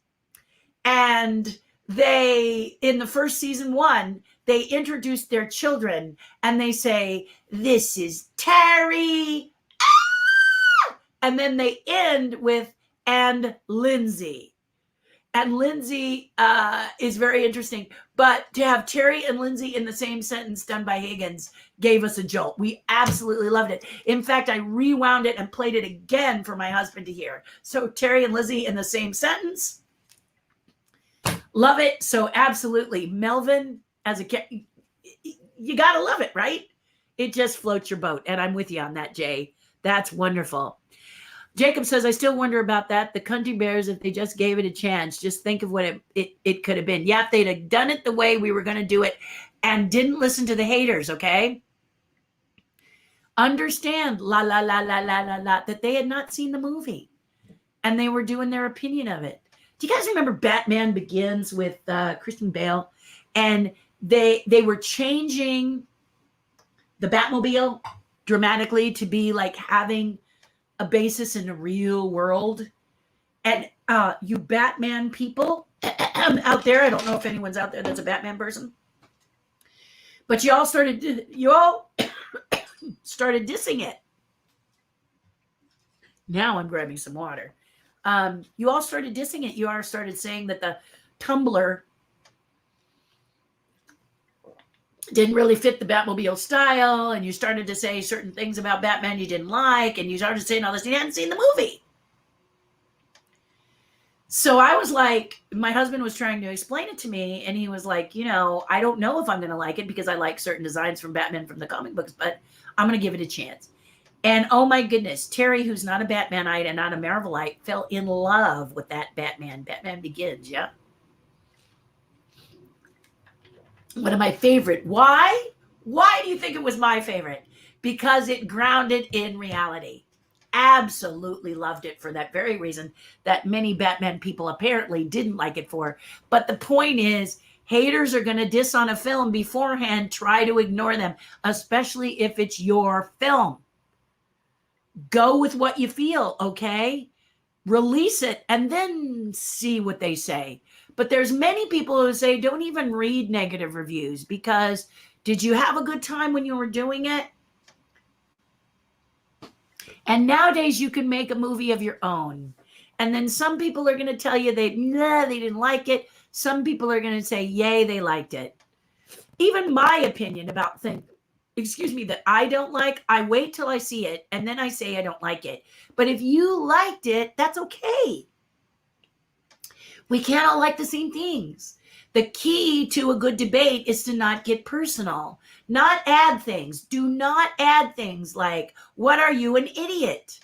And they, in the first season 1, they introduce their children and they say, "This is Terry." Ah! And then they end with, "and Lindsay." And Lindsay is very interesting. But to have Terry and Lindsay in the same sentence done by Higgins gave us a jolt. We absolutely loved it. In fact, I rewound it and played it again for my husband to hear. So Terry and Lindsay in the same sentence. Love it. So absolutely. Melvin, as a kid, you got to love it, right? It just floats your boat. And I'm with you on that, Jay. That's wonderful. Jacob says, I still wonder about that. The Country Bears, if they just gave it a chance, just think of what it could have been. Yeah, if they'd have done it the way we were going to do it and didn't listen to the haters, okay? Understand, that they had not seen the movie and they were doing their opinion of it. Do you guys remember Batman Begins with Christian Bale? And they were changing the Batmobile dramatically to be like having a basis in the real world. And you Batman people out there, I don't know if anyone's out there that's a Batman person, but you all started dissing it. Now I'm grabbing some water. You all started dissing it. You all started saying that the tumbler didn't really fit the Batmobile style, and you started to say certain things about Batman you didn't like, and you started saying all this. You hadn't seen the movie. So I was like, my husband was trying to explain it to me, and he was like, I don't know if I'm going to like it because I like certain designs from Batman from the comic books, but I'm going to give it a chance. And oh my goodness, Terry, who's not a Batmanite and not a Marvelite, fell in love with that Batman Begins, yeah? One of my favorite. Why? Why do you think it was my favorite? Because it grounded in reality. Absolutely loved it for that very reason that many Batman people apparently didn't like it for. But the point is, haters are going to diss on a film beforehand. Try to ignore them, especially if it's your film. Go with what you feel, okay? Release it and then see what they say. But there's many people who say, don't even read negative reviews, because did you have a good time when you were doing it? And nowadays you can make a movie of your own. And then some people are going to tell you they didn't like it. Some people are going to say, yay, they liked it. Even my opinion about things, that I don't like, I wait till I see it and then I say I don't like it. But if you liked it, that's okay. We can't all like the same things. The key to a good debate is to not get personal, not add things. Do not add things like, what are you, an idiot?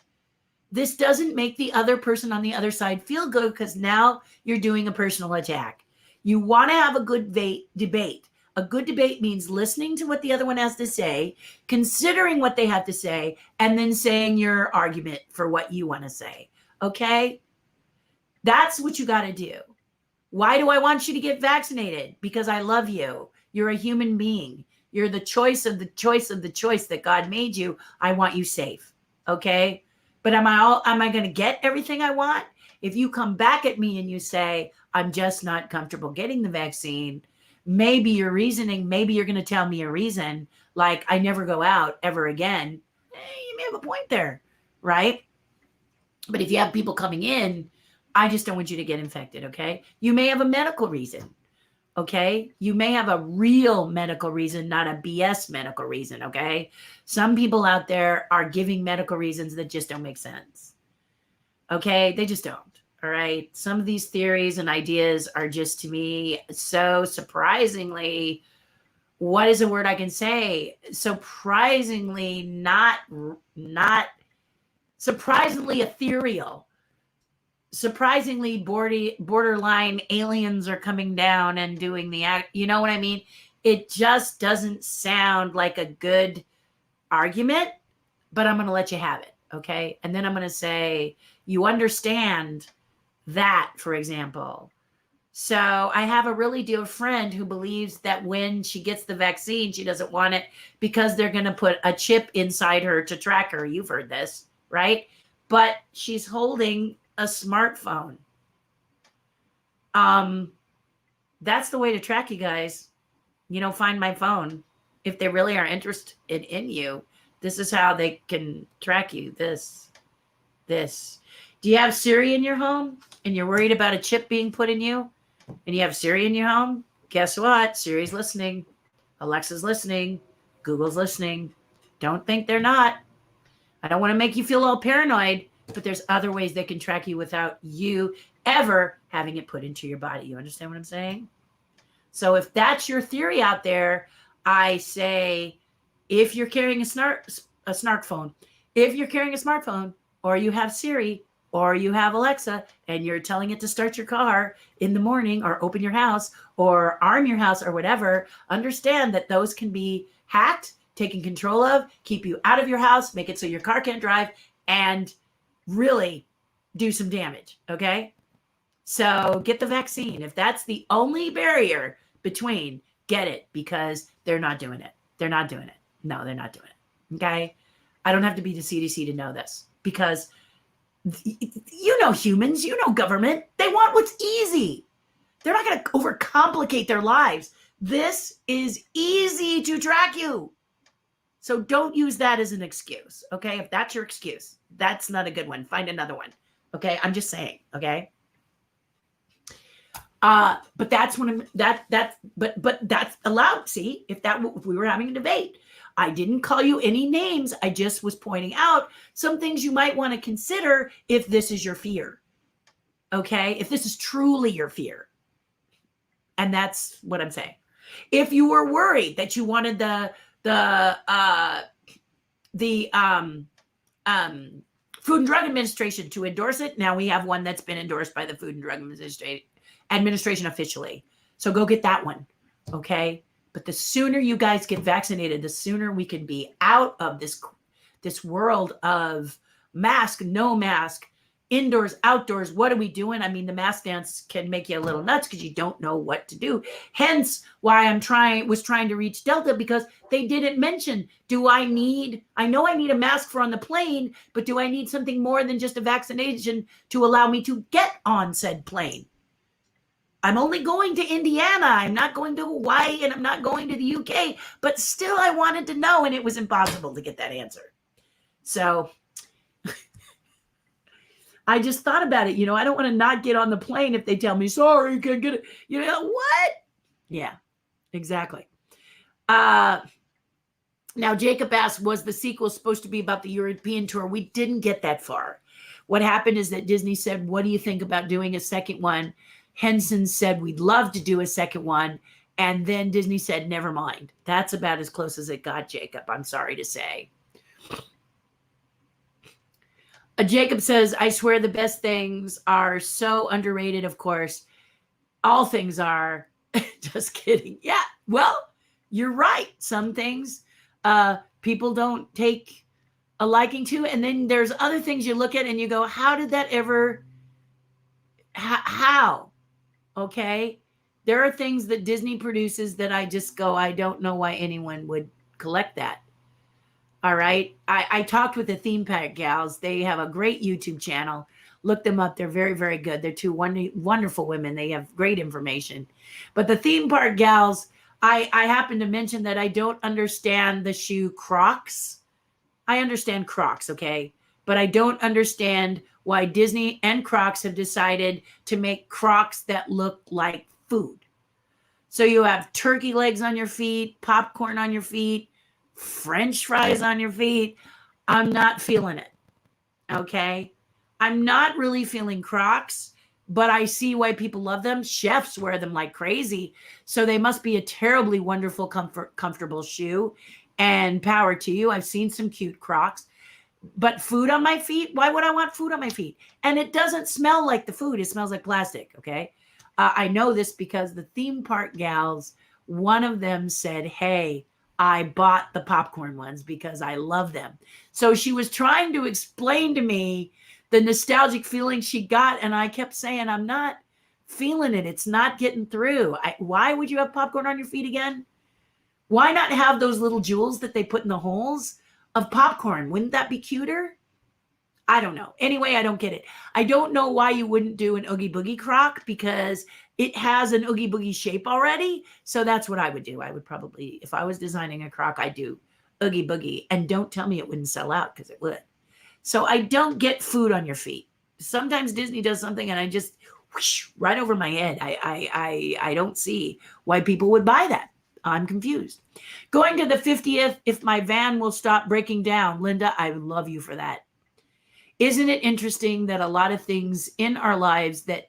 This doesn't make the other person on the other side feel good, because now you're doing a personal attack. You want to have a good debate. A good debate means listening to what the other one has to say, considering what they have to say, and then saying your argument for what you want to say. Okay? That's what you got to do. Why do I want you to get vaccinated? Because I love you. You're a human being. You're the choice of the choice of the choice that God made you. I want you safe. Okay? But am I going to get everything I want? If you come back at me and you say, I'm just not comfortable getting the vaccine, maybe your reasoning, maybe you're going to tell me a reason, like I never go out ever again. You may have a point there, right? But if you have people coming in, I just don't want you to get infected, okay? You may have a medical reason, okay? You may have a real medical reason, not a BS medical reason, okay? Some people out there are giving medical reasons that just don't make sense, okay? They just don't. All right. Some of these theories and ideas are just to me so surprisingly, what is a word I can say? Surprisingly not surprisingly ethereal. Surprisingly borderline aliens are coming down and doing the act. You know what I mean? It just doesn't sound like a good argument, but I'm going to let you have it. Okay. And then I'm going to say, you understand that, for example. So I have a really dear friend who believes that when she gets the vaccine, she doesn't want it because they're going to put a chip inside her to track her. You've heard this, right? But she's holding a smartphone. That's the way to track you guys. Find my phone. If they really are interested in you, this is how they can track you. This. Do you have Siri in your home and you're worried about a chip being put in you? And you have Siri in your home? Guess what? Siri's listening. Alexa's listening. Google's listening. Don't think they're not. I don't want to make you feel all paranoid, but there's other ways they can track you without you ever having it put into your body. You understand what I'm saying? So if that's your theory out there, I say, if you're carrying a smartphone, if you're carrying a smartphone, or you have Siri, or you have Alexa, and you're telling it to start your car in the morning, or open your house, or arm your house, or whatever, understand that those can be hacked, taken control of, keep you out of your house, make it so your car can't drive, and really do some damage, okay? So get the vaccine. If that's the only barrier between, get it, because they're not doing it. They're not doing it. No, they're not doing it, okay? I don't have to be the CDC to know this, because humans, government, they want what's easy. They're not going to overcomplicate their lives. This is easy to track you. So don't use that as an excuse, okay? If that's your excuse, that's not a good one. Find another one, okay? I'm just saying, okay? But that's when but that's allowed. See, if we were having a debate, I didn't call you any names. I just was pointing out some things you might want to consider if this is your fear. Okay? If this is truly your fear. And that's what I'm saying. If you were worried that you wanted the Food and Drug Administration to endorse it, now we have one that's been endorsed by the Food and Drug Administration officially. So go get that one. Okay? But the sooner you guys get vaccinated, the sooner we can be out of this world of mask, no mask, indoors, outdoors. What are we doing? I mean, the mask dance can make you a little nuts because you don't know what to do. Hence why was trying to reach Delta, because they didn't mention, I know I need a mask for on the plane, but do I need something more than just a vaccination to allow me to get on said plane? I'm only going to Indiana. I'm not going to Hawaii, and I'm not going to the UK, but still I wanted to know, and it was impossible to get that answer. So I just thought about it. I don't want to not get on the plane if they tell me, sorry, you can't get it. What? Yeah, exactly. Now, Jacob asked, was the sequel supposed to be about the European tour? We didn't get that far. What happened is that Disney said, what do you think about doing a second one? Henson said, we'd love to do a second one. And then Disney said, never mind. That's about as close as it got, Jacob. I'm sorry to say. Jacob says, I swear the best things are so underrated, of course. All things are. Just kidding. Yeah, well, you're right. Some things people don't take a liking to. And then there's other things you look at and you go, how did that ever, how? Okay. There are things that Disney produces that I just go, I don't know why anyone would collect that. All right. I talked with the theme park gals. They have a great YouTube channel. Look them up. They're very, very good. They're two wonderful women. They have great information. But the theme park gals, I happen to mention that I don't understand the shoe Crocs. I understand Crocs, okay? But I don't understand why Disney and Crocs have decided to make Crocs that look like food. So you have turkey legs on your feet, popcorn on your feet, French fries on your feet. I'm not feeling it, okay? I'm not really feeling Crocs, but I see why people love them. Chefs wear them like crazy. So they must be a terribly wonderful, comfortable shoe. And power to you. I've seen some cute Crocs. But food on my feet? Why would I want food on my feet? And it doesn't smell like the food. It smells like plastic, okay? I know this because the theme park gals, one of them said, hey, I bought the popcorn ones because I love them. So she was trying to explain to me the nostalgic feeling she got. And I kept saying, I'm not feeling it. It's not getting through. Why would you have popcorn on your feet again? Why not have those little jewels that they put in the holes of popcorn? Wouldn't that be cuter? I don't know. Anyway, I don't get it. I don't know why you wouldn't do an Oogie Boogie Croc because it has an Oogie Boogie shape already. So that's what I would do. I would probably, if I was designing a Croc, I'd do Oogie Boogie. And don't tell me it wouldn't sell out because it would. So I don't get food on your feet. Sometimes Disney does something and I just whoosh, right over my head. I don't see why people would buy that. I'm confused. Going to the 50th, if my van will stop breaking down. Linda, I love you for that. Isn't it interesting that a lot of things in our lives that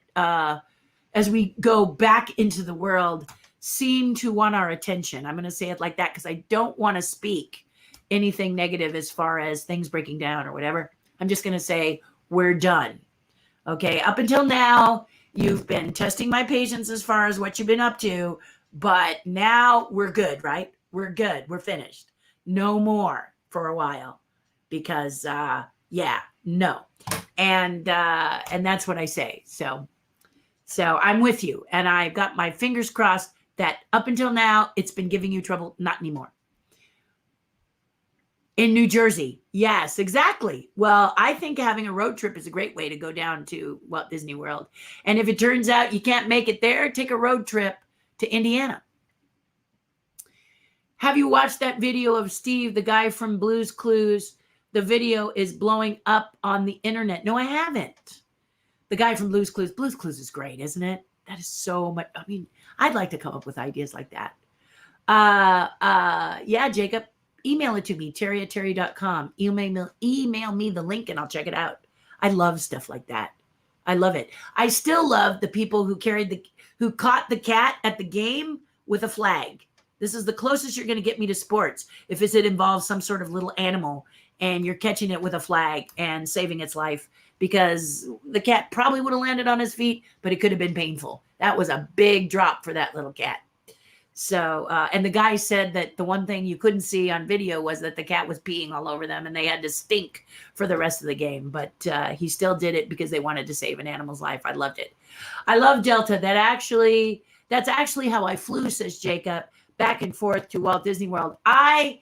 as we go back into the world seem to want our attention? I'm going to say it like that because I don't want to speak anything negative as far as things breaking down or whatever. I'm just going to say we're done. Okay, up until now, you've been testing my patience as far as what you've been up to. But now we're good, right? We're good. We're finished. No more for a while because, yeah, no. And that's what I say. So I'm with you. And I've got my fingers crossed that up until now, it's been giving you trouble. Not anymore. In New Jersey. Yes, exactly. Well, I think having a road trip is a great way to go down to Walt Disney World. And if it turns out you can't make it there, take a road trip to Indiana. Have you watched that video of Steve, the guy from Blue's Clues? The video is blowing up on the internet. No, I haven't. The guy from Blue's Clues. Blue's Clues is great, isn't it? That is so much. I mean, I'd like to come up with ideas like that. Yeah, Jacob, email it to me, terri@terri.com. Email me the link and I'll check it out. I love stuff like that. I love it. I still love the people who caught the cat at the game with a flag. This is the closest you're going to get me to sports. If it involves some sort of little animal and you're catching it with a flag and saving its life, because the cat probably would have landed on his feet, but it could have been painful. That was a big drop for that little cat. So, and the guy said that the one thing you couldn't see on video was that the cat was peeing all over them and they had to stink for the rest of the game. But he still did it because they wanted to save an animal's life. I loved it. I love Delta. That's actually how I flew, says Jacob, back and forth to Walt Disney World. I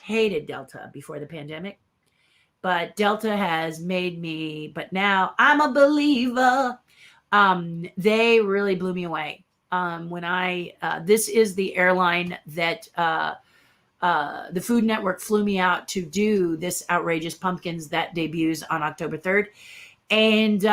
hated Delta before the pandemic, but Delta has made me, but now I'm a believer. They really blew me away. This is the airline that the Food Network flew me out to do this Outrageous Pumpkins that debuts on October 3rd. And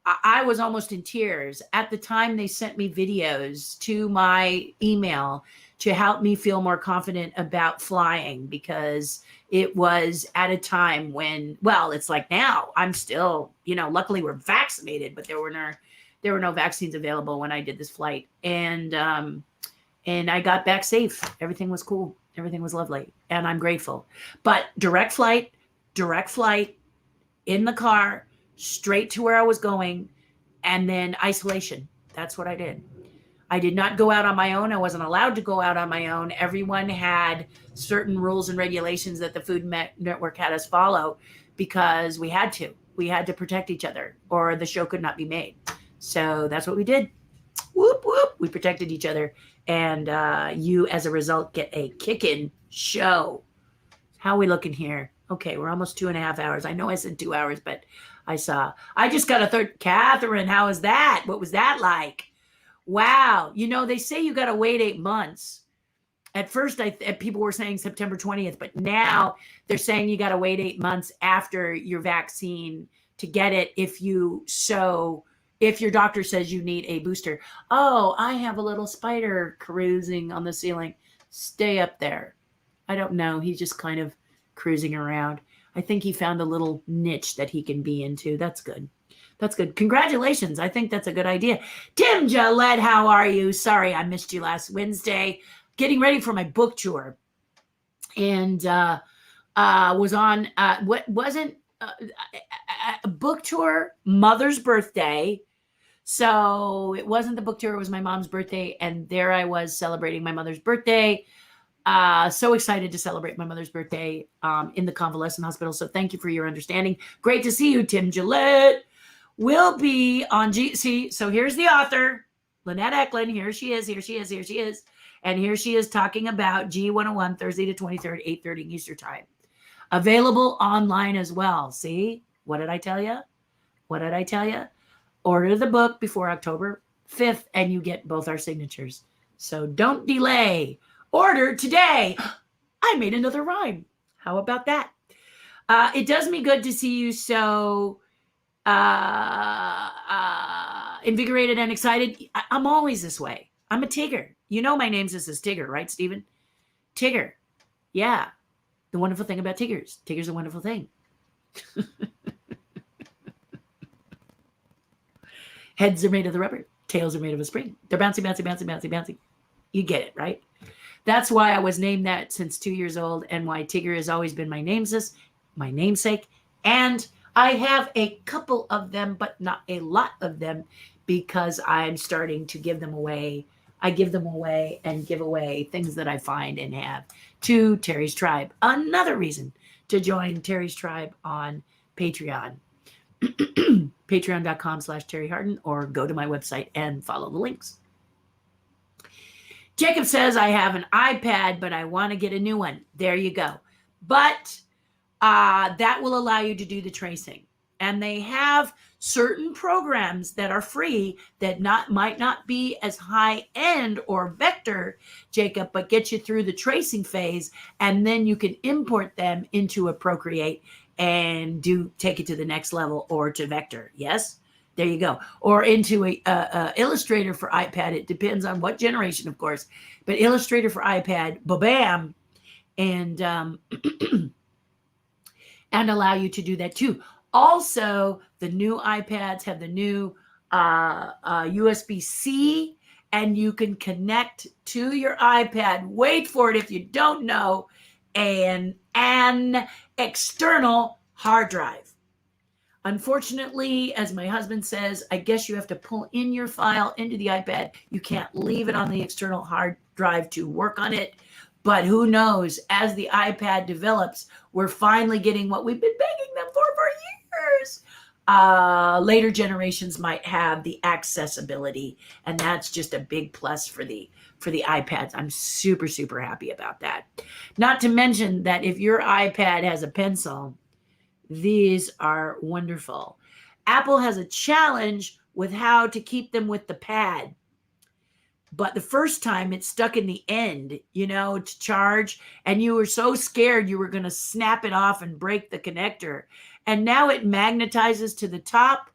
I was almost in tears. At the time, they sent me videos to my email to help me feel more confident about flying, because it was at a time when, well, it's like now I'm still, luckily we're vaccinated, but there were no vaccines available when I did this flight. And I got back safe. Everything was cool. Everything was lovely. And I'm grateful. But direct flight in the car, straight to where I was going, and then isolation. That's what I did. I did not go out on my own. I wasn't allowed to go out on my own. Everyone had certain rules and regulations that the Food Network had us follow because we had to. We had to protect each other or the show could not be made. So that's what we did. Whoop, whoop. We protected each other. And you, as a result, get a kickin' show. How are we looking here? Okay, we're almost 2.5 hours. I know I said 2 hours, but I just got a third. Catherine, how was that? What was that like? Wow. They say you got to wait 8 months. At first, people were saying September 20th, but now they're saying you got to wait 8 months after your vaccine to get it if your doctor says you need a booster. Oh, I have a little spider cruising on the ceiling. Stay up there. I don't know. He's just kind of cruising around. I think he found a little niche that he can be into. That's good. That's good. Congratulations. I think that's a good idea. Tim Gillette, how are you? Sorry, I missed you last Wednesday. Getting ready for my book tour. And was on, what wasn't a book tour, mother's birthday. So it wasn't the book tour, it was my mom's birthday. And there I was celebrating my mother's birthday. So excited to celebrate my mother's birthday in the convalescent hospital. So thank you for your understanding. Great to see you, Tim Gillette. Will be on GC. So here's the author, Lynette Eklund. Here she is. And here she is talking about G101, Thursday the 23rd, 8:30 Eastern Time. Available online as well. See? What did I tell you? Order the book before October 5th and you get both our signatures. So don't delay. Order today. I made another rhyme. How about that? It does me good to see you so invigorated and excited. I'm always this way. I'm a Tigger. You know my name says Tigger, right, Stephen? Tigger. Yeah. The wonderful thing about Tiggers. Tigger's a wonderful thing. Heads are made of the rubber. Tails are made of a spring. They're bouncy, bouncy, bouncy, bouncy, bouncy. You get it, right? That's why I was named that since 2 years old and why Tigger has always been my namesake. And I have a couple of them, but not a lot of them because I'm starting to give them away. I give them away and give away things that I find and have to Terry's Tribe. Another reason to join Terry's Tribe on Patreon. Patreon.com/Terri Hardin, or go to my website and follow the links. Jacob says, I have an iPad, but I want to get a new one. There you go. But that will allow you to do the tracing. And they have certain programs that are free that might not be as high end or vector, Jacob, but get you through the tracing phase. And then you can import them into a Procreate and take it to the next level or to vector. Yes, there you go. Or into a Illustrator for iPad. It depends on what generation, of course, but Illustrator for iPad, bam, and and allow you to do that too. Also, the new iPads have the new USB-C, and you can connect to your iPad. Wait for it if you don't know, an external hard drive. Unfortunately, as my husband says, I guess you have to pull in your file into the iPad. You can't leave it on the external hard drive to work on it. But who knows, as the iPad develops, we're finally getting what we've been begging them for years. Later generations might have the accessibility, and that's just a big plus for the iPads. I'm super, super happy about that. Not to mention that if your iPad has a pencil, these are wonderful. Apple has a challenge with how to keep them with the pad. But the first time it stuck in the end, to charge, and you were so scared you were going to snap it off and break the connector. And now it magnetizes to the top.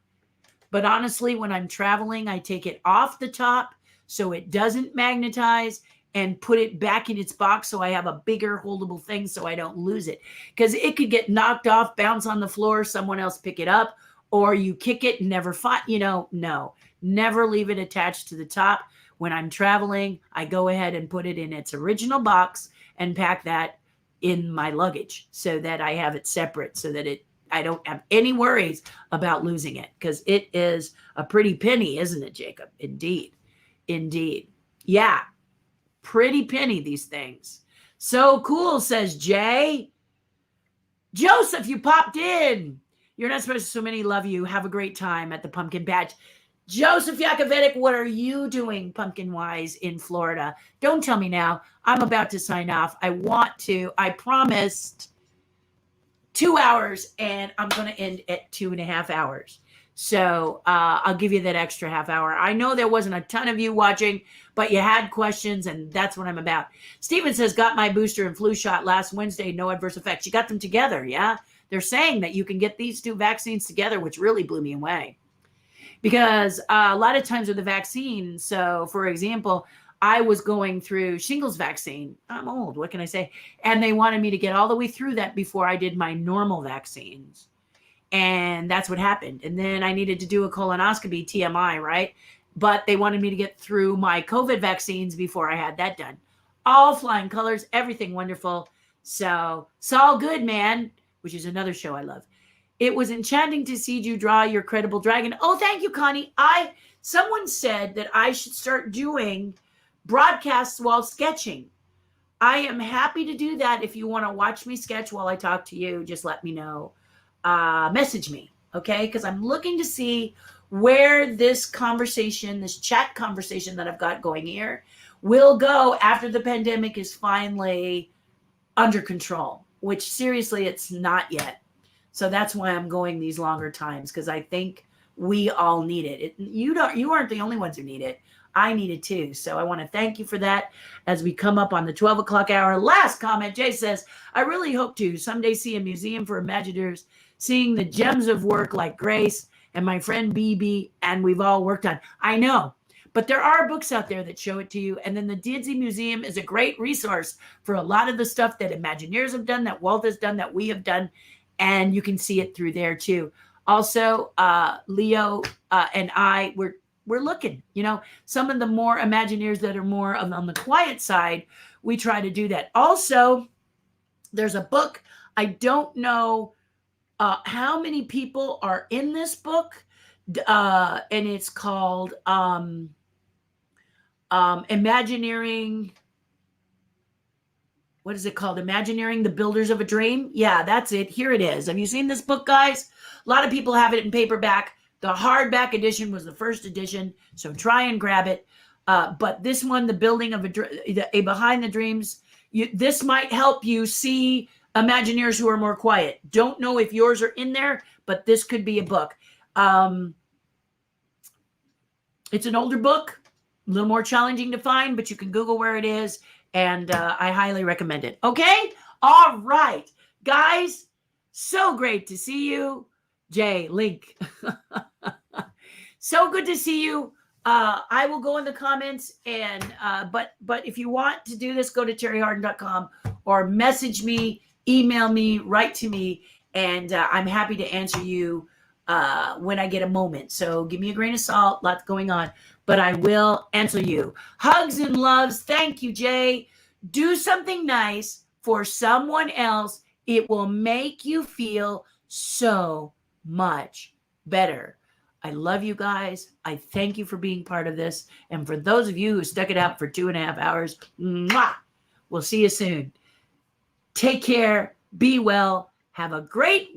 But honestly, when I'm traveling, I take it off the top so it doesn't magnetize and put it back in its box so I have a bigger holdable thing so I don't lose it. Because it could get knocked off, bounce on the floor, someone else pick it up, or you kick it and never find, no. Never leave it attached to the top. When I'm traveling, I go ahead and put it in its original box and pack that in my luggage so that I have it separate so that I don't have any worries about losing it, because it is a pretty penny, isn't it, Jacob? Indeed. Yeah, pretty penny, these things. So cool, says Jay. Joseph, you popped in. You're not supposed to, so many love you. Have a great time at the pumpkin patch. Joseph Yakovic, what are you doing pumpkin-wise in Florida? Don't tell me now. I'm about to sign off. I promised 2 hours, and I'm going to end at 2.5 hours. So I'll give you that extra half hour. I know there wasn't a ton of you watching, but you had questions, and that's what I'm about. Steven says, got my booster and flu shot last Wednesday, no adverse effects. You got them together, yeah? They're saying that you can get these two vaccines together, which really blew me away. Because a lot of times with the vaccine, so for example, I was going through shingles vaccine. I'm old. What can I say? And they wanted me to get all the way through that before I did my normal vaccines. And that's what happened. And then I needed to do a colonoscopy, TMI, right? But they wanted me to get through my COVID vaccines before I had that done. All flying colors, everything wonderful. So it's all good, man, which is another show I love. It was enchanting to see you draw your credible dragon. Oh, thank you, Connie. Someone said that I should start doing broadcasts while sketching. I am happy to do that. If you want to watch me sketch while I talk to you, just let me know. Message me, okay? Because I'm looking to see where this conversation, this chat conversation that I've got going here, will go after the pandemic is finally under control, which seriously, it's not yet. So that's why I'm going these longer times, because I think we all need it. You aren't the only ones who need it. I need it too. So I want to thank you for that as we come up on the 12 o'clock hour. Last comment, Jay says, I really hope to someday see a museum for Imagineers, seeing the gems of work like Grace and my friend BB, and we've all worked on. I know, but there are books out there that show it to you. And then the Didsy Museum is a great resource for a lot of the stuff that Imagineers have done, that Walt has done, that we have done. And you can see it through there too. Also, Leo and I, we're looking, some of the more Imagineers that are more on the quiet side, we try to do that. Also, there's a book. I don't know how many people are in this book, and it's called Imagineering. What is it called? Imagineering the Builders of a Dream. Yeah, that's it. Here it is. Have you seen this book, guys? A lot of people have it in paperback. The hardback edition was the first edition, so try and grab it. But this one, The Building of a Behind the Dreams, this might help you see Imagineers who are more quiet. Don't know if yours are in there, but this could be a book. It's an older book, a little more challenging to find, but you can Google where it is, and I highly recommend it. Okay? All right. Guys, so great to see you. Jay, link. So good to see you. I will go in the comments, and but if you want to do this, go to terrihardin.com or message me, email me, write to me, and I'm happy to answer you when I get a moment. So give me a grain of salt, lots going on, but I will answer you. Hugs and loves. Thank you, Jay. Do something nice for someone else. It will make you feel so much better. I love you guys. I thank you for being part of this. And for those of you who stuck it out for 2.5 hours, mwah, we'll see you soon. Take care. Be well. Have a great